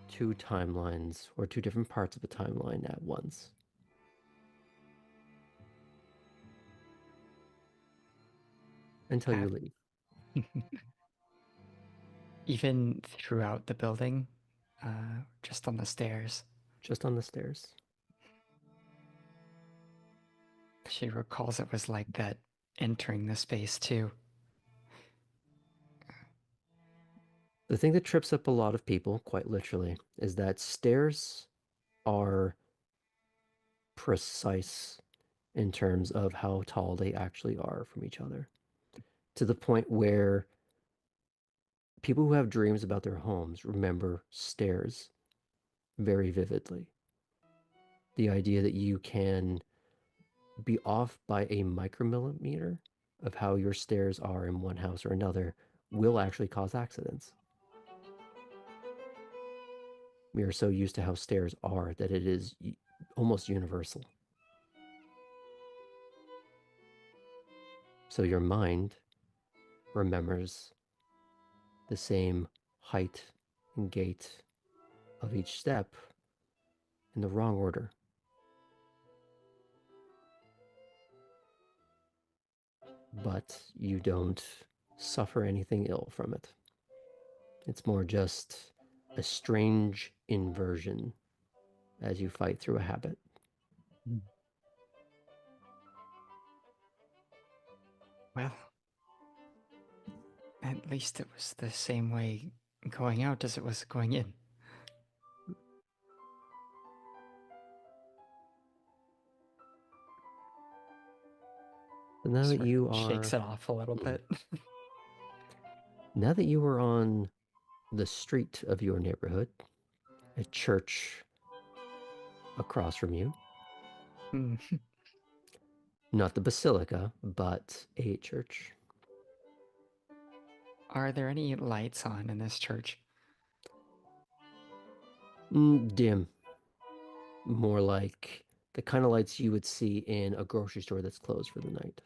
two timelines or two different parts of a timeline at once. Until you leave. Even throughout the building, just on the stairs. Just on the stairs. She recalls it was like that entering the space too. The thing that trips up a lot of people, quite literally, is that stairs are precise in terms of how tall they actually are from each other, to the point where people who have dreams about their homes remember stairs very vividly. The idea that you can be off by a micromillimeter of how your stairs are in one house or another will actually cause accidents. We are so used to how stairs are that it is almost universal. So your mind remembers the same height and gait of each step in the wrong order. But you don't suffer anything ill from it. It's more just a strange inversion as you fight through a habit. Well, at least it was the same way going out as it was going in. But now that you are shakes it off a little bit. Now that you are on the street of your neighborhood, a church across from you, not the basilica, but a church. Are there any lights on in this church? Dim. More like the kind of lights you would see in a grocery store that's closed for the night.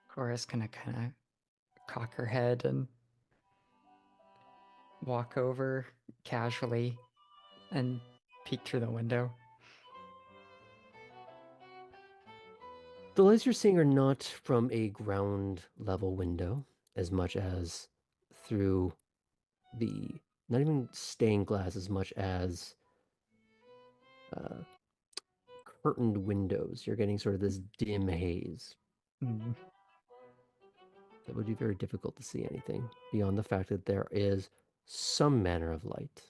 Cora's gonna kind of cock her head and walk over casually and peek through the window. The lights you're seeing are not from a ground level window as much as through the, not even stained glass as much as curtained windows. You're getting sort of this dim haze. That would be very difficult to see anything beyond the fact that there is some manner of light.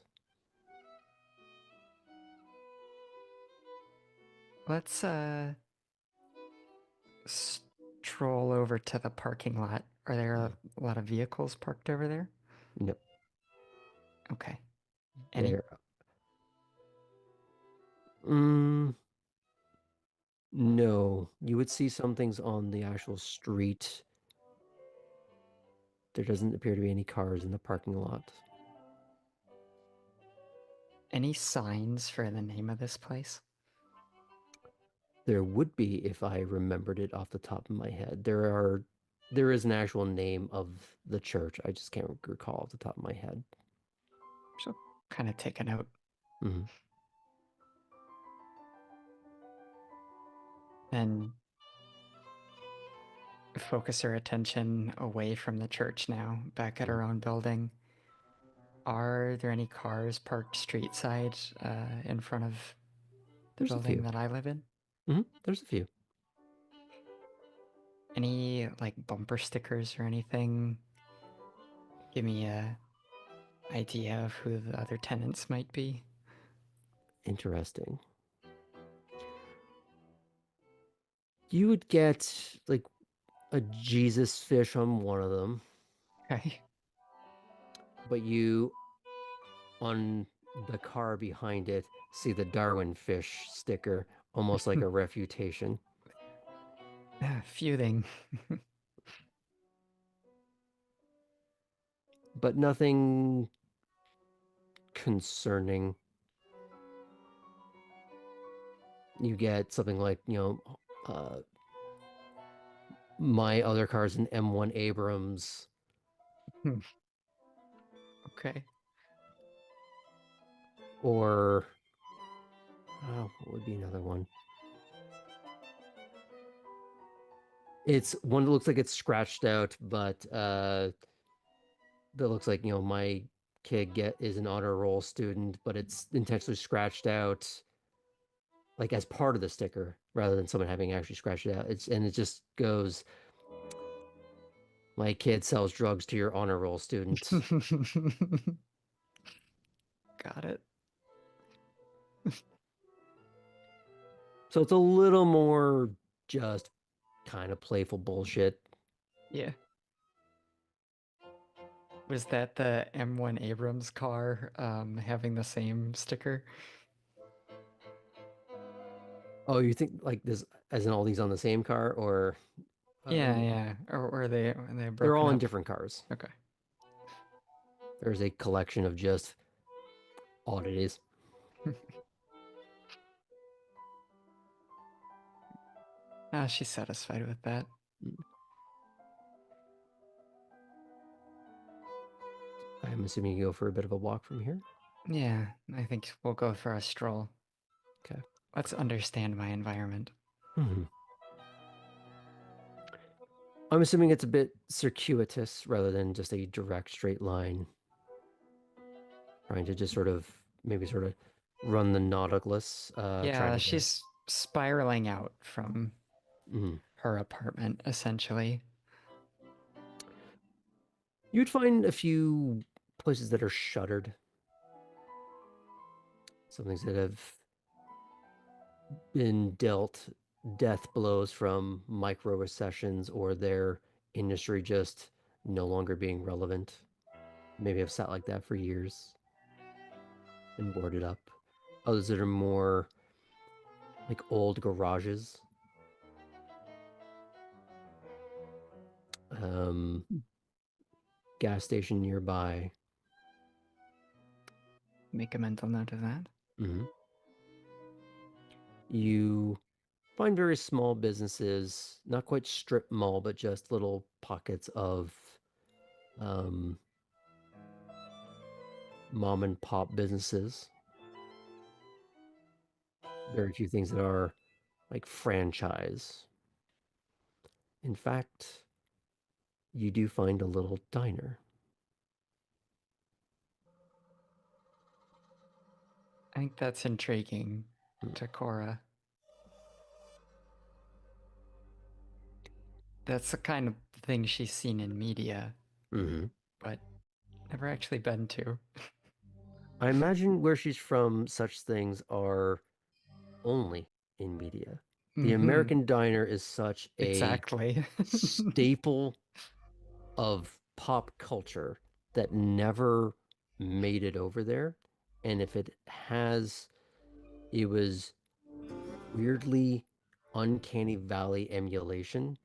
Let's stroll over to the parking lot. Are there a lot of vehicles parked over there? No. Okay. Any? No. You would see some things on the actual street. There doesn't appear to be any cars in the parking lot. Any signs for the name of this place? There would be if I remembered it off the top of my head. There is an actual name of the church. I just can't recall off the top of my head. So kind of take a note. Mm-hmm. And focus her attention away from the church now, back at her own building. Are there any cars parked street side in front of the building that I live in? Mm-hmm. There's a few. Any like bumper stickers or anything? Give me a idea of who the other tenants might be. Interesting. You would get like a Jesus fish on one of them. Okay. But you, on the car behind it, see the Darwin fish sticker, almost like a refutation. Feuding. but nothing concerning. You get something like, my other car's an M1 Abrams. Okay. Or, what would be another one? It's one that looks like it's scratched out, but that looks like, my kid is an honor roll student, but it's intentionally scratched out, like as part of the sticker, rather than someone having actually scratched it out. It just goes, my kid sells drugs to your honor roll student. Got it. So it's a little more just kind of playful bullshit. Yeah. Was that the M1 Abrams car having the same sticker? Oh, you think like this, as in all these on the same car, or Yeah. Or are they they're broken all in up? different cars. Okay. There's a collection of just oddities. She's satisfied with that. I'm assuming you go for a bit of a walk from here. Yeah, I think we'll go for a stroll. Okay. Let's understand my environment. I'm assuming it's a bit circuitous rather than just a direct straight line. Trying to just maybe sort of run the Nautilus. Yeah, she's spiraling out from Mhm. her apartment, essentially. You'd find a few places that are shuttered. Some things that have been dealt death blows from micro recessions, or their industry just no longer being relevant. Maybe have sat like that for years and boarded up. Others that are more like old garages. Gas station nearby. Make a mental note of that. You find very small businesses, not quite strip mall, but just little pockets of mom and pop businesses. Very few things that are like franchise. In fact, you do find a little diner. I think that's intriguing to Cora. That's the kind of thing she's seen in media, but never actually been to. I imagine where she's from, such things are only in media. The American diner is such a staple of pop culture that never made it over there. And if it has, it was weirdly uncanny valley emulation.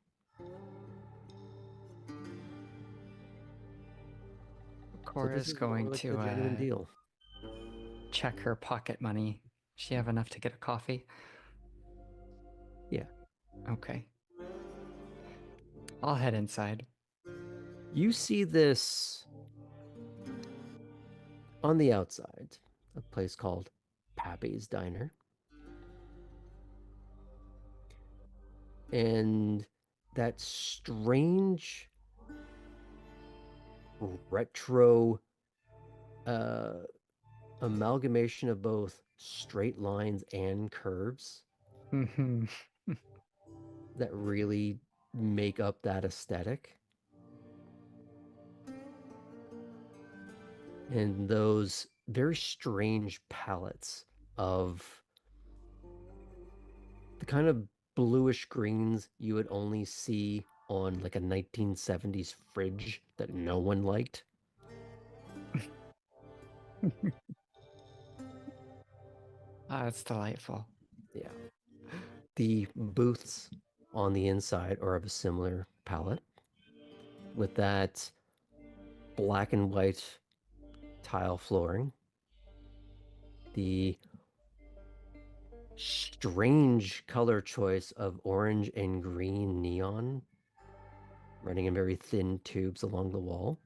Cora's going like to the genuine deal. Check her pocket money. She have enough to get a coffee? Yeah. Okay. I'll head inside. You see this on the outside, a place called Pappy's Diner. And that strange retro amalgamation of both straight lines and curves that really make up that aesthetic. And those very strange palettes of the kind of bluish greens you would only see on like a 1970s fridge that no one liked. That's delightful. Yeah. The booths on the inside are of a similar palette, with that black and white tile flooring. The strange color choice of orange and green neon running in very thin tubes along the wall.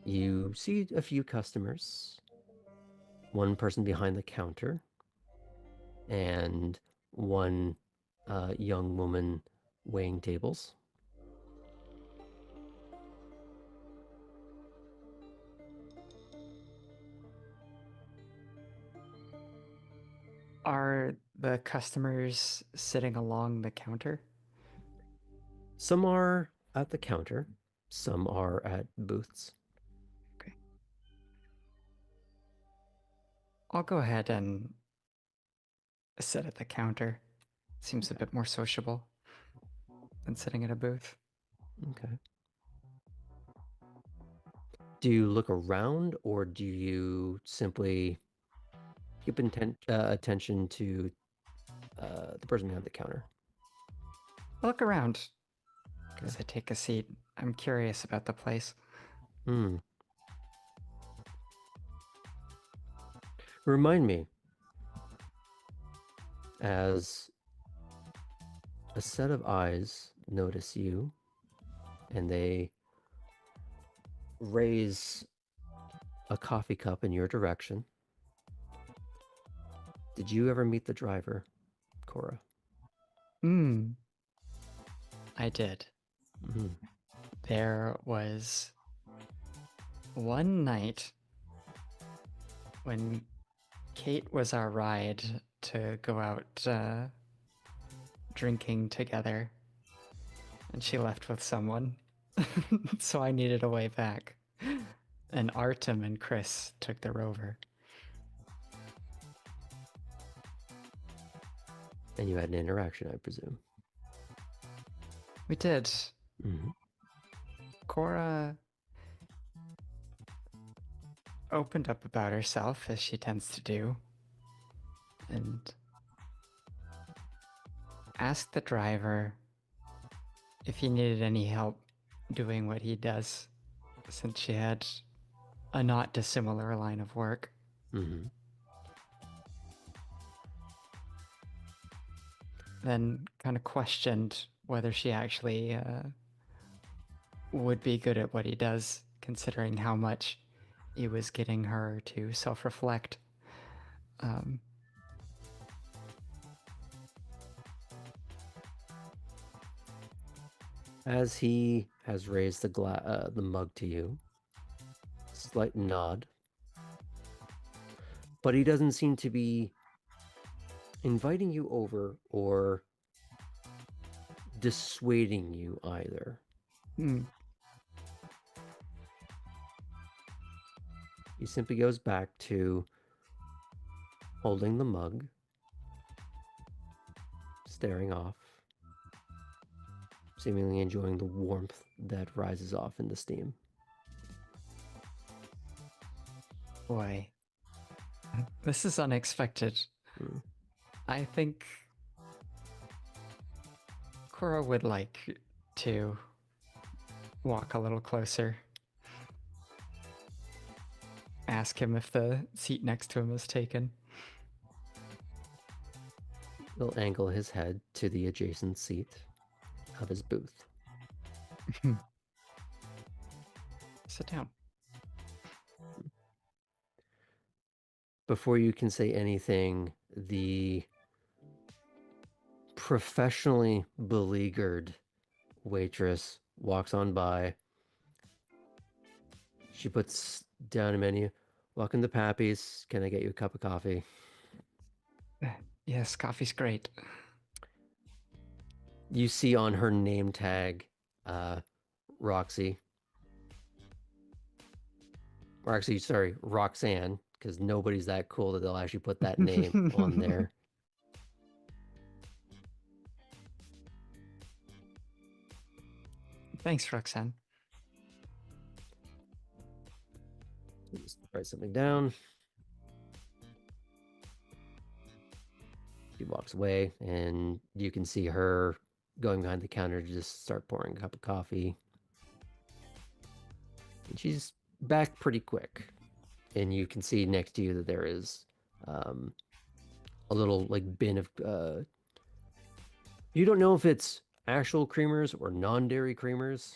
You see a few customers, one person behind the counter, and one young woman weighing tables. Are the customers sitting along the counter? Some are at the counter, some are at booths. Okay. I'll go ahead and sit at the counter. Seems a bit more sociable than sitting at a booth. Okay. Do you look around, or do you simply keep attention to the person behind the counter? I'll look around as I take a seat. I'm curious about the place. Remind me, as a set of eyes notice you, and they raise a coffee cup in your direction. Did you ever meet the driver, Cora? I did. There was one night when Kate was our ride to go out drinking together, and she left with someone. So I needed a way back. And Artem and Chris took the rover. And you had an interaction, I presume. We did. Cora opened up about herself, as she tends to do, and asked the driver if he needed any help doing what he does, since she had a not dissimilar line of work. Then kind of questioned whether she actually would be good at what he does, considering how much he was getting her to self-reflect. As he has raised the mug to you, slight nod, but he doesn't seem to be inviting you over or dissuading you either. He simply goes back to holding the mug, staring off, seemingly enjoying the warmth that rises off in the steam. Boy, this is unexpected. I think Cora would like to walk a little closer. Ask him if the seat next to him is taken. He'll angle his head to the adjacent seat of his booth. Sit down. Before you can say anything, the professionally beleaguered waitress walks on by. She puts down a menu. Welcome to Pappy's. Can I get you a cup of coffee? Yes, coffee's great. You see on her name tag, Roxy. Or actually, sorry, Roxanne, because nobody's that cool that they'll actually put that name on there. Thanks, Roxanne. Just write something down. She walks away, and you can see her going behind the counter to just start pouring a cup of coffee. And she's back pretty quick. And you can see next to you that there is a little like bin of you don't know if it's actual creamers or non-dairy creamers.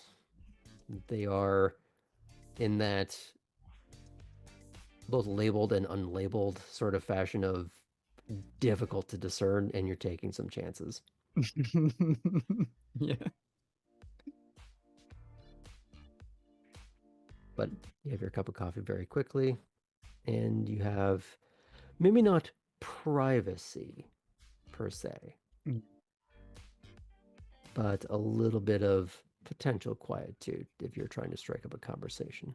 They are in that both labeled and unlabeled sort of fashion of difficult to discern, and you're taking some chances. Yeah. But you have your cup of coffee very quickly, and you have maybe not privacy per se, but a little bit of potential quietude if you're trying to strike up a conversation.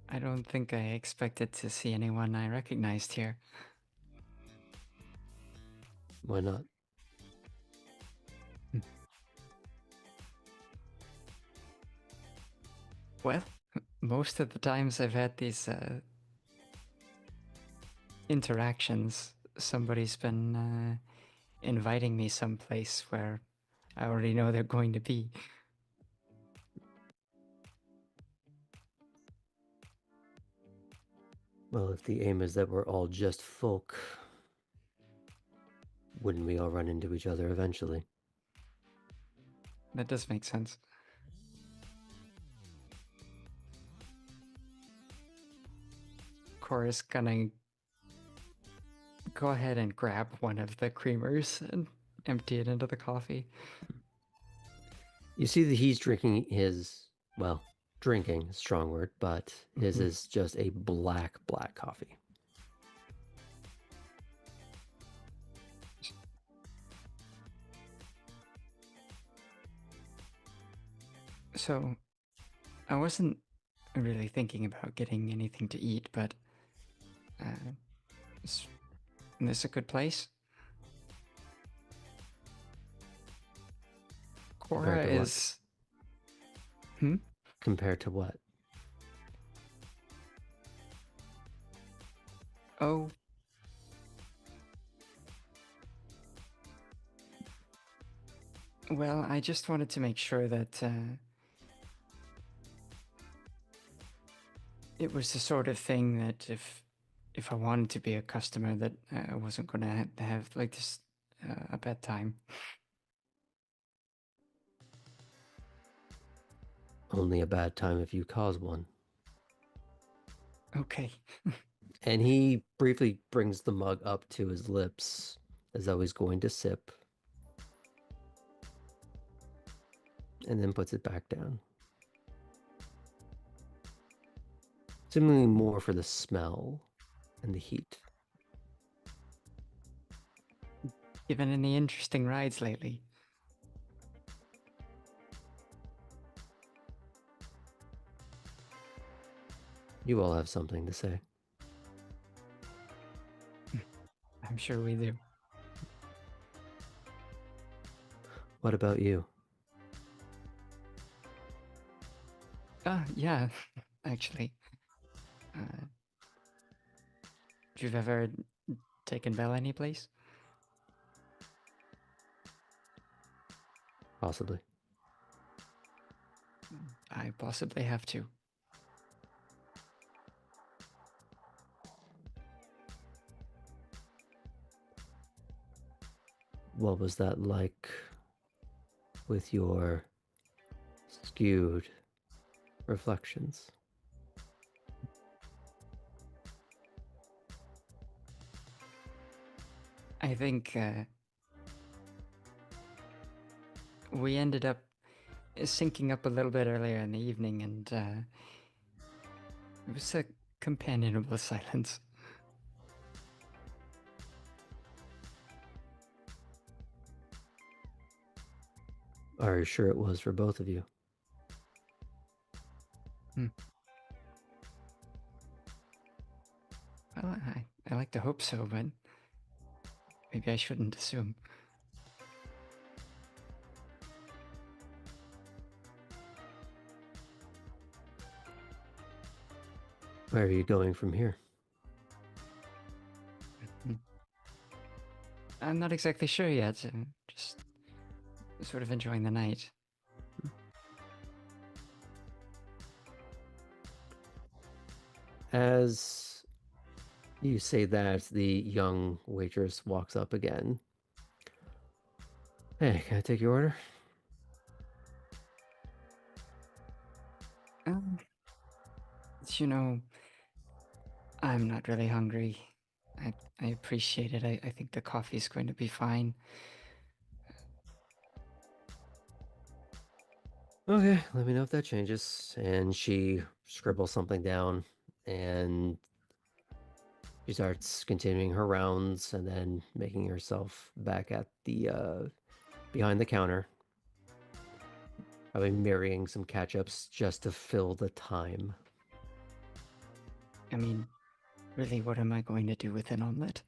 I don't think I expected to see anyone I recognized here. Why not? Well, most of the times I've had these interactions, somebody's been inviting me someplace where I already know they're going to be. Well, if the aim is that we're all just folk, wouldn't we all run into each other eventually? That does make sense. Cora's gonna go ahead and grab one of the creamers and empty it into the coffee. You see that he's drinking his, well, drinking, strong word, but his is just a black coffee. So, I wasn't really thinking about getting anything to eat, but is this a good place? Cora is... Compared to what? Oh. Well, I just wanted to make sure that it was the sort of thing that if I wanted to be a customer, that I wasn't gonna have like this a bad time. Only a bad time if you cause one. Okay. And he briefly brings the mug up to his lips as though he's going to sip, and then puts it back down. Seemingly more for the smell and the heat. Given any interesting rides lately? You all have something to say. I'm sure we do. What about you? Yeah, actually. If you've ever taken Belle any place? Possibly. I possibly have to. What was that like with your skewed reflections? I think we ended up syncing up a little bit earlier in the evening, and it was a companionable silence. Are you sure it was for both of you? Well, I like to hope so, but maybe I shouldn't assume. Where are you going from here? I'm not exactly sure yet. just sort of enjoying the night. As you say that, the young waitress walks up again. Hey, can I take your order? Um, you know, I'm not really hungry. I appreciate it. I think the coffee's going to be fine. Okay, let me know if that changes. And she scribbles something down and she starts continuing her rounds and then making herself back at the behind the counter. Probably marrying some catch-ups just to fill the time. I mean, really, what am I going to do with an omelet?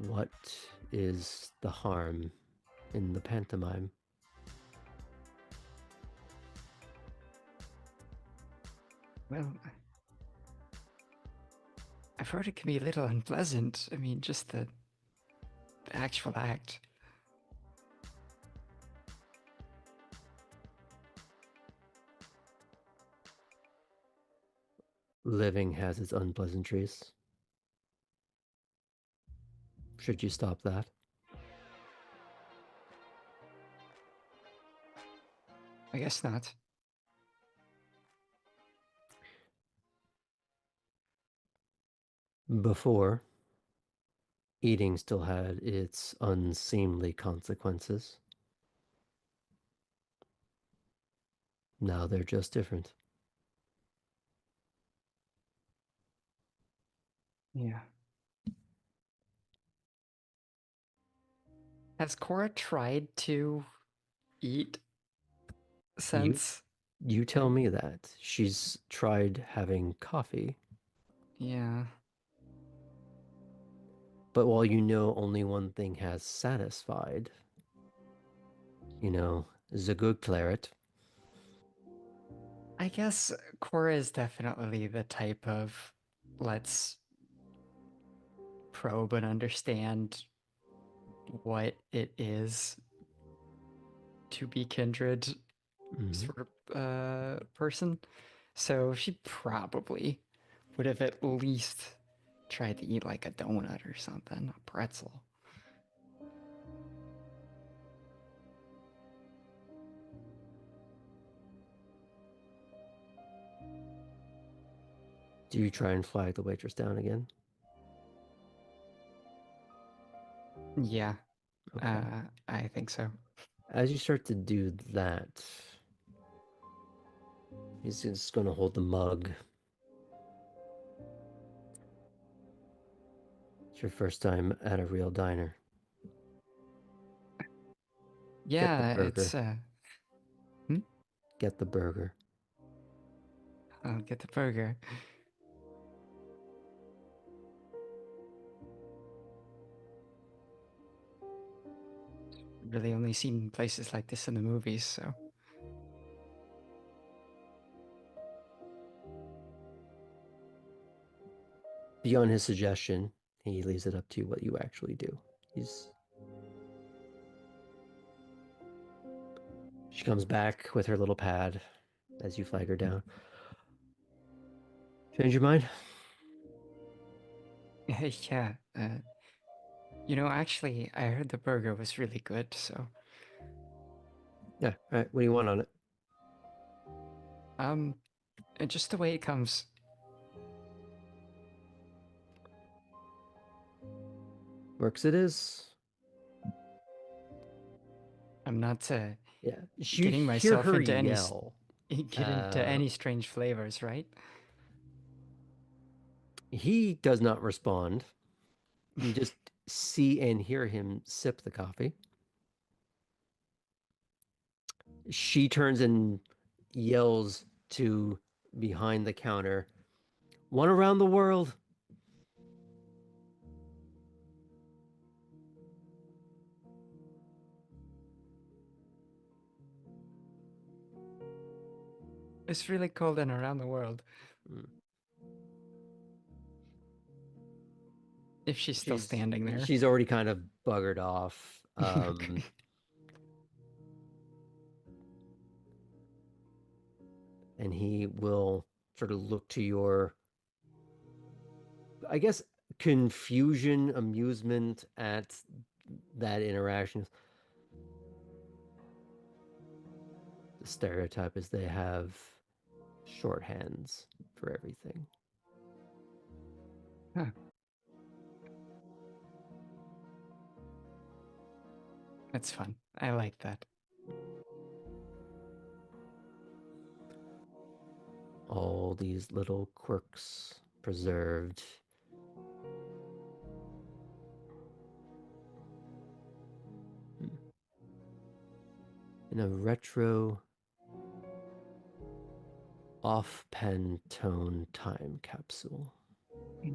What is the harm in the pantomime? Well, I've heard it can be a little unpleasant. I mean, just the actual act. Living has its unpleasantries. Should you stop that? I guess not. Before, eating still had its unseemly consequences. Now they're just different. Yeah. Has Cora tried to eat You since? you tell me that. She's tried having coffee, Yeah. but while you know only one thing has satisfied, the good claret. I guess Cora is definitely the type of let's probe and understand what it is to be kindred sort of person. So she probably would have at least tried to eat like a donut or something, a pretzel. Do you try and flag the waitress down again? Yeah, Okay. I think so. As you start to do that, he's just going to hold the mug. It's your first time at a real diner. Get the Yeah, burger. hmm? Get the burger. I'll get the burger. Really only seen places like this in the movies, so. Beyond his suggestion, he leaves it up to you what you actually do. She comes back with her little pad as you flag her down. Change your mind? Yeah, actually, I heard the burger was really good, so. Yeah. All right. What do you want on it? Just the way it comes. Works it is. I'm not Yeah. You getting hear myself her into yell. any strange flavors, right? He does not respond. You just see and hear him sip the coffee. She turns and yells to behind the counter, "One around the world." It's really cold and around the world. If she's still standing there. She's already kind of buggered off. Okay. And he will sort of look to your, I guess, confusion, amusement at that interaction. The stereotype is they have shorthands for everything. Huh. That's fun. I like that. All these little quirks preserved. In a retro off-Pantone time capsule. I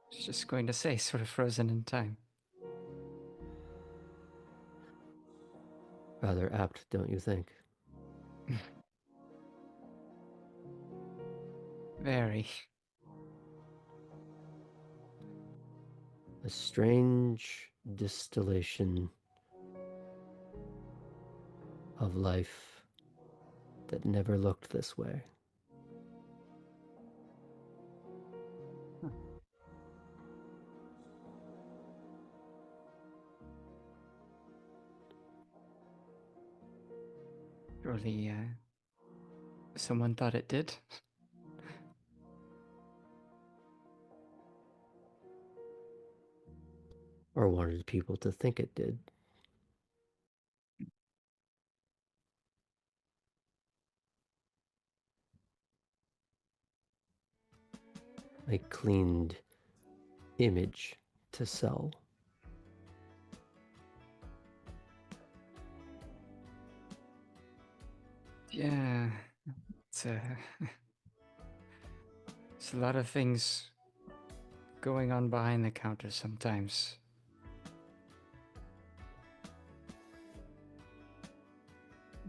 was just going to say, sort of frozen in time. Rather apt, don't you think? Very. A strange distillation of life that never looked this way. Surely, someone thought it did. Or wanted people to think it did. A cleaned image to sell. Yeah, it's a lot of things going on behind the counter sometimes.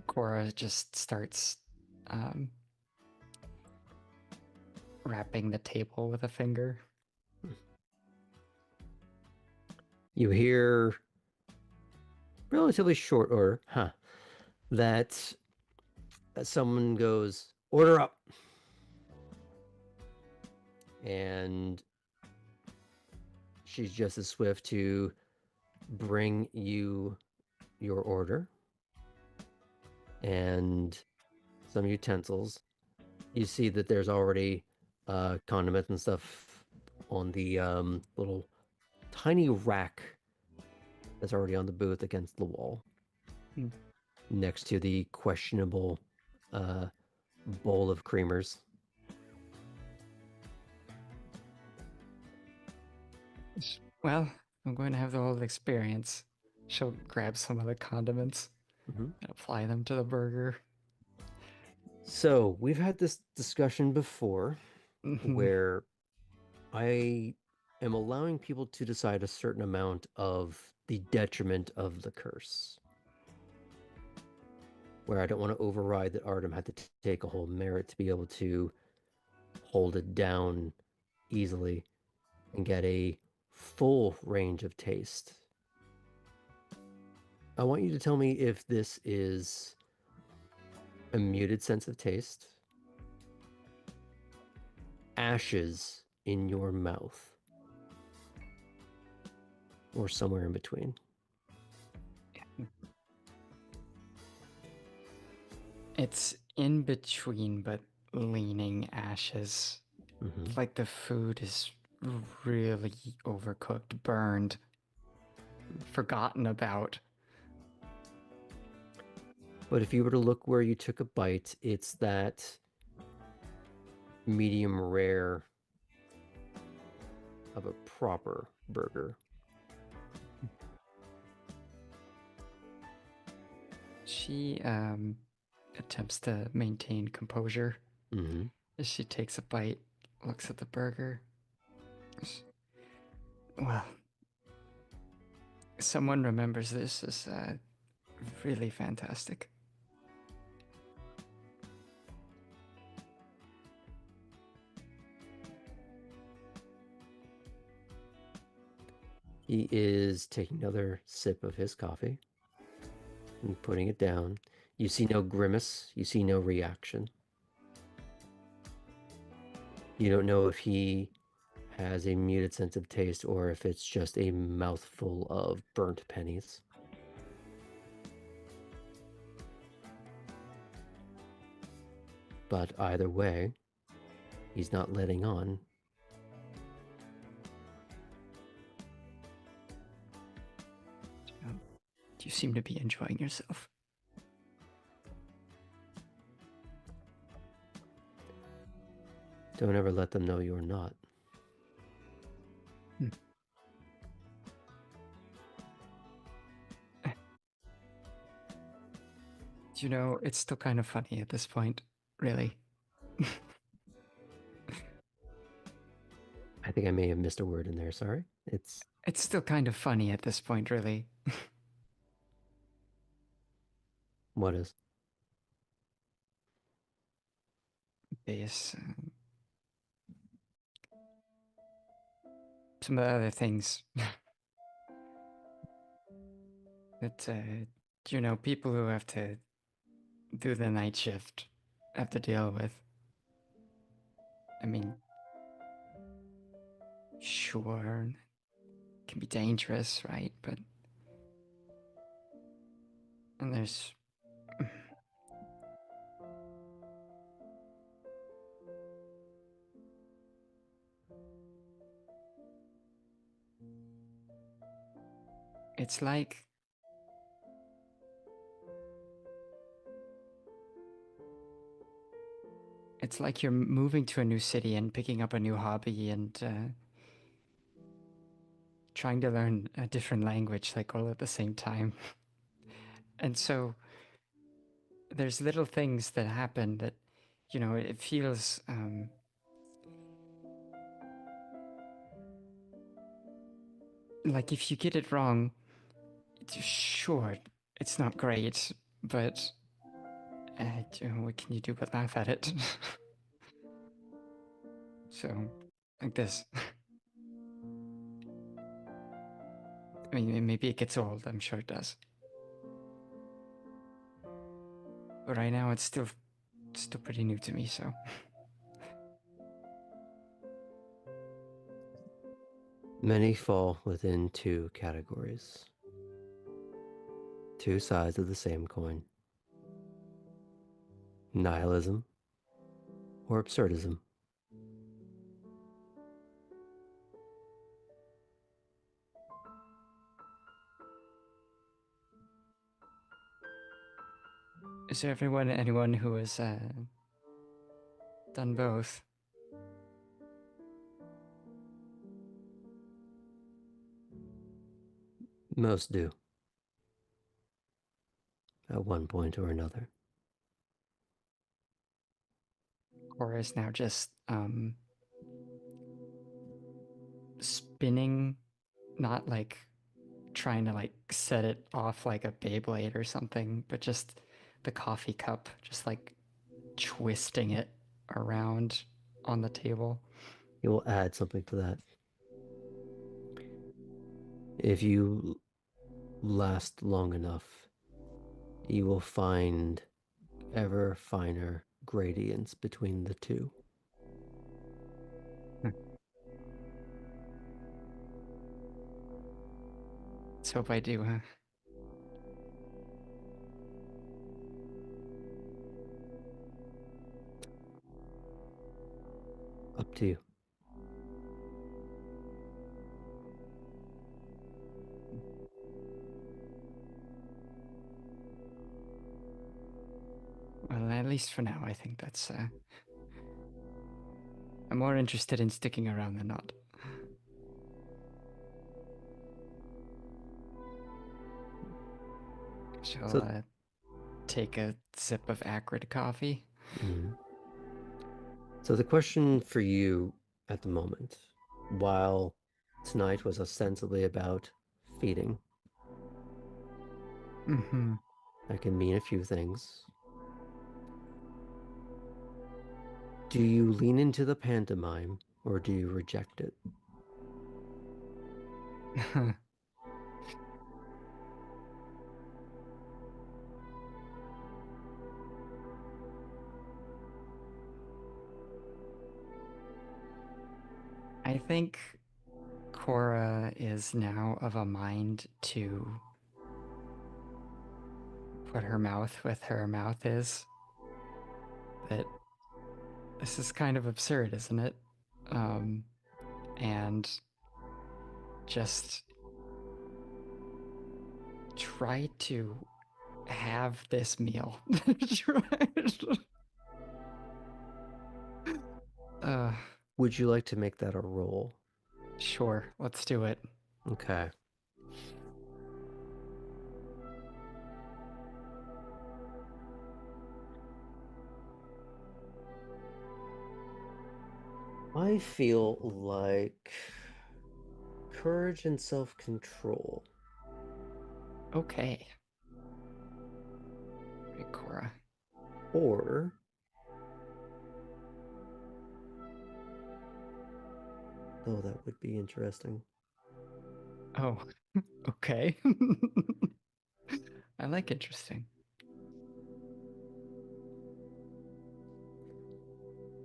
Cora just starts wrapping the table with a finger. You hear relatively short order, that someone goes, "Order up." And she's just as swift to bring you your order and some utensils. You see that there's already condiments and stuff on the little tiny rack that's already on the booth against the wall, next to the questionable bowl of creamers. Well, I'm going to have the whole experience. She'll grab some of the condiments and apply them to the burger. So we've had this discussion before where I am allowing people to decide a certain amount of the detriment of the curse. Where I don't want to override that Artem had to take a whole merit to be able to hold it down easily and get a full range of taste. I want you to tell me if this is a muted sense of taste, ashes in your mouth, or somewhere in between. It's in between, but leaning ashes. Like the food is really overcooked, burned, forgotten about. But if you were to look where you took a bite, it's that medium rare of a proper burger. She attempts to maintain composure as she takes a bite, looks at the burger. Well, someone remembers this as really fantastic. He is taking another sip of his coffee and putting it down. You see no grimace. You see no reaction. You don't know if he has a muted sense of taste or if it's just a mouthful of burnt pennies. But either way, he's not letting on. You seem to be enjoying yourself. Don't ever let them know you're not. You know, it's still kind of funny at this point, really. I think I may have missed a word in there, sorry. It's still kind of funny at this point, really. What is? Yes. Some of the other things that, you know, people who have to do the night shift have to deal with. I mean, sure, it can be dangerous, right? But, and there's, it's like, you're moving to a new city and picking up a new hobby and trying to learn a different language, like, all at the same time. And so there's little things that happen that, you know, it feels like if you get it wrong, sure, it's not great, but you know, what can you do but laugh at it? So, like this. I mean, maybe it gets old, I'm sure it does. But right now, it's still pretty new to me, so. Many fall within two categories. Two sides of the same coin. Nihilism or absurdism. Is there anyone who has done both? Most do. At one point or another. Or is now just spinning, not like trying to like set it off like a Beyblade or something, but just the coffee cup, just like twisting it around on the table. You will add something to that. If you last long enough, you will find ever finer gradients between the two. Let's hope I do, huh? Up to you. Well, at least for now, I think that's. I'm more interested in sticking around than not. Shall take a sip of acrid coffee? Mm-hmm. So the question for you at the moment, while tonight was ostensibly about feeding, that can mean a few things. Do you lean into the pantomime or do you reject it? I think Cora is now of a mind to put her mouth where her mouth is. That this is kind of absurd, isn't it? And just try to have this meal. Would you like to make that a roll? Sure, let's do it. Okay. I feel like courage and self-control. Okay. Right, Cora. Or oh, that would be interesting. Oh, okay. I like interesting.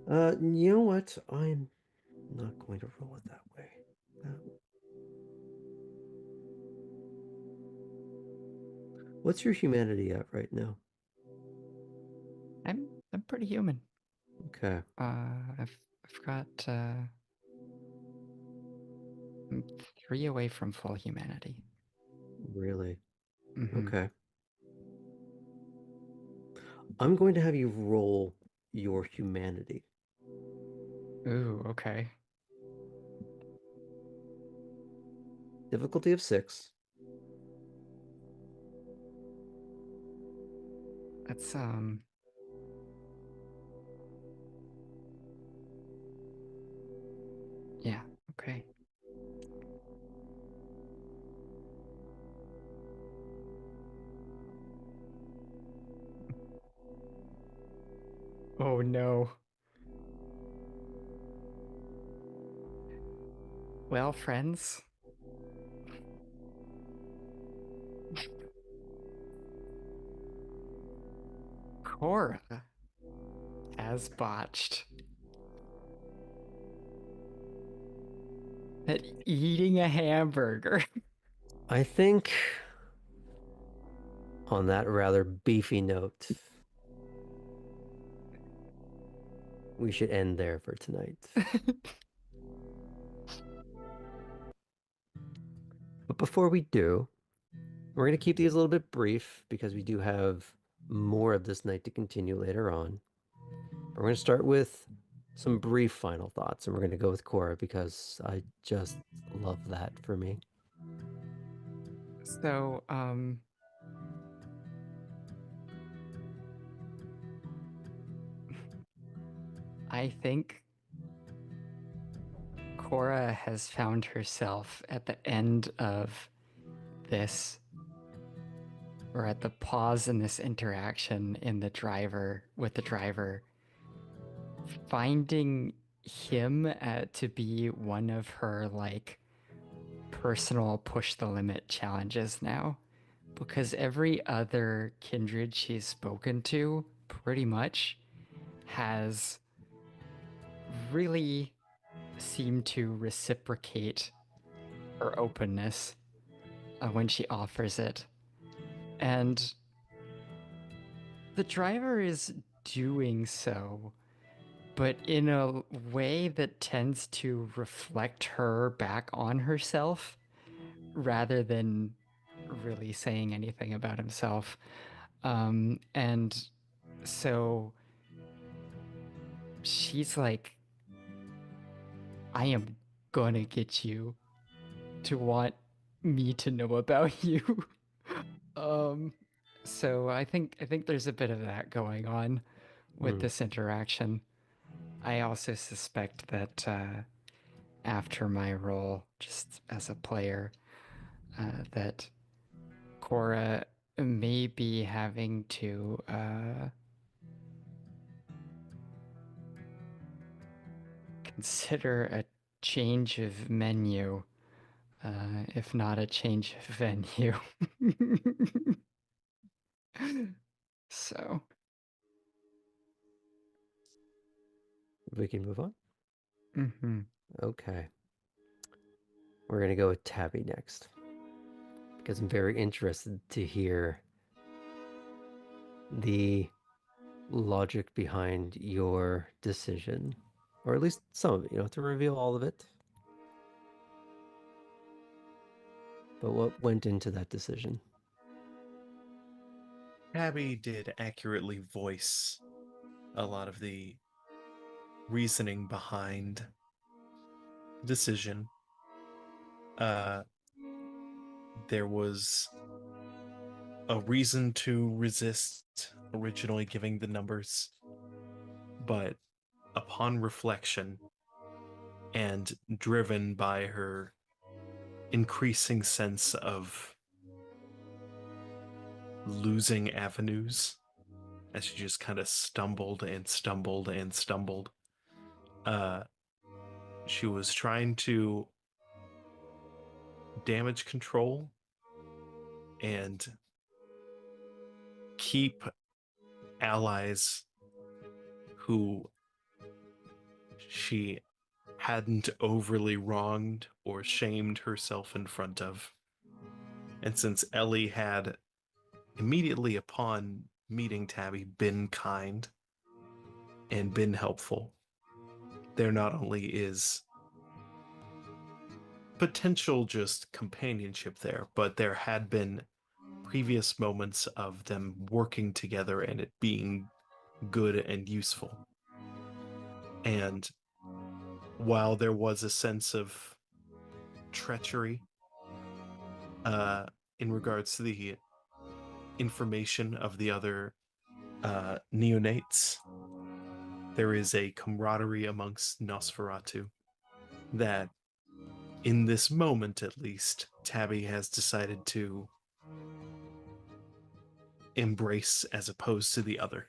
You know what? I'm not going to roll it that way. What's your humanity at right now? I'm pretty human. Okay. I've got I'm 3 away from full humanity. Really? Mm-hmm. Okay. I'm going to have you roll your humanity. Ooh, okay. Difficulty of 6. That's yeah, okay. Oh no. Well, friends. Cora has botched at eating a hamburger. I think on that rather beefy note, we should end there for tonight. But before we do, we're going to keep these a little bit brief because we do have more of this night to continue later on. We're going to start with some brief final thoughts, and we're going to go with Cora because I just love that for me. So, I think Cora has found herself at the end of this, or at the pause in this interaction in the driver, with the driver, finding him to be one of her, like, personal push the limit challenges now. Because every other kindred she's spoken to, pretty much, has really seemed to reciprocate her openness when she offers it. And the driver is doing so, but in a way that tends to reflect her back on herself rather than really saying anything about himself. And so she's like, I am gonna get you to want me to know about you. So I think there's a bit of that going on with this interaction. I also suspect that after my role, just as a player, that Cora may be having to consider a change of menu if not a change of venue. So. We can move on? Mm-hmm. Okay. We're going to go with Tabby next. Because I'm very interested to hear the logic behind your decision. Or at least some of it. You don't have to reveal all of it. But what went into that decision? Tabby did accurately voice a lot of the reasoning behind the decision. There was a reason to resist originally giving the numbers, but upon reflection and driven by her increasing sense of losing avenues as she just kind of stumbled and stumbled and stumbled, she was trying to damage control and keep allies who she hadn't overly wronged or shamed herself in front of. And since Ellie had immediately upon meeting Tabby been kind and been helpful, there not only is potential just companionship there, but there had been previous moments of them working together and it being good and useful. And while there was a sense of treachery in regards to the information of the other neonates, there is a camaraderie amongst Nosferatu that, in this moment at least, Tabby has decided to embrace as opposed to the other.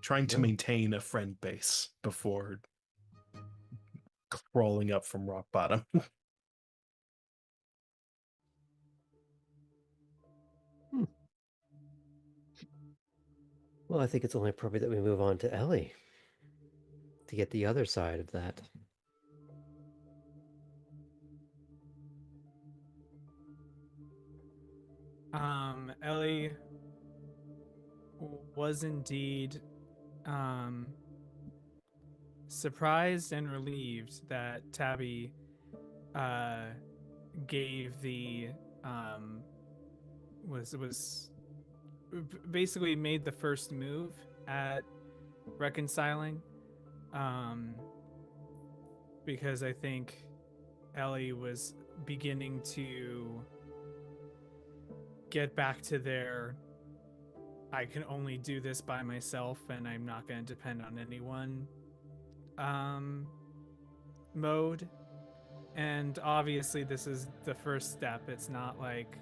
Trying to maintain a friend base before crawling up from rock bottom. Well, I think it's only appropriate that we move on to Ellie to get the other side of that. Ellie was indeed surprised and relieved that Tabby gave the was basically made the first move at reconciling, because I think Ellie was beginning to get back to their I can only do this by myself and I'm not going to depend on anyone mode. And obviously this is the first step. It's not like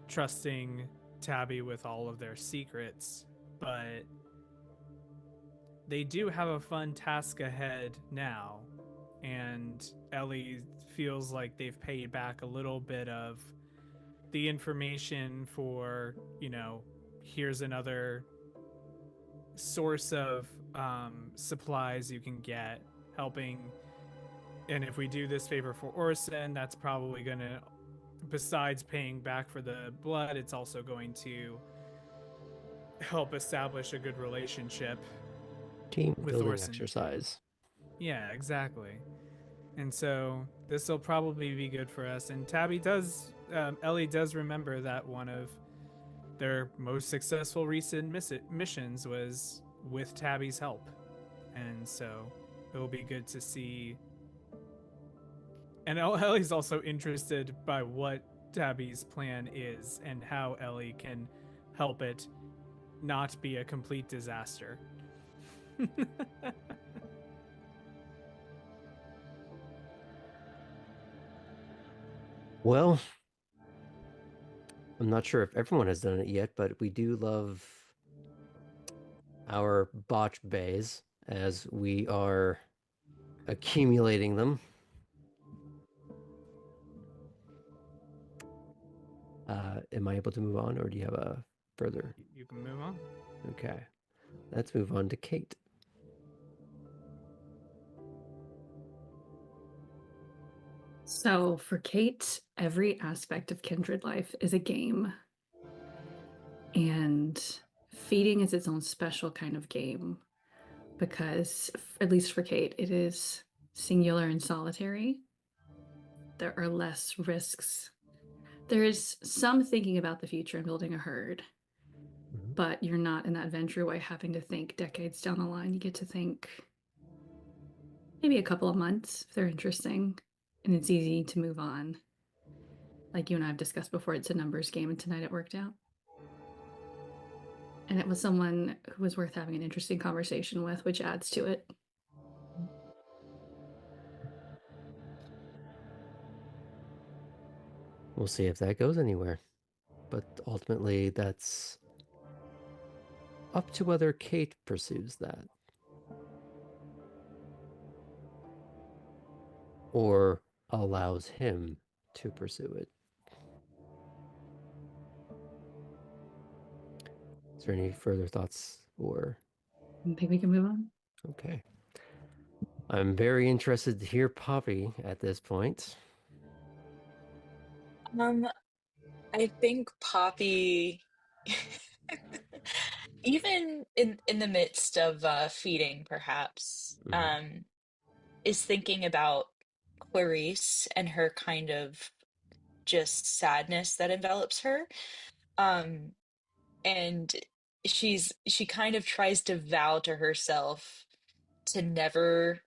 trusting Tabby with all of their secrets, but they do have a fun task ahead now, and Ellie feels like they've paid back a little bit of the information for, here's another source of supplies you can get, helping. And if we do this favor for Orson, that's probably going to, besides paying back for the blood, it's also going to help establish a good relationship. Team with building Orson. exercise. Yeah, exactly. And so this will probably be good for us. And Ellie does remember that one of their most successful recent missions was with Tabby's help. And so it will be good to see. And Ellie's also interested by what Tabby's plan is and how Ellie can help it not be a complete disaster. Well, I'm not sure if everyone has done it yet, but we do love our botch bays as we are accumulating them. Am I able to move on, or do you have a further? You can move on. Okay. Let's move on to Kate. So for Kate, every aspect of kindred life is a game. And feeding is its own special kind of game because, at least for Kate, it is singular and solitary. There are less risks. There is some thinking about the future and building a herd, but you're not in that venture way having to think decades down the line. You get to think maybe a couple of months if they're interesting, and it's easy to move on. Like you and I have discussed before, it's a numbers game, and tonight it worked out. And it was someone who was worth having an interesting conversation with, which adds to it. We'll see if that goes anywhere. But ultimately, that's up to whether Kate pursues that. Or allows him to pursue it. Is there any further thoughts, or? I think we can move on. Okay. I'm very interested to hear Poppy at this point. I think Poppy, even in the midst of feeding, perhaps, is thinking about Clarice and her kind of just sadness that envelops her. And she kind of tries to vow to herself to never,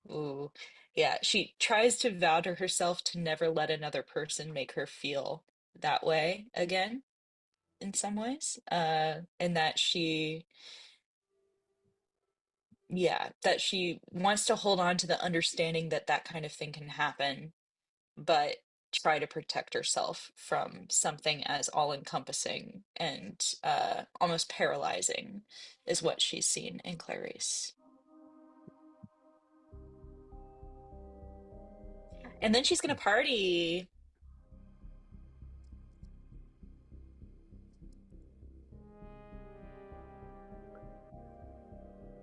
ooh, yeah, she tries to vow to herself to never let another person make her feel that way again in some ways. And that that she wants to hold on to the understanding that that kind of thing can happen, but try to protect herself from something as all-encompassing and almost paralyzing is what she's seen in Clarice. And then she's gonna party.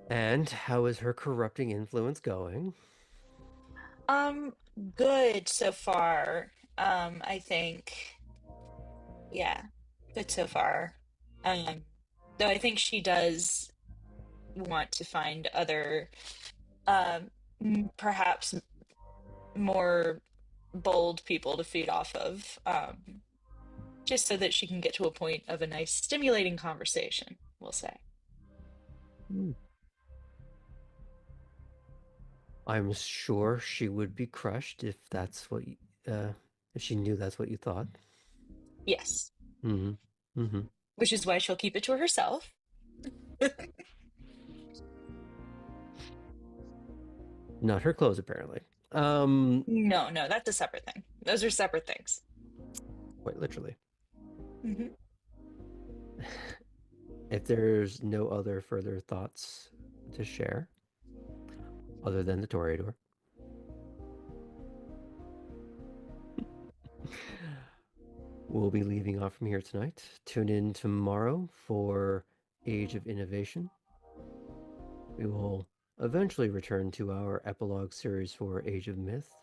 And how is her corrupting influence going? Good so far. I think, yeah, good so far. Though I think she does want to find other, um, perhaps more bold people to feed off of, just so that she can get to a point of a nice, stimulating conversation, we'll say. I'm sure she would be crushed if that's what if she knew that's what you thought. Yes. Mm-hmm. Mm-hmm. Which is why she'll keep it to herself. Not her clothes, apparently. No, that's a separate thing. Those are separate things. Quite literally. Mm-hmm. If there's no other further thoughts to share, other than the Toreador, we'll be leaving off from here tonight. Tune in tomorrow for Age of Innovation. We will eventually return to our epilogue series for Age of Myth.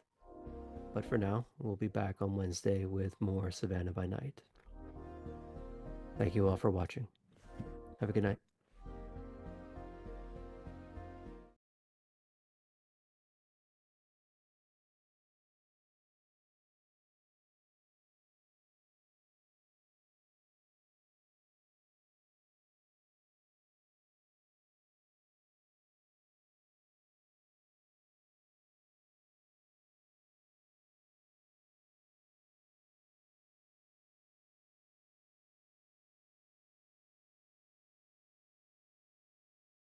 But for now, we'll be back on Wednesday with more Savannah by Night. Thank you all for watching. Have a good night.